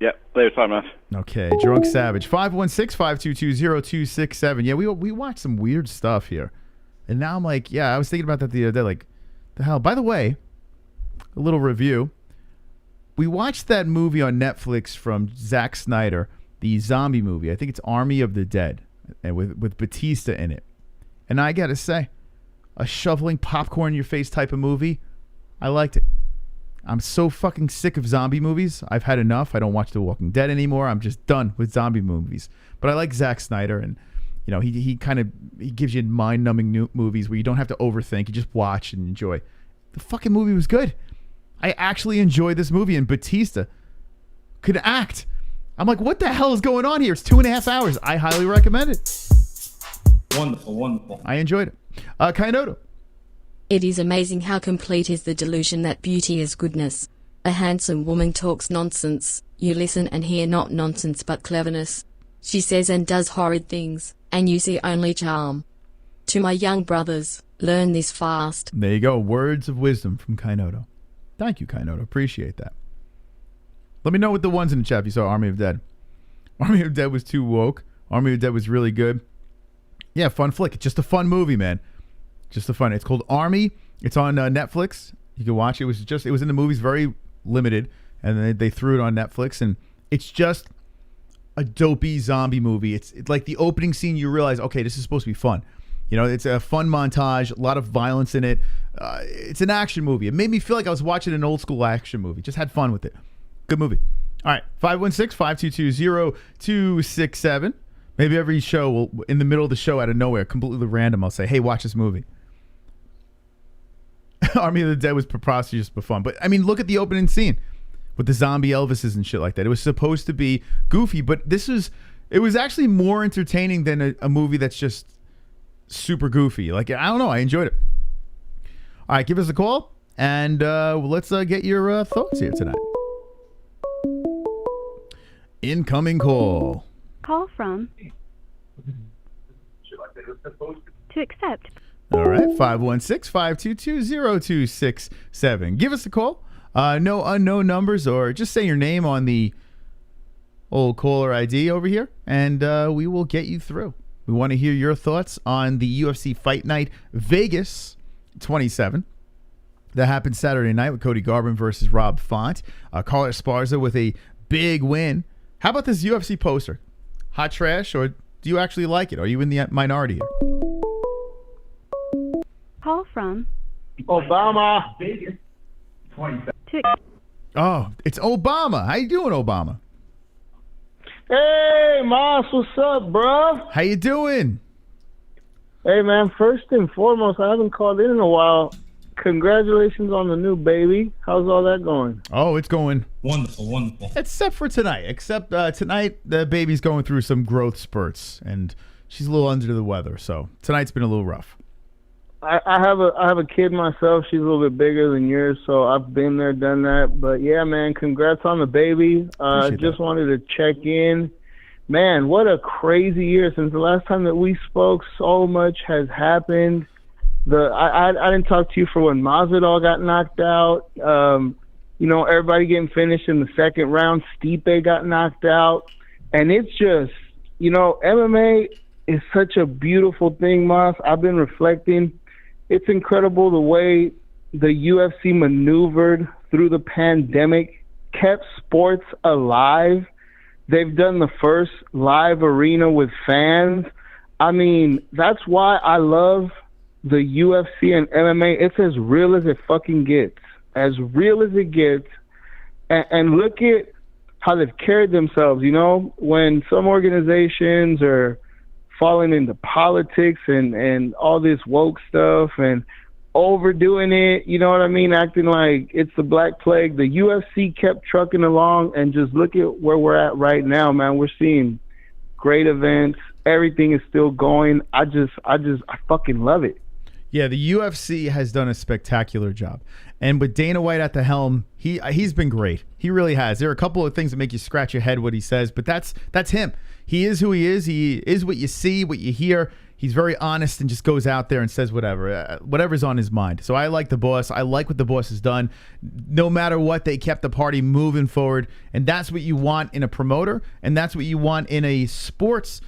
Yeah, later, Thomas. Okay, Drunk Savage. 516-522-0267. Yeah, we watched some weird stuff here. And now I'm like, I was thinking about that the other day. Like, the hell? By the way, a little review. We watched that movie on Netflix from Zack Snyder, the zombie movie. I think it's Army of the Dead, and with Batista in it. And I got to say, a shoveling popcorn in your face type of movie, I liked it. I'm so fucking sick of zombie movies. I've had enough. I don't watch The Walking Dead anymore. I'm just done with zombie movies. But I like Zack Snyder, and he gives you mind-numbing movies where you don't have to overthink. You just watch and enjoy. The fucking movie was good. I actually enjoyed this movie, and Batista could act. I'm like, what the hell is going on here? It's 2.5 hours. I highly recommend it. Wonderful. I enjoyed it. Kainoto. It is amazing how complete is the delusion that beauty is goodness. A handsome woman talks nonsense. You listen and hear not nonsense but cleverness. She says and does horrid things, and you see only charm. To my young brothers, learn this fast. There you go. Words of wisdom from Kainoto. Thank you, Kainoto. Appreciate that. Let me know what the ones in the chat if you saw Army of Dead. Army of Dead was too woke. Army of Dead was really good. Yeah, fun flick. It's just a fun movie, man. Just a fun. It's called Army. It's on Netflix. You can watch it. It was in the movies, very limited, and then they threw it on Netflix, and it's just a dopey zombie movie. It's like the opening scene. You realize, okay, this is supposed to be fun. It's a fun montage, a lot of violence in it. It's an action movie. It made me feel like I was watching an old school action movie. Just had fun with it. Good movie. All right, 516-522-0267. Maybe every show will, in the middle of the show, out of nowhere, completely random, I'll say, hey, watch this movie. Army of the Dead was preposterous but fun. But, I mean, look at the opening scene with the zombie Elvises and shit like that. It was supposed to be goofy, but it was actually more entertaining than a movie that's just super goofy. Like, I don't know. I enjoyed it. All right, give us a call, and let's get your thoughts here tonight. Incoming call. Call from. To accept. All right, 516-522-0267. Give us a call. No unknown numbers, or just say your name on the old caller ID over here, and we will get you through. We want to hear your thoughts on the UFC Fight Night Vegas 27. That happened Saturday night with Cody Garbrandt versus Rob Font. Carlos Esparza with a big win. How about this UFC poster? Hot trash, or do you actually like it? Are you in the minority here? Call from. Obama. Oh, it's Obama. How you doing, Obama? Hey, Moss, what's up, bro? How you doing? Hey, man, first and foremost, I haven't called in a while. Congratulations on the new baby. How's all that going? Oh, it's going wonderful, wonderful. Except for tonight. Tonight, the baby's going through some growth spurts, and she's a little under the weather. So tonight's been a little rough. I have a kid myself. She's a little bit bigger than yours, so I've been there, done that. But yeah, man, congrats on the baby. Just wanted to check in. Man, what a crazy year. Since the last time that we spoke, so much has happened. I didn't talk to you for when Masvidal got knocked out. Everybody getting finished in the second round. Stipe got knocked out. And it's just, MMA is such a beautiful thing, Moss. I've been reflecting. It's incredible the way the UFC maneuvered through the pandemic, kept sports alive. They've done the first live arena with fans. I mean, that's why I love the UFC and MMA. It's as real as it fucking gets. As real as it gets. And look at how they've carried themselves, when some organizations are falling into politics and all this woke stuff and overdoing it, you know what I mean, acting like it's the Black Plague. The UFC kept trucking along, and just look at where we're at right now, man. We're seeing great events. Everything is still going. I fucking love it. Yeah, the UFC has done a spectacular job. And with Dana White at the helm, he's been great. He really has. There are a couple of things that make you scratch your head what he says, but that's him. He is who he is. He is what you see, what you hear. He's very honest and just goes out there and says whatever's on his mind. So I like the boss. I like what the boss has done. No matter what, they kept the party moving forward. And that's what you want in a promoter. And that's what you want in a sports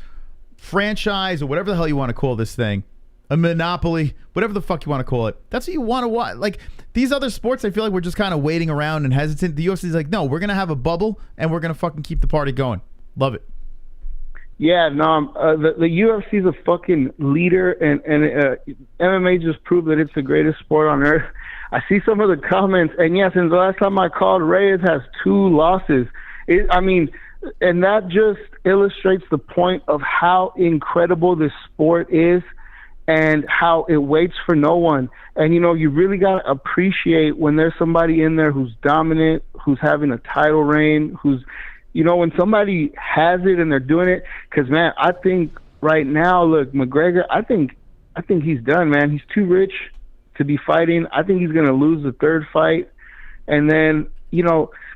franchise, or whatever the hell you want to call this thing. A monopoly, whatever the fuck you want to call it. That's what you want to watch. Like, these other sports, I feel like we're just kind of waiting around and hesitant. The UFC's like, no, we're going to have a bubble, and we're going to fucking keep the party going. Love it. Yeah, no, the UFC is a fucking leader, and MMA just proved that it's the greatest sport on earth. I see some of the comments, and yeah, since the last time I called, Reyes has 2 losses. And that just illustrates the point of how incredible this sport is and how it waits for no one. And, you really got to appreciate when there's somebody in there who's dominant, who's having a title reign, who's, when somebody has it and they're doing it. Because, man, I think right now, look, McGregor, I think he's done, man. He's too rich to be fighting. I think he's going to lose the 3rd fight. And then,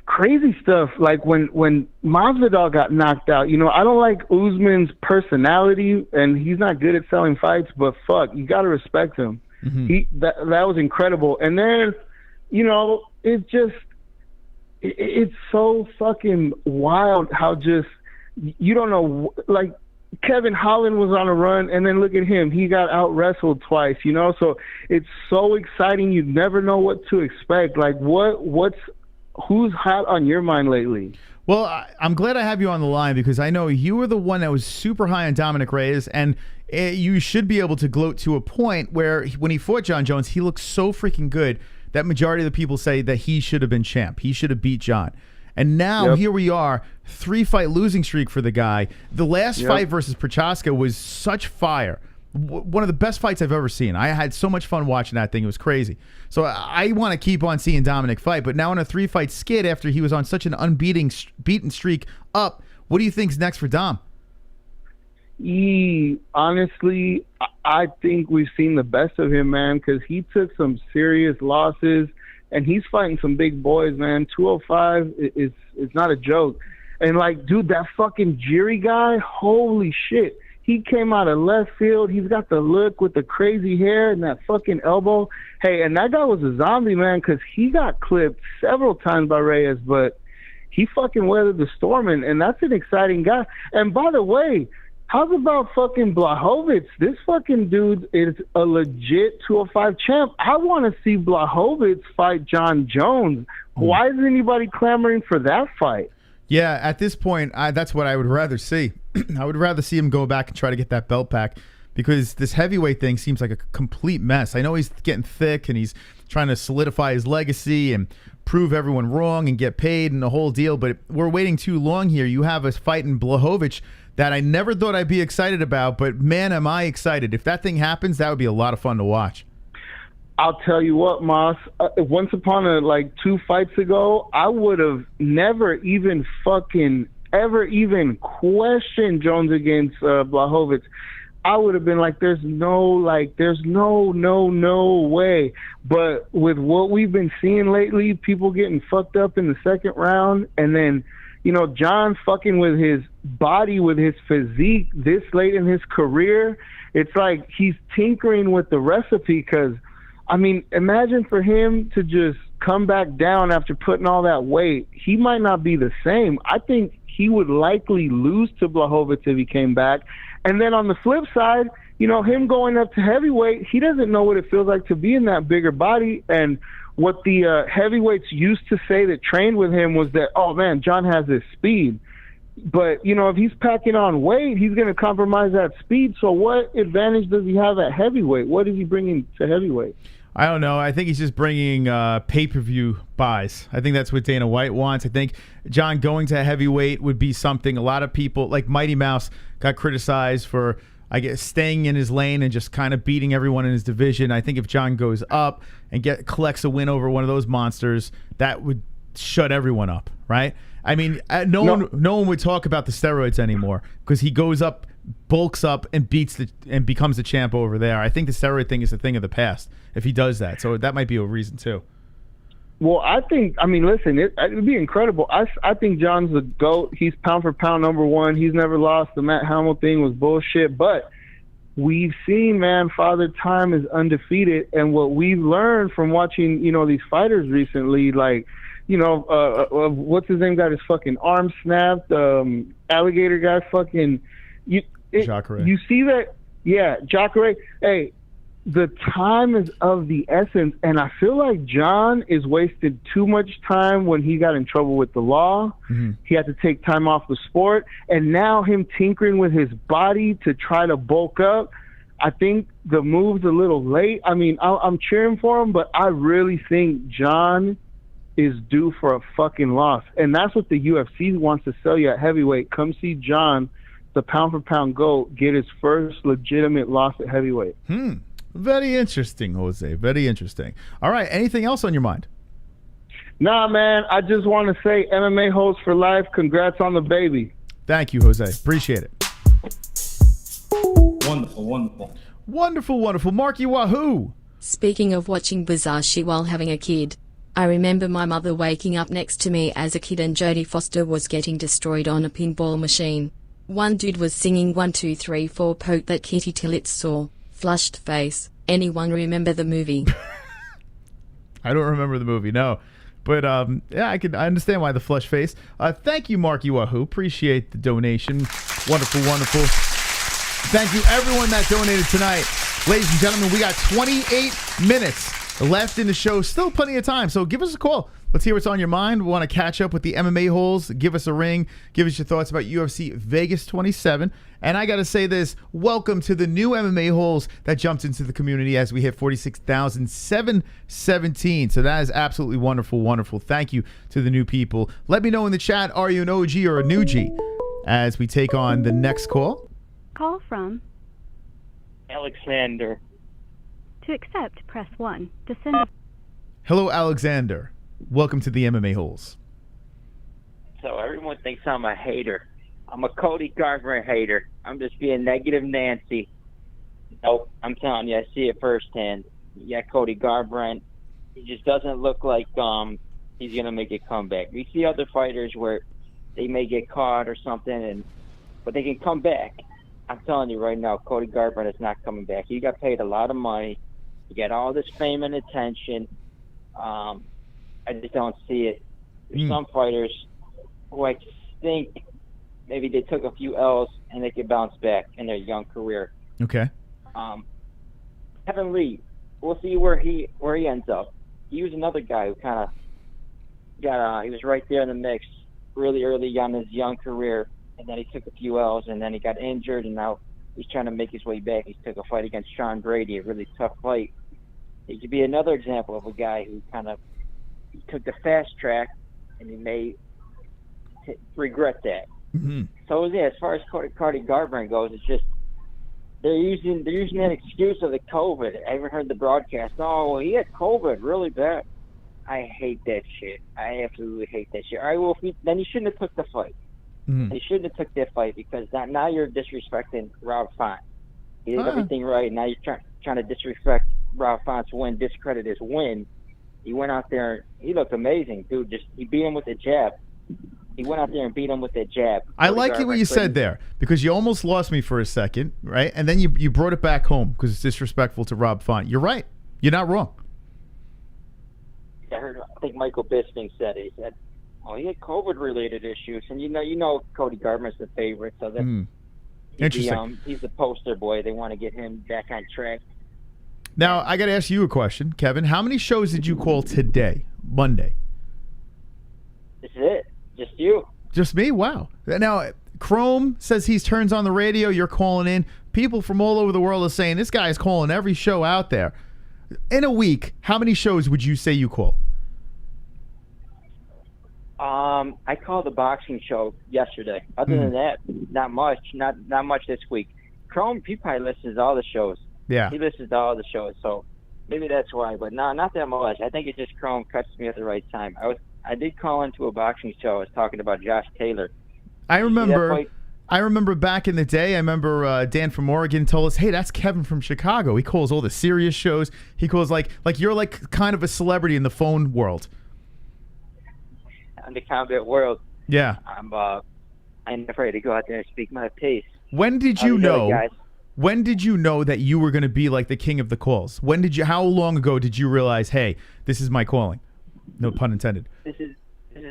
crazy stuff like when Masvidal got knocked out. I don't like Usman's personality, and he's not good at selling fights, but fuck, you got to respect him. Mm-hmm. That was incredible. And then, it's so fucking wild how just, you don't know, like Kevin Holland was on a run, and then look at him. He got out-wrestled twice, so it's so exciting. You never know what to expect. Like, who's hot on your mind lately? Well, I'm glad I have you on the line, because I know you were the one that was super high on Dominic Reyes, and you should be able to gloat to a point where when he fought John Jones, he looked so freaking good that majority of the people say that he should have been champ. He should have beat John. And now here we are, 3-fight losing streak for the guy. The last fight versus Prochaska was such fire. One of the best fights I've ever seen. I had so much fun watching that thing. It was crazy. So I want to keep on seeing Dominic fight. But now in a 3-fight skid after he was on such an unbeaten streak up, what do you think's next for Dom? Honestly, I think we've seen the best of him, man, because he took some serious losses, and he's fighting some big boys, man. 205 is not a joke. And, like, dude, that fucking Jiri guy, holy shit. He came out of left field. He's got the look with the crazy hair and that fucking elbow. Hey, and that guy was a zombie, man, because he got clipped several times by Reyes, but he fucking weathered the storm, and that's an exciting guy. And by the way, how's about fucking Blachowicz? This fucking dude is a legit 205 champ. I want to see Blachowicz fight John Jones. Why is anybody clamoring for that fight? Yeah, at this point, that's what I would rather see. I would rather see him go back and try to get that belt back, because this heavyweight thing seems like a complete mess. I know he's getting thick and he's trying to solidify his legacy and prove everyone wrong and get paid and the whole deal, but we're waiting too long here. You have us fighting Blachowicz that I never thought I'd be excited about, but man, am I excited. If that thing happens, that would be a lot of fun to watch. I'll tell you what, Moss, once upon like 2 fights ago, I would have never even ever even questioned Jones against Blachowicz. I would have been like, there's no way. But with what we've been seeing lately, people getting fucked up in the second round, and then, you know, John fucking with his body, with his physique this late in his career, it's like he's tinkering with the recipe, because, I mean, imagine for him to just come back down after putting all that weight. He might not be the same. I think he would likely lose to Blachowicz if he came back. And then on the flip side, you know, him going up to heavyweight, he doesn't know what it feels like to be in that bigger body. And what the heavyweights used to say that trained with him was that, oh, man, John has this speed. But, you know, if he's packing on weight, he's going to compromise that speed. So what advantage does he have at heavyweight? What is he bringing to heavyweight? I don't know. I think he's just bringing pay-per-view buys. I think that's what Dana White wants. I think John going to heavyweight would be something a lot of people, like Mighty Mouse, got criticized for, I guess, staying in his lane and just kind of beating everyone in his division. I think if John goes up and collects a win over one of those monsters, that would shut everyone up, right? I mean, no one would talk about the steroids anymore, because he goes up, bulks up, and becomes the champ over there. I think the steroid thing is a thing of the past if he does that. So that might be a reason too. Well, I mean, listen, it would be incredible. I think John's the GOAT. He's pound for pound #1. He's never lost. The Matt Hamill thing was bullshit. But we've seen, man, Father Time is undefeated. And what we've learned from watching, you know, these fighters recently, like, you know, what's his name got his fucking arm snapped, alligator guy fucking, Jacare. You see that? Yeah, Jacare. Hey, the time is of the essence, and I feel like John is wasted too much time when he got in trouble with the law. Mm-hmm. He had to take time off the sport, and now him tinkering with his body to try to bulk up. I think the move's a little late. I mean, I'm cheering for him, but I really think John is due for a fucking loss, and that's what the UFC wants to sell you at heavyweight. Come see John, the pound-for-pound GOAT, get his first legitimate loss at heavyweight. Very interesting, Jose. Very interesting. All right, anything else on your mind? Nah, man, I just want to say MMA-Holes for life. Congrats on the baby. Thank you, Jose. Appreciate it. Wonderful, wonderful. Wonderful, wonderful. Marky Wahoo. Speaking of watching Bazashi while having a kid, I remember my mother waking up next to me as a kid and Jodie Foster was getting destroyed on a pinball machine. One dude was singing 1, 2, 3, 4 poke that kitty till it's sore. Flushed face. Anyone remember the movie? I don't remember the movie, no. But yeah, I understand why the flush face. Thank you, Marky Wahoo. Appreciate the donation. Wonderful, wonderful. Thank you, everyone that donated tonight. Ladies and gentlemen, we got 28 minutes left in the show. Still plenty of time, so give us a call. Let's hear what's on your mind. We want to catch up with the MMA holes. Give us a ring. Give us your thoughts about UFC Vegas 27. And I got to say this. Welcome to the new MMA holes that jumped into the community as we hit 46,717. So that is absolutely wonderful, wonderful. Thank you to the new people. Let me know in the chat, are you an OG or a new G? As we take on the next call. Call from Alexander. to accept, press 1. To send a Hello, Alexander. Welcome to the MMA holes. So everyone thinks I'm a hater. I'm a Cody Garbrandt hater. I'm just being negative Nancy. Nope, I'm telling you, I see it firsthand. Yeah, Cody Garbrandt, he just doesn't look like he's gonna make a comeback. We see other fighters where they may get caught or something, but they can come back. I'm telling you right now, Cody Garbrandt is not coming back. He got paid a lot of money. He got all this fame and attention. I just don't see it. There's some fighters who I think maybe they took a few L's and they could bounce back in their young career. Okay. Kevin Lee, we'll see where he ends up. He was another guy who kind of he was right there in the mix really early on in his young career, and then he took a few L's, and then he got injured, and now he's trying to make his way back. He took a fight against Sean Brady, a really tough fight. He could be another example of a guy who kind of took the fast track, and he may regret that. Mm-hmm. So yeah, as far as Cody Garbrandt goes, it's just they're using an excuse of the COVID. I haven't heard the broadcast. Oh, well, he had COVID really bad. I hate that shit. I absolutely hate that shit. All right, well, then he shouldn't have took the fight. Mm-hmm. He shouldn't have took that fight because now you're disrespecting Rob Font. He did everything right. Now you're trying to disrespect Rob Font's win, discredit his win. He went out there. He looked amazing, dude. He beat him with a jab. He went out there and beat him with that jab. I like it what you said there because you almost lost me for a second, right? And then you brought it back home because it's disrespectful to Rob Font. You're right. You're not wrong. I think Michael Bisping said it. He said, "Oh, he had COVID-related issues," and you know, Cody Garbrandt's the favorite, so that's interesting. He's the poster boy. They want to get him back on track. Now I got to ask you a question, Kevin. How many shows did you call today, Monday? This is it. Just you. Just me? Wow. Now, Chrome says he turns on the radio. You're calling in. People from all over the world are saying this guy is calling every show out there. In a week, how many shows would you say you call? I called the boxing show yesterday. Other than that, not much. Not much this week. Chrome, he probably listens to all the shows. Yeah. He listens to all the shows, so maybe that's why. But no, not that much. I think it's just Chrome catches me at the right time. I did call into a boxing show. I was talking about Josh Taylor. I remember back in the day, I remember Dan from Oregon told us, hey, that's Kevin from Chicago. He calls all the serious shows. He calls like you're like kind of a celebrity in the phone world. In the combat world. Yeah. I'm afraid to go out there and speak my piece. When did you know? When did you know that you were going to be like the king of the calls? How long ago did you realize, hey, this is my calling? No pun intended. This is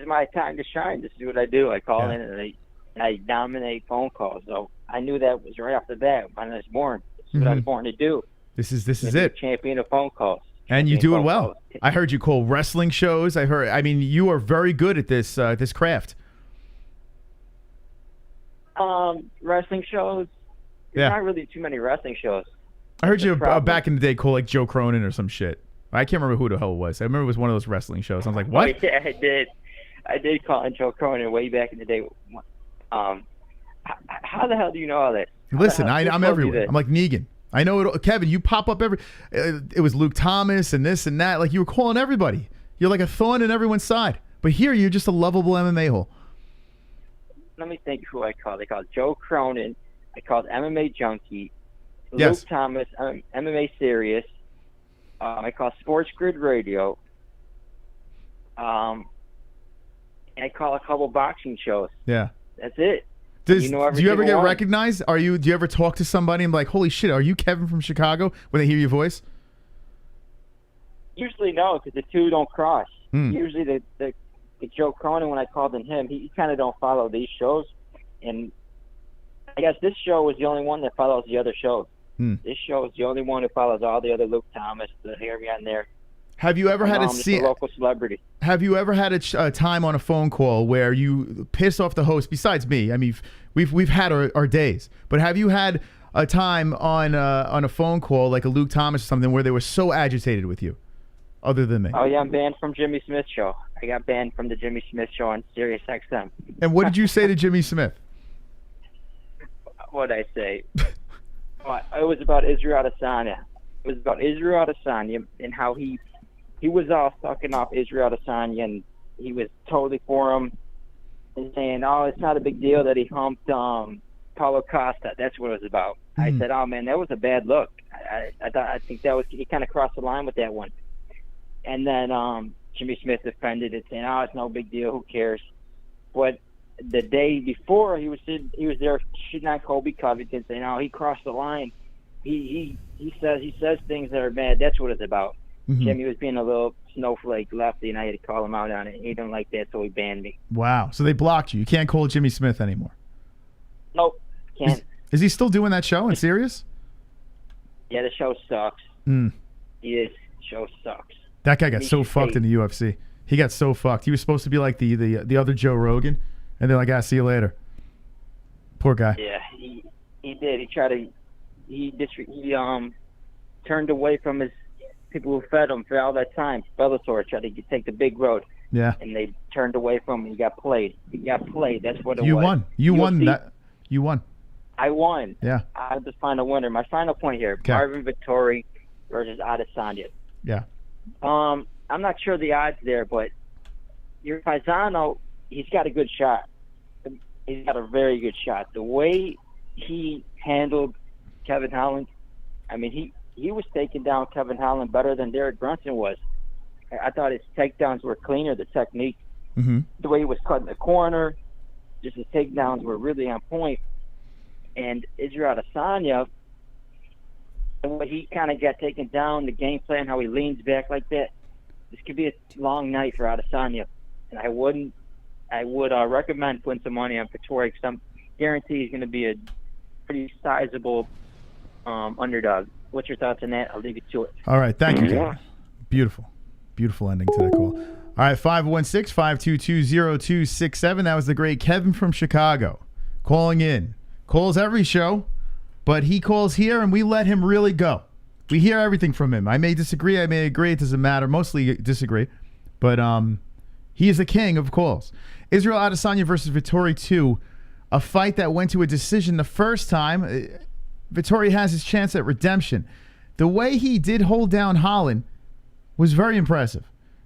my time to shine. This is what I do. I call in and I dominate phone calls. So I knew that was right off the bat when I was born. This is what I was born to do. This is it. Champion of phone calls. And you do it well. I heard you call wrestling shows. I mean, you are very good at this this craft. Wrestling shows. There's not really too many wrestling shows. I heard you back in the day call like Joe Cronin or some shit. I can't remember who the hell it was. I remember it was one of those wrestling shows. I was like, what? Oh, yeah, I did. I did call in Joe Cronin way back in the day. How the hell do you know all that? Listen, I'm everywhere. I'm like Negan. I know it. Kevin, you pop up it was Luke Thomas and this and that. Like you were calling everybody. You're like a thorn in everyone's side. But here you're just a lovable MMA hole. Let me think who I called. I called Joe Cronin. I called MMA Junkie. Yes. Luke Thomas, MMA Serious. I call Sports Grid Radio. And I call a couple boxing shows. Yeah. That's it. Do you ever get recognized? Do you ever talk to somebody and be like, holy shit, are you Kevin from Chicago when they hear your voice? Usually no, because the two don't cross. Usually the Joe Cronin, when I called in him, he kind of don't follow these shows. And I guess this show is the only one that follows the other shows. This show is the only one that follows all the other Luke Thomas, the hear me on there. Have you ever had I'm just a local celebrity. Have you ever had a time on a phone call where you piss off the host? Besides me, I mean, we've had our days, but have you had a time on a phone call like a Luke Thomas or something where they were so agitated with you, other than me? Oh yeah, I'm banned from Jimmy Smith show. I got banned from the Jimmy Smith show on Sirius XM. And what did you say to Jimmy Smith? What did I say? It was about Israel Adesanya. It was about Israel Adesanya and how he was all sucking off Israel Adesanya, and he was totally for him and saying, "Oh, it's not a big deal that he humped Paulo Costa." That's what it was about. I said, "Oh man, that was a bad look." I think that was, he kind of crossed the line with that one. And then Jimmy Smith defended it, saying, "Oh, it's no big deal. Who cares?" But the day before, he was there shooting on Colby Covington, saying, "Oh, he crossed the line. He says things that are bad." That's what it's about. Jimmy was being a little snowflake lefty, and I had to call him out on it. He didn't like that, so he banned me. Wow. So they blocked you. You can't call Jimmy Smith anymore. Nope, can't. Is he still doing that show in Sirius? Yeah, the show sucks. He is. The show sucks. That guy got so fucked in the UFC. He got so fucked. He was supposed to be like the other Joe Rogan, and they're like, see you later. Poor guy. Yeah, he did. He turned away from his people who fed him for all that time. Bellator tried to take the big road. Yeah. And they turned away from him. He got played. That's what it was. You won. You won that. You won. I won. Yeah. I'm the final winner. My final point here: Marvin Vettori versus Adesanya. Yeah. I'm not sure the odds there, but your Paisano, he's got a good shot. He's got a very good shot. The way he handled Kevin Holland, I mean, he was taking down Kevin Holland better than Derek Brunson was. I thought his takedowns were cleaner, the technique, the way he was cutting the corner, just his takedowns were really on point. And Israel Adesanya, the way he kind of got taken down, the game plan, how he leans back like that, this could be a long night for Adesanya. And I would recommend putting some money on Vettori, because I'm guarantee he's going to be a pretty sizable underdog. What's your thoughts on that? I'll leave it to it. All right. Thank you, Kevin. Beautiful ending to that call. All right. 516-522-0267. That was the great Kevin from Chicago calling in. Calls every show, but he calls here and we let him really go. We hear everything from him. I may disagree. I may agree. It doesn't matter. Mostly disagree. But he is the king of calls. Israel Adesanya versus Vettori 2. A fight that went to a decision the first time. Vettori has his chance at redemption. The way he did hold down Holland was very impressive.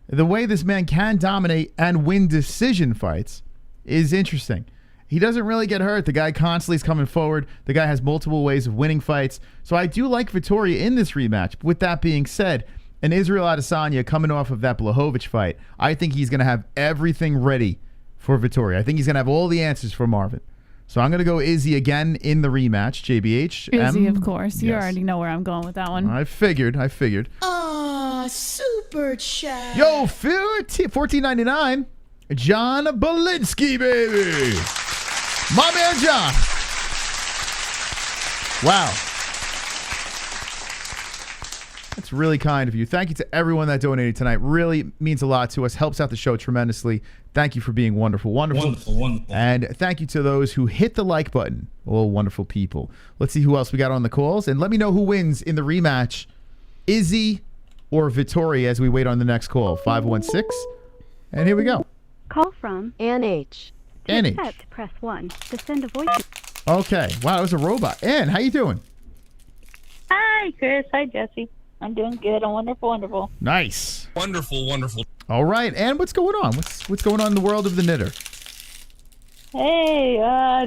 The way this man can dominate and win decision fights is interesting. He doesn't really get hurt. The guy constantly is coming forward. The guy has multiple ways of winning fights. So I do like Vettori in this rematch. With that being said, and Israel Adesanya coming off of that Blachowicz fight, I think he's going to have everything ready for Vettori. I think he's going to have all the answers for Marvin. So I'm going to go Izzy again in the rematch, JBH. Izzy, of course. You already know where I'm going with that one. I figured. Aw, super chat. Yo, $14.99. John Belinsky, baby. My man, John. Wow. That's really kind of you. Thank you to everyone that donated tonight. Really means a lot to us. Helps out the show tremendously. Thank you for being wonderful. Wonderful. And thank you to those who hit the like button. All wonderful people. Let's see who else we got on the calls. And let me know who wins in the rematch. Izzy or Vettori as we wait on the next call. 516. And here we go. Call from NH. To accept, press 1. To send a voice. Okay. Wow, that was a robot. Ann, how you doing? Hi, Chris. Hi, Jessie. I'm doing good. I'm wonderful. Nice. Wonderful. All right. Ann, what's going on? What's going on in the world of the knitter? Hey,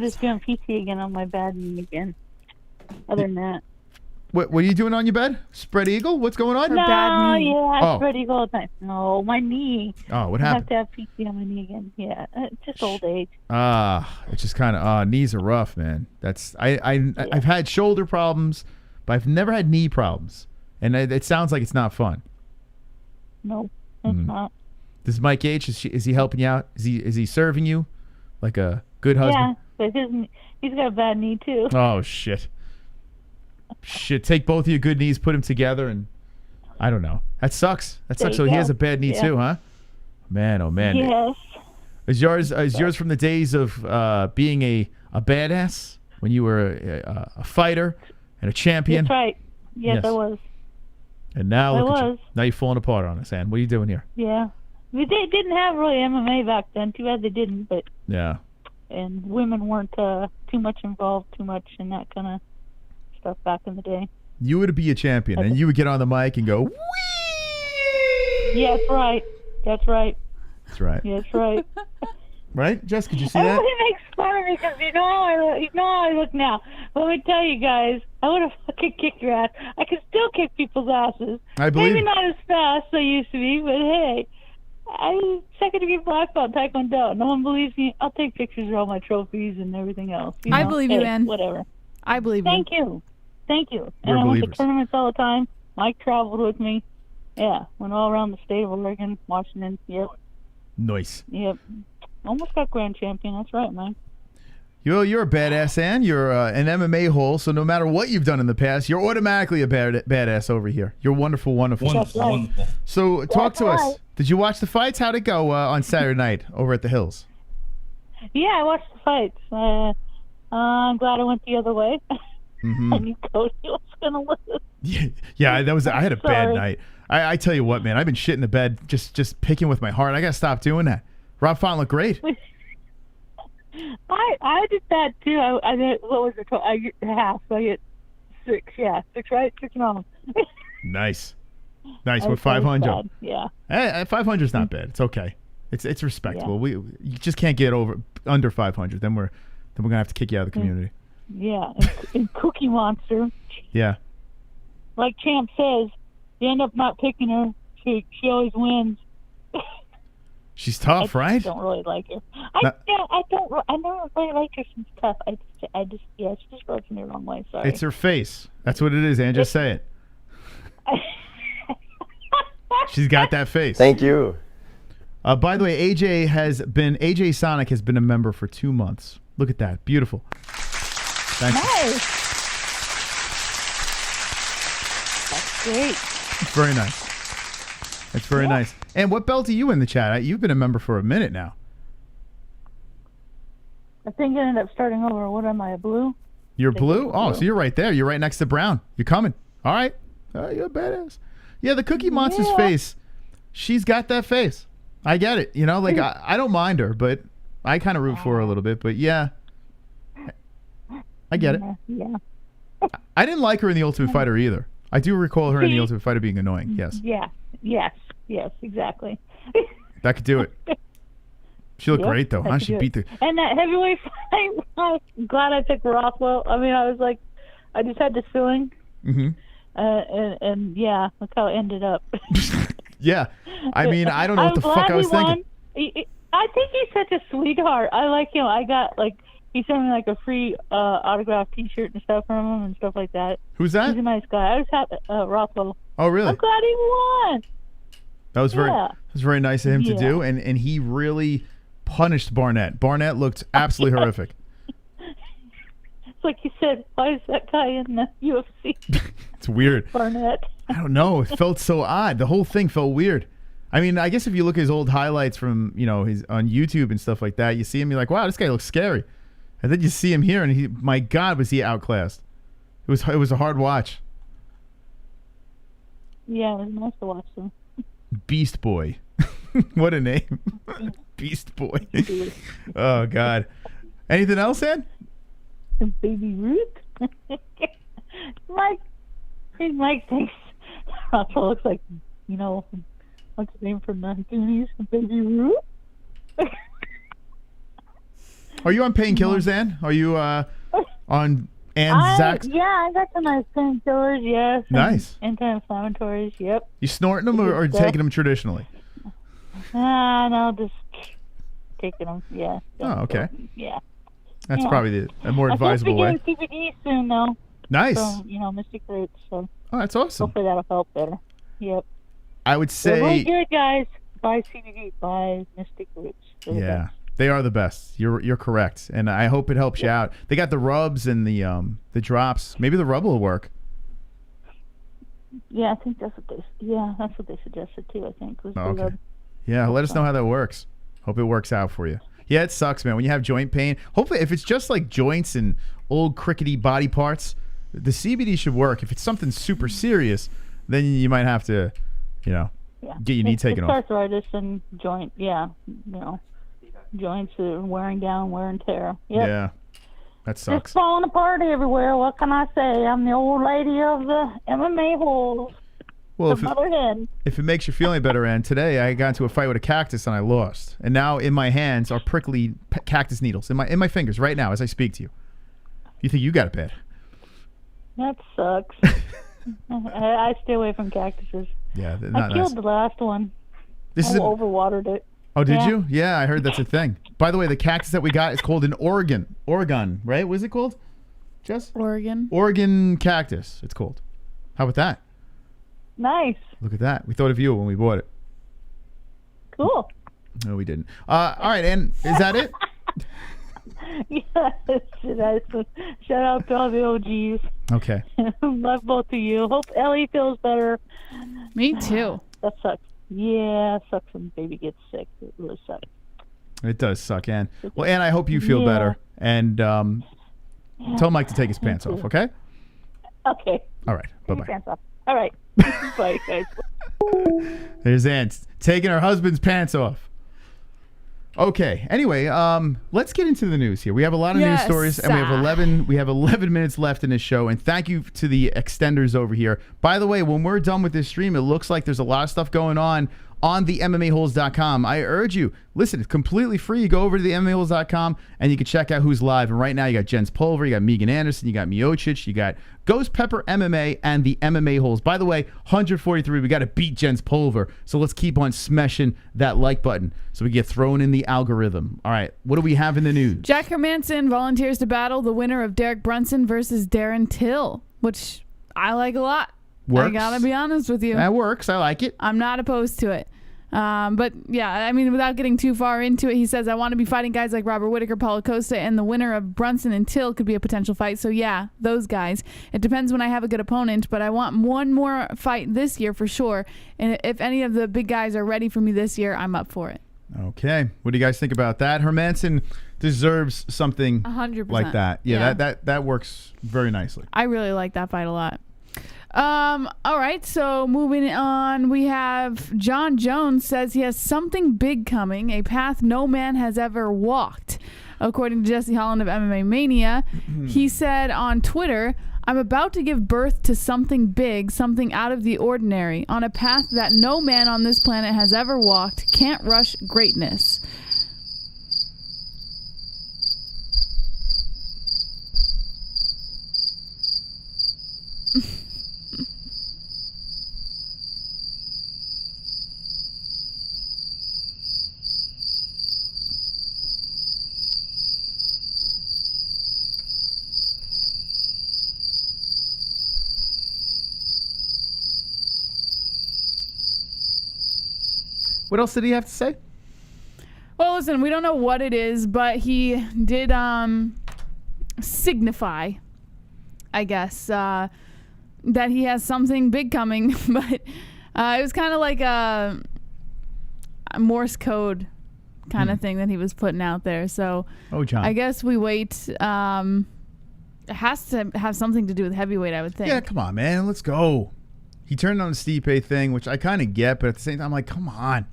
just doing PT again on my bed and again. Other than that. What are you doing on your bed? Spread eagle? What's going on? Spread eagle all the time. No, my knee. Oh, what happened? I have to have PT on my knee again. Yeah, just old age. It's just kind of knees are rough, man. I've had shoulder problems, but I've never had knee problems, and it sounds like it's not fun. No, it's not. Does Mike H. is he helping you out? Is he serving you like a good husband? Yeah, but he's got a bad knee too. Oh shit. Take both of your good knees, put them together, and I don't know. That sucks. That There sucks. you So he go. has a bad knee Yeah. too, huh? Man, oh man. Yes. Is yours from the days of being a badass when you were a fighter and a champion? That's right. Yes, I was. And now I look at you. was. Now you're falling apart on us, Ann. What are you doing here? Yeah. They didn't have really MMA back then. Too bad they didn't, but Yeah. and women weren't too much involved too much in that kind of stuff back in the day. You would be a champion, and you would get on the mic and go, "Wee!" Yeah, that's right. That's right. That's right. Yeah, that's right. Right? Jess, could you see that? Everybody makes fun of me because you know how I look now. Let me tell you guys, I would have fucking kicked your ass. I can still kick people's asses. I believe Maybe it. not as fast as I used to be, but hey, I'm second-degree black belt Taekwondo. No one believes me. I'll take pictures of all my trophies and everything else. I believe you, Ann. Whatever. I believe you. Thank you. Thank you. We're And I went to believers. tournaments all the time. Mike traveled with me. Yeah, went all around the state of Oregon, Washington. Yep, Nice. yep. Almost got grand champion. That's right, man. You're a badass, Ann. You're an MMA hole, so no matter what you've done in the past, you're automatically a badass over here. You're wonderful, wonderful. Wonderful, wonderful. So talk to That's us. right. Did you watch the fights? How'd it go on Saturday night over at the Hills? Yeah, I watched the fights. I'm glad I went the other way. Mm-hmm. I knew Cody was gonna lose. Yeah, I had a bad Sorry. night. I tell you what, man, I've been shitting the bed, just picking with my heart. I gotta stop doing that. Rob Font looked great. I did that too. I did, what was it? I get half. So I get 6. Yeah, 6, right? 6 and Nice. Nice. I We're was so 500. sad, yeah. Hey, 500 is not bad. It's okay. It's respectable. You just can't get under 500. Then we're gonna have to kick you out of the community. Yeah, and Cookie Monster, Yeah. like Champ says, you end up not picking her. She always wins. She's tough, I right? don't really like her. I never really liked her since tough. Yeah, she just rubs me the wrong way. Sorry. It's her face. That's what it is, Ann. Just say it. She's got that face. Thank you. By the way, AJ Sonic has been a member for 2 months. Look at that. Beautiful. Thank you. Nice. That's great. It's very nice. It's very nice. And what belt are you in the chat? You've been a member for a minute now. I think I ended up starting over. What am I, a blue? You're blue? Oh, so you're right there. You're right next to brown. You're coming. All right. You're a badass. Yeah, the Cookie Monster's face. She's got that face. I get it. You know, like I don't mind her, but I kind of root for her a little bit. But yeah, I get it. Yeah. I didn't like her in The Ultimate Fighter either. I do recall her in The Ultimate Fighter being annoying. Yes. Yeah. Yes, exactly. That could do it. She looked Yep, that though, that huh? could She do beat the. it. And that heavyweight fight, I'm glad I picked Rothwell. I mean, I was like, I just had this feeling. Mm-hmm. And yeah, look how it ended up. Yeah. I mean, I don't know what the fuck glad I was he won. thinking. I think he's such a sweetheart. I like him. I got he sent me like a free autographed T-shirt and stuff from him and stuff like that. Who's that? He's a nice guy. I was happy. Rothwell. Oh, really? I'm glad he won. That was Yeah. very nice of him to Yeah. do, and he really punished Barnett. Barnett looked absolutely horrific. It's like you said, why is that guy in the UFC? It's weird. Barnett. I don't know. It felt so odd. The whole thing felt weird. I mean, I guess if you look at his old highlights from his on YouTube and stuff like that, you see him, you're like, wow, this guy looks scary. And then you see him here, and my God, was he outclassed? It was a hard watch. Yeah, it was nice to watch him. Beast Boy. What a name. Beast Boy. Oh, God. Anything else, Ed? Baby Ruth. Mike thinks Russell looks like, what's his name from the Goonies? Baby Ruth. Are you on painkillers, Ann? Are you on ANZALONE? Yeah, I got some nice painkillers, yes. Nice. Anti-inflammatories, yep. You snorting them or taking them traditionally? No, just taking them, yeah. Oh, okay. Yeah. That's probably a more advisable way. I'm supposed to be getting CBD soon, though. Nice. So, Mystic Roots, so. Oh, that's awesome. Hopefully that'll help better. Yep. I would They're really say... good, guys. Buy CBD. Buy Mystic Roots. They're the Yeah. best. They are the best. You're correct, and I hope it helps you out. They got the rubs and the drops. Maybe the rub will work. Yeah, I think that's what they suggested too. I think was Okay. Yeah, let us know how that works. Hope it works out for you. Yeah, it sucks, man. When you have joint pain, hopefully, if it's just like joints and old crickety body parts, the CBD should work. If it's something super serious, then you might have to, get your knee taken off. Arthritis and joint, joints are wearing down, wear and tear. Yep. Yeah, that sucks. Just falling apart everywhere. What can I say? I'm the old lady of the MMA-Holes. Well, if it makes you feel any better, Ann, today I got into a fight with a cactus and I lost. And now in my hands are prickly cactus needles in my fingers right now as I speak to you. You think you got it bad? That sucks. I stay away from cactuses. Yeah, I killed the last one. Overwatered it. Oh, did you? Yeah, I heard that's a thing. By the way, the cactus that we got is called an Oregon, right? What is it called, Jess? Oregon cactus, it's called. How about that? Nice. Look at that. We thought of you when we bought it. Cool. No, we didn't. All right, and is that it? Yes. Shout out to all the OGs. Okay. Love both of you. Hope Ellie feels better. Me too. That sucks. Yeah, it sucks when the baby gets sick. It really sucks. It does suck, Ann. Well, Ann, I hope you feel better. And tell Mike to take his pants off, okay? Okay. All right. Bye-bye. Pants off. All right. Bye, guys. There's Ann taking her husband's pants off. Okay. Anyway, let's get into the news here. We have a lot of news stories, and we have 11 minutes left in this show. And thank you to the extenders over here. By the way, when we're done with this stream, it looks like there's a lot of stuff going on the MMA-Holes.com. I urge you, listen, it's completely free. You go over to the MMA-Holes.com and you can check out who's live. And right now you got Jens Pulver, you got Megan Anderson, you got Miocic, you got Ghost Pepper MMA and the MMA Holes. By the way, 143, we got to beat Jens Pulver. So let's keep on smashing that like button so we get thrown in the algorithm. All right, what do we have in the news? Jack Hermanson volunteers to battle the winner of Derek Brunson versus Darren Till, which I like a lot. Works. I gotta be honest with you. That works. I like it. I'm not opposed to it. But yeah, I mean, without getting too far into it, he says, I want to be fighting guys like Robert Whittaker, Paulo Costa, and the winner of Brunson and Till could be a potential fight. So yeah, those guys. It depends when I have a good opponent, but I want one more fight this year for sure. And if any of the big guys are ready for me this year, I'm up for it. Okay. What do you guys think about that? Hermanson deserves something 100%. like that. Yeah, that works very nicely. I really like that fight a lot. All right, so moving on, we have John Jones says he has something big coming, a path no man has ever walked. According to Jesse Holland of MMA Mania, he said on Twitter, I'm about to give birth to something big, something out of the ordinary, on a path that no man on this planet has ever walked. Can't rush greatness. What else did he have to say? Well, listen, we don't know what it is, but he did signify, I guess, that he has something big coming. But it was kind of like a Morse code kind of thing that he was putting out there. So John. I guess we wait. It has to have something to do with heavyweight, I would think. Yeah, come on, man. Let's go. He turned on the Stipe thing, which I kind of get, but at the same time, I'm like, come on.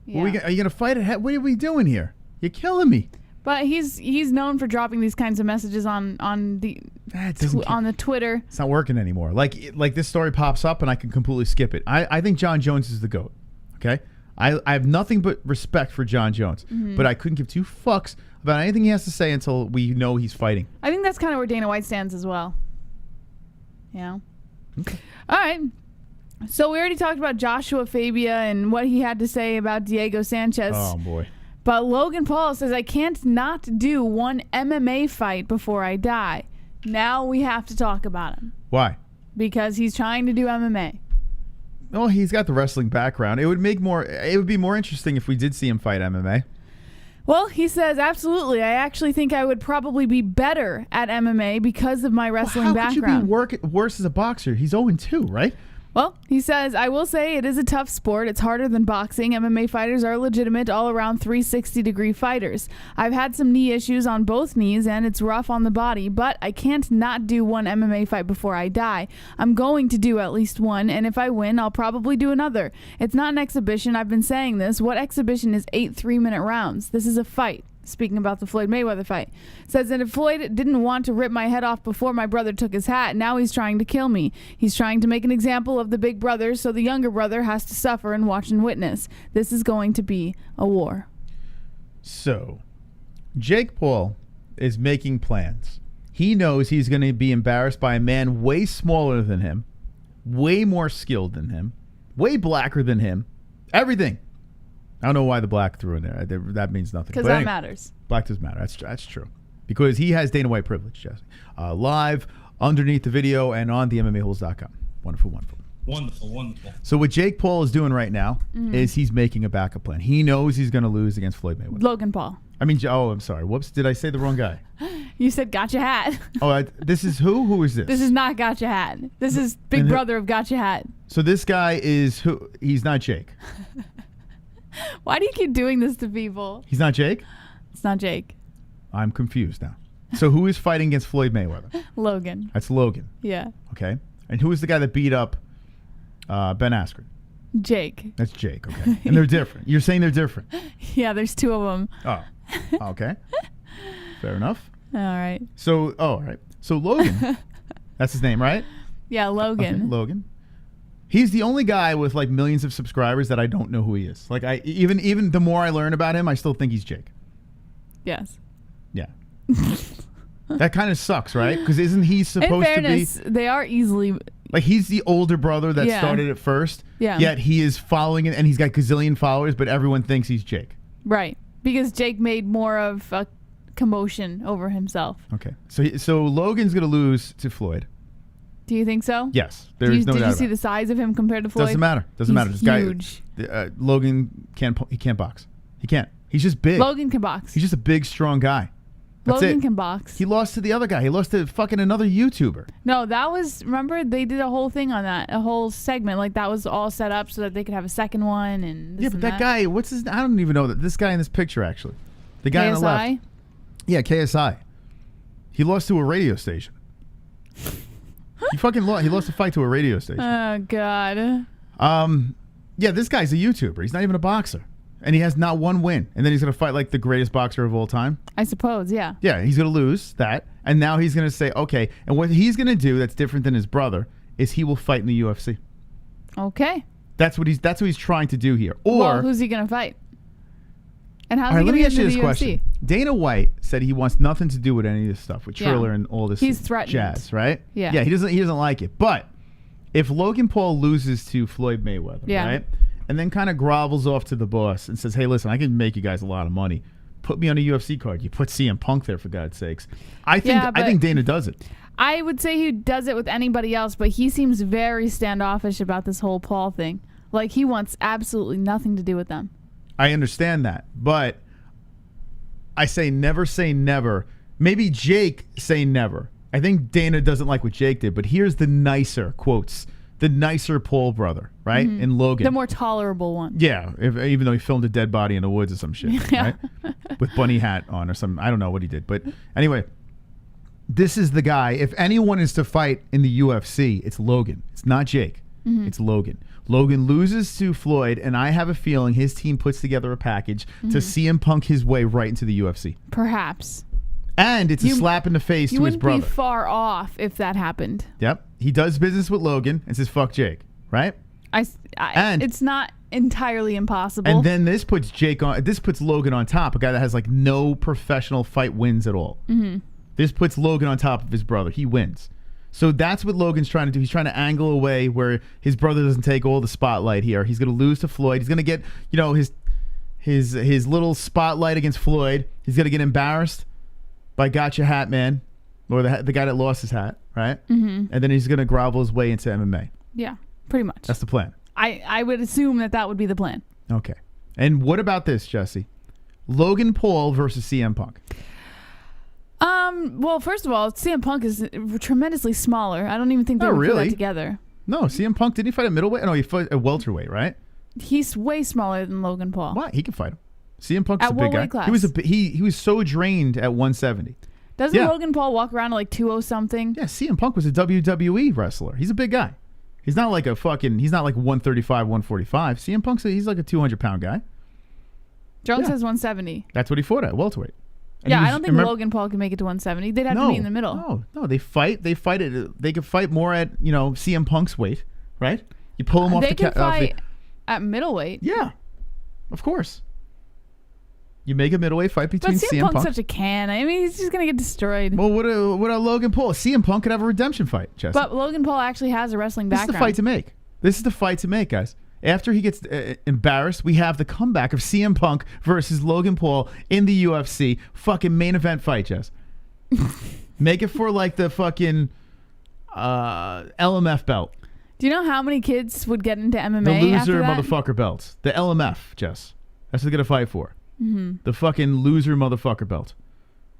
Yeah. Are you going to fight it? What are we doing here? You're killing me. But he's known for dropping these kinds of messages on the Twitter. It's not working anymore. Like this story pops up and I can completely skip it. I think John Jones is the GOAT. Okay? I have nothing but respect for John Jones, but I couldn't give two fucks about anything he has to say until we know he's fighting. I think that's kind of where Dana White stands as well. Yeah. Okay. All right. So we already talked about Joshua Fabia and what he had to say about Diego Sanchez. Oh, boy. But Logan Paul says, I can't not do one MMA fight before I die. Now we have to talk about him. Why? Because he's trying to do MMA. Well, he's got the wrestling background. It would be more interesting if we did see him fight MMA. Well, he says, absolutely. I actually think I would probably be better at MMA because of my wrestling background. How could you be worse as a boxer? He's 0-2, right? Well, he says, I will say it is a tough sport. It's harder than boxing. MMA fighters are legitimate, all-around 360-degree fighters. I've had some knee issues on both knees, and it's rough on the body, but I can't not do one MMA fight before I die. I'm going to do at least one, and if I win, I'll probably do another. It's not an exhibition. I've been saying this. What exhibition is 8 3-minute rounds? This is a fight. Speaking about the Floyd Mayweather fight, says that if Floyd didn't want to rip my head off before my brother took his hat, now he's trying to kill me. He's trying to make an example of the big brother, so the younger brother has to suffer and watch and witness. This is going to be a war. So, Jake Paul is making plans. He knows he's going to be embarrassed by a man way smaller than him, way more skilled than him, way blacker than him, everything. I don't know why the black threw in there. That means nothing. Because that matters. Black does matter. That's true. Because he has Dana White privilege, Jesse. Live underneath the video and on the MMA-Holes.com. Wonderful, wonderful. Wonderful, wonderful. So what Jake Paul is doing right now is he's making a backup plan. He knows he's going to lose against Floyd Mayweather. Logan Paul. I mean, I'm sorry. Whoops. Did I say the wrong guy? You said Gotcha Hat. Oh, this is who? Who is this? This is not Gotcha Hat. This is Big Brother of Gotcha Hat. So this guy is who? He's not Jake. Why do you keep doing this to people? He's not Jake? It's not Jake. I'm confused now. So who is fighting against Floyd Mayweather? Logan. That's Logan. Yeah. Okay. And who is the guy that beat up Ben Askren? Jake. That's Jake, okay. And they're different. You're saying they're different. Yeah, there's 2 of them. Oh. Okay. Fair enough. All right. So, all right. So Logan, that's his name, right? Yeah, Logan. Okay, Logan. He's the only guy with like millions of subscribers that I don't know who he is. Like even the more I learn about him, I still think he's Jake. Yes. Yeah. That kind of sucks, right? Because isn't he supposed to be? They are easily. Like he's the older brother that started it first. Yeah. Yet he is following it, and he's got gazillion followers, but everyone thinks he's Jake. Right. Because Jake made more of a commotion over himself. Okay. So Logan's gonna lose to Floyd. Do you think so? Yes. There's no doubt. Did you see the size of him compared to Floyd? Doesn't matter. Doesn't matter. This huge. Guy, Logan can't box. He can't. He's just big. Logan can box. He's just a big, strong guy. That's Logan it. can box. He lost to the other guy. He lost to fucking another YouTuber. No, that was, remember, they did a whole thing on that, a whole segment. Like, that was all set up so that they could have a second one. And yeah, but that guy, what's his, I don't even know that. This guy in this picture, actually. The guy on the left. Yeah, KSI. He lost to a radio station. He fucking lost. He lost a fight to a radio station. Oh, God. Yeah, this guy's a YouTuber. He's not even a boxer. And he has not one win. And then he's going to fight like the greatest boxer of all time. I suppose, yeah. Yeah, he's going to lose that. And now he's going to say, okay. And what he's going to do that's different than his brother is he will fight in the UFC. Okay. That's what he's trying to do here. Or well, who's he going to fight? And how's he going to get into the UFC? Question. Dana White said he wants nothing to do with any of this stuff, with Triller and all this jazz, right? Yeah. Yeah, he doesn't like it. But if Logan Paul loses to Floyd Mayweather, right? And then kind of grovels off to the boss and says, hey, listen, I can make you guys a lot of money. Put me on a UFC card. You put CM Punk there, for God's sakes. I think Dana does it. I would say he does it with anybody else, but he seems very standoffish about this whole Paul thing. Like, he wants absolutely nothing to do with them. I understand that, but I say never. Maybe Jake say never. I think Dana doesn't like what Jake did, but here's the nicer quotes. The nicer Paul brother, right? Mm-hmm. In Logan. The more tolerable one. Yeah, even though he filmed a dead body in the woods or some shit, right? With bunny hat on or some, I don't know what he did. But anyway, this is the guy. If anyone is to fight in the UFC, it's Logan. It's not Jake. Mm-hmm. It's Logan. Logan loses to Floyd, and I have a feeling his team puts together a package to CM Punk his way right into the UFC. Perhaps. And it's a slap in the face to his brother. You wouldn't be far off if that happened. Yep. He does business with Logan and says, fuck Jake, right? And it's not entirely impossible. And then this puts Logan on top, a guy that has like no professional fight wins at all. Mm-hmm. This puts Logan on top of his brother. He wins. So that's what Logan's trying to do. He's trying to angle away where his brother doesn't take all the spotlight here. He's going to lose to Floyd. He's going to get, his little spotlight against Floyd. He's going to get embarrassed by Gotcha Hat Man, or the guy that lost his hat, right? Mm-hmm. And then he's going to grovel his way into MMA. Yeah, pretty much. That's the plan. I would assume that would be the plan. Okay. And what about this, Jesse? Logan Paul versus CM Punk. Well, first of all, CM Punk is tremendously smaller. I don't even think they would put that together. No, CM Punk, didn't he fight at middleweight? No, he fought at welterweight, right? He's way smaller than Logan Paul. What? He can fight him. CM Punk's At a big what guy. weight class? He was so drained at 170. Doesn't Logan Paul walk around at like 200 something? Yeah, CM Punk was a WWE wrestler. He's a big guy. He's not like 135, 145. CM Punk's he's like a 200-pound guy. Jones says 170. That's what he fought at welterweight. And Yeah, I don't think Logan Paul can make it to 170. They'd have to be in the middle. No, they fight. They fight it. They could fight more at CM Punk's weight, right? You pull him off They the can fight at middleweight. Yeah, of course. You make a middleweight fight But between CM CM Punk. Punk's such a can. I mean, he's just gonna get destroyed. Well, what a Logan Paul? CM Punk could have a redemption fight, Jesse. But Logan Paul actually has a wrestling This background. is the fight to make. This is the fight to make, guys. After he gets embarrassed, we have the comeback of CM Punk versus Logan Paul in the UFC. Fucking main event fight, Jess. Make it for like the fucking LMF belt. Do you know how many kids would get into MMA The loser after that? motherfucker belts. The LMF, Jess. That's what they're going to fight for. Mhm. The fucking loser motherfucker belt.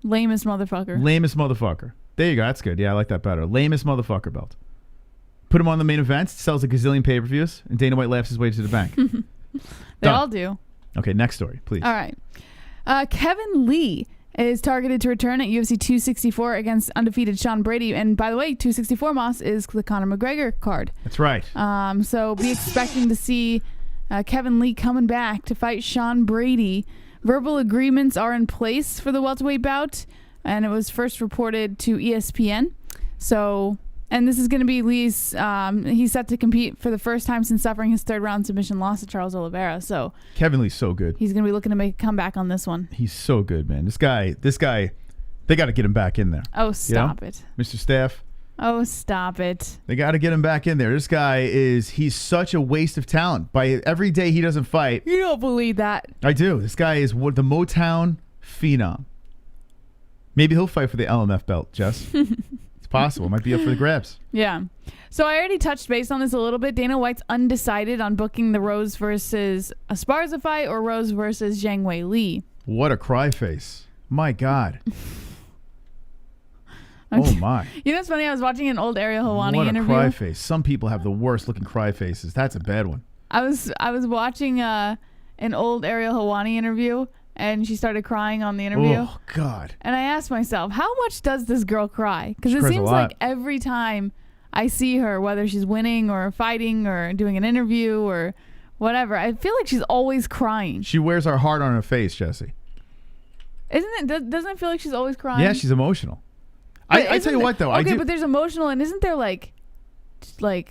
Lamest motherfucker. Lamest motherfucker. There you go. That's good. Yeah, I like that better. Lamest motherfucker belt. Put him on the main event. Sells a gazillion pay-per-views. And Dana White laughs his way to the bank. They Done. all do. Okay, next story, please. All right. Kevin Lee is targeted to return at UFC 264 against undefeated Sean Brady. And by the way, 264 Moss is the Conor McGregor card. That's right. So be expecting to see Kevin Lee coming back to fight Sean Brady. Verbal agreements are in place for the welterweight bout, and it was first reported to ESPN. So, and this is going to be Lee's. He's set to compete for the first time since suffering his third round submission loss to Charles Oliveira. So Kevin Lee's so good. he's going to be looking to make a comeback on this one. He's so good, man. This guy, they got to get him back in there. Oh, stop it. Mr. Staff. Oh, stop it. They got to get him back in there. This guy he's such a waste of talent. By every day he doesn't fight. You don't believe that. I do. This guy is the Motown phenom. Maybe he'll fight for the LMF belt, Jess. It's possible. Might be up for the grabs. Yeah. So I already touched base on this a little bit. Dana White's undecided on booking the Rose versus Esparza fight or Rose versus Zhang Wei Li. What a cry face. My God. Oh, my. You know what's funny? I was watching an old Ariel Helwani What a interview. cry face. Some people have the worst looking cry faces. That's a bad one. I was watching an old Ariel Helwani interview, and she started crying on the interview. Oh, God. And I asked myself, how much does this girl cry? Because She it cries a seems lot. like every time I see her, whether she's winning or fighting or doing an interview or whatever, I feel like she's always crying. She wears her heart on her face, Jesse. Doesn't it feel like she's always crying? Yeah, she's emotional. But I tell you what, though. Okay, but there's emotional, and isn't there like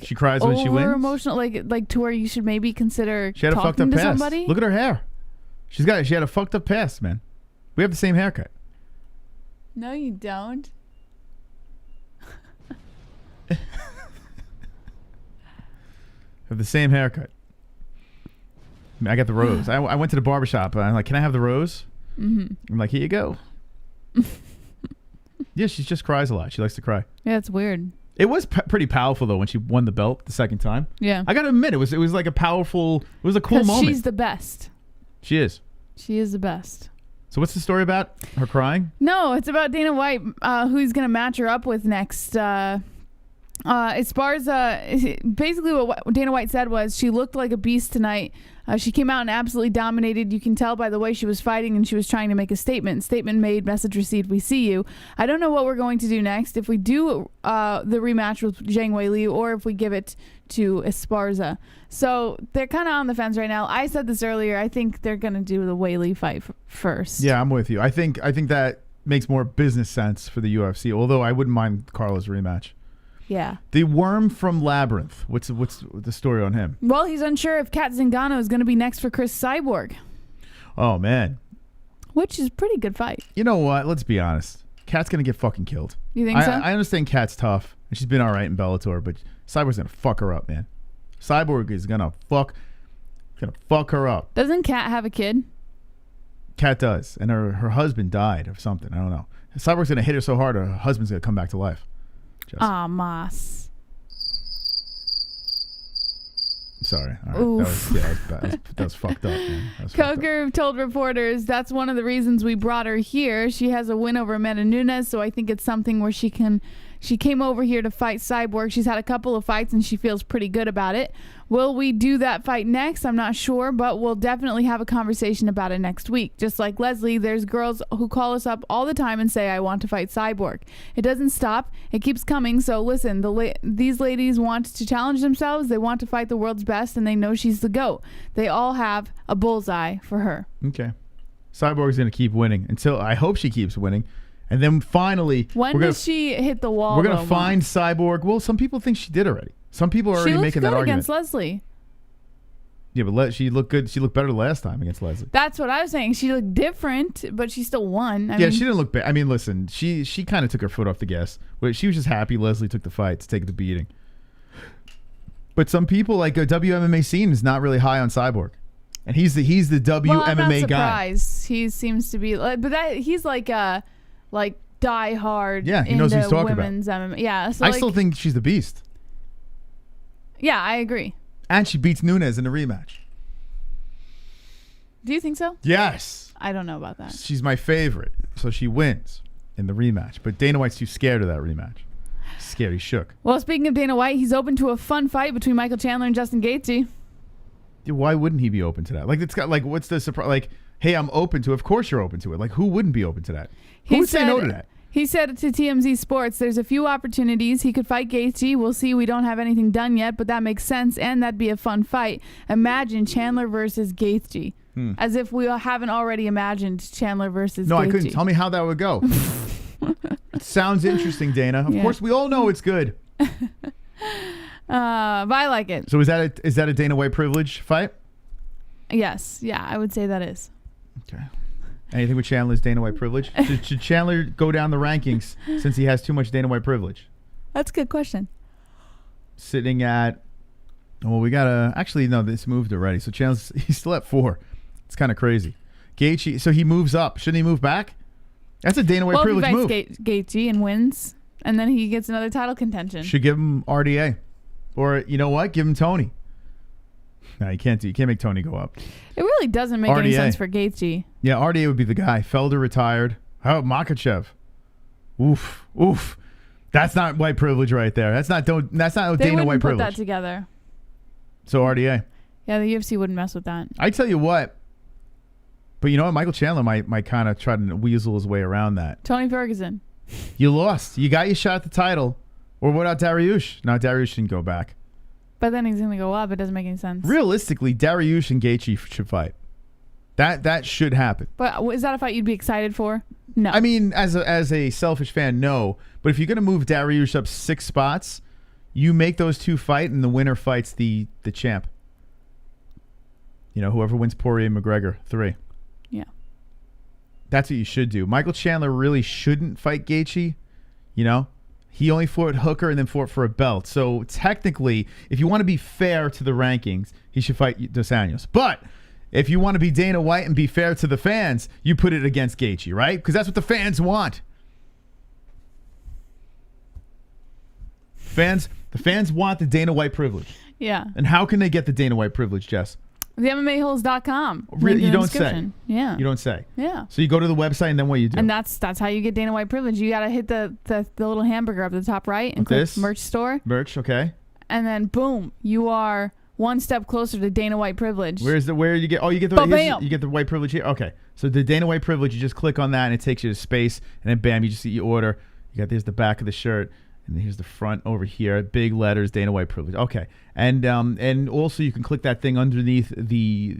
she cries when she wins? over emotional, like to where you should maybe consider She had a fucked talking up to past. somebody? Look at her hair. She had a fucked up past, man. We have the same haircut. No, you don't. Have the same haircut. I got the rose. I went to the barbershop. I'm like, can I have the rose? Mm-hmm. I'm like, here you go. Yeah, she just cries a lot. She likes to cry. Yeah, it's weird. It was pretty powerful though when she won the belt the second time. Yeah, I gotta admit it was like a powerful. It was a cool moment. She's the best. She is. She is the best. So what's the story about? Her crying? No, it's about Dana White, who he's gonna match her up with next. Esparza, basically what Dana White said was she looked like a beast tonight. She came out and absolutely dominated. You can tell by the way she was fighting, and she was trying to make a statement. Statement made, message received, we see you. I don't know what we're going to do next. If we do the rematch with Zhang Wei Li, or if we give it to Esparza. So they're kind of on the fence right now. I said this earlier. I think they're going to do the Wei Li fight first. Yeah, I'm with you. I think that makes more business sense for the UFC, although I wouldn't mind Carla's rematch. Yeah. The worm from Labyrinth. What's the story on him? Well, he's unsure if Kat Zingano is going to be next for CRIS Cyborg. Oh, man. Which is a pretty good fight. You know what? Let's be honest. Kat's going to get fucking killed. You think so? I understand Kat's tough, and she's been all right in Bellator, but Cyborg's going to fuck her up, man. Cyborg is going to fuck her up. Doesn't Kat have a kid? Kat does, and her husband died of something. I don't know. Cyborg's going to hit her so hard, her husband's going to come back to life. Ah, Moss. Sorry. All right. That was fucked up, man. Coker told reporters that's one of the reasons we brought her here. She has a win over Amanda Nunes, so I think it's something where she can She came over here to fight Cyborg. She's had a couple of fights and she feels pretty good about it. Will we do that fight next? I'm not sure, but we'll definitely have a conversation about it next week. Just like Leslie, there's girls who call us up all the time and say, I want to fight Cyborg. It doesn't stop. It keeps coming. So listen, these ladies want to challenge themselves. They want to fight the world's best, and they know she's the GOAT. They all have a bullseye for her. Okay. Cyborg's going to keep winning until I hope she keeps winning. And then finally, when does she hit the wall? We're going to find Cyborg. Well, some people think she did already. Some people are already making that argument. She looked good against Leslie. Yeah, but she looked good. She looked better last time against Leslie. That's what I was saying. She looked different, but she still won. I mean, she didn't look bad. I mean, listen, she kind of took her foot off the gas. She was just happy Leslie took the fight to take the beating. But some people, like a WMMA scene, is not really high on Cyborg. And he's the WMMA well, I'm not surprised. guy. He seems to be, but he's like die hard. Yeah, he knows what he's talking women's about. MMA. Yeah, so I still think she's the beast. Yeah, I agree. And she beats Nunes in the rematch. Do you think so? Yes. I don't know about that. She's my favorite, so she wins in the rematch. But Dana White's too scared of that rematch. He's scared. He's shook. Well, speaking of Dana White, he's open to a fun fight between Michael Chandler and Justin Gaethje. Why wouldn't he be open to that? Like, it's got like, what's the surprise? Like, hey, I'm open to it. Of course you're open to it. Like, who wouldn't be open to that? Who would say no to that? He said to TMZ Sports, there's a few opportunities. He could fight Gaethje. We'll see. We don't have anything done yet, but that makes sense, and that'd be a fun fight. Imagine Chandler versus Gaethje. As if we haven't already imagined Chandler versus Gaethje. No, I couldn't. Tell me how that would go. It sounds interesting, Dana. Of course, we all know it's good. But I like it. So is that a Dana White privilege fight? Yes. Yeah, I would say that is. Okay. Anything with Chandler's Dana White privilege? Should Chandler go down the rankings since he has too much Dana White privilege? That's a good question. Sitting at, well, we got to, actually, no, this moved already. So Chandler's, he's still at 4. It's kind of crazy. Gaethje, so he moves up. Shouldn't he move back? That's a Dana White privilege move. Well, he fights Gaethje and wins, and then he gets another title contention. Should give him RDA. Or, you know what? Give him Tony. No, you can't make Tony go up. It really doesn't make any sense for Gaethje. Yeah, RDA would be the guy. Felder retired. How about Makhachev? Oof. That's not white privilege right there. That's not Dana White privilege. They wouldn't put that together. So RDA. Yeah, the UFC wouldn't mess with that. I tell you what. But you know what? Michael Chandler might kind of try to weasel his way around that. Tony Ferguson. You lost. You got your shot at the title. Or what about Dariush? No, Dariush didn't go back. But then he's going to go up. It doesn't make any sense. Realistically, Dariush and Gaethje should fight. That should happen. But is that a fight you'd be excited for? No. I mean, as a selfish fan, no. But if you're going to move Dariush up 6 spots, you make those two fight, and the winner fights the champ. You know, whoever wins Poirier and McGregor, 3. Yeah. That's what you should do. Michael Chandler really shouldn't fight Gaethje, you know? He only fought Hooker and then fought for a belt. So technically, if you want to be fair to the rankings, he should fight Dos Anjos. But if you want to be Dana White and be fair to the fans, you put it against Gaethje, right? Because that's what the fans want. The fans want the Dana White privilege. Yeah. And how can they get the Dana White privilege, Jess? The MMA-Holes.com. Really? You don't say? Yeah. You don't say? Yeah. So you go to the website and then what you do? And that's how you get Dana White privilege. You got to hit the little hamburger up at the top right and click merch store. Merch, okay. And then boom, you are one step closer to Dana White privilege. Where you get? Oh, you get the white privilege here. Okay. So the Dana White privilege, you just click on that and it takes you to space, and then bam, you just see your order. There's the back of the shirt. And here's the front over here, big letters, Dana White privilege. Okay, and also you can click that thing underneath the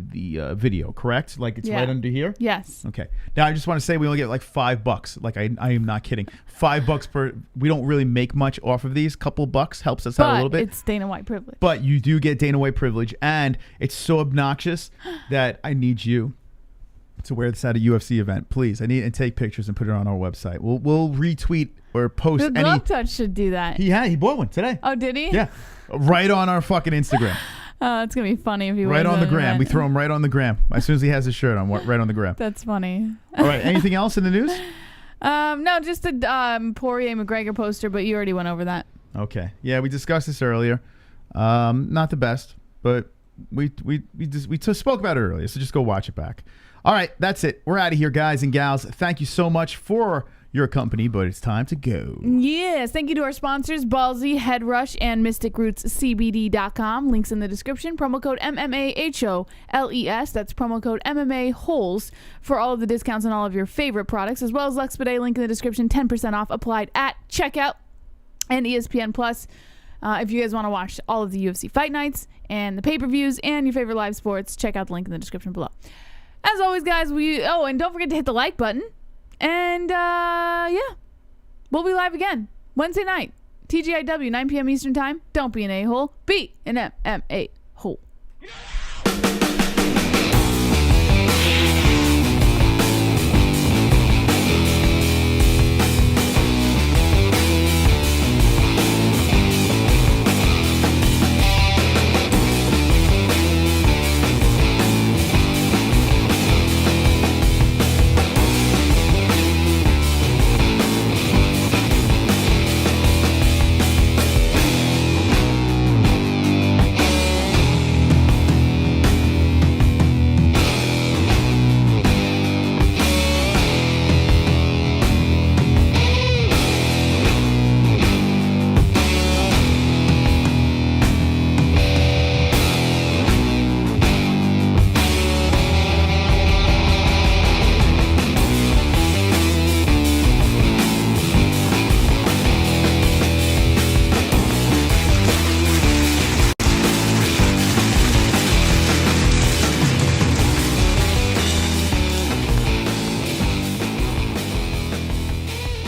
video, correct? Like it's right under here. Yes. Okay. Now I just want to say we only get like $5. Like I am not kidding. $5 per. We don't really make much off of these. Couple bucks helps us out a little bit. It's Dana White privilege. But you do get Dana White privilege, and it's so obnoxious that I need you to wear this at a UFC event, please. I need and take pictures and put it on our website. We'll retweet or post the Glove Touch should do that. He bought one today. Oh, did he? Yeah, right on our fucking Instagram. It's gonna be funny if he right on the gram. Event. We throw him right on the gram as soon as he has his shirt on. Right on the gram. That's funny. All right. Anything else in the news? No, just the Poirier McGregor poster, but you already went over that. Okay. Yeah, we discussed this earlier. Not the best, but we spoke about it earlier. So just go watch it back. All right, that's it. We're out of here, guys and gals. Thank you so much for your company, but it's time to go. Yes, thank you to our sponsors, Ballsy, Head Rush, and MysticRootsCBD.com. Links in the description. Promo code MMAHOLES. That's promo code MMA-Holes for all of the discounts on all of your favorite products, as well as Lexpeday. Link in the description. 10% off applied at checkout. And ESPN Plus. If you guys want to watch all of the UFC fight nights and the pay-per-views and your favorite live sports, check out the link in the description below. As always, guys, and don't forget to hit the like button. And, we'll be live again Wednesday night, TGIW, 9 p.m. Eastern Time. Don't be an a-hole. Be an MMA hole.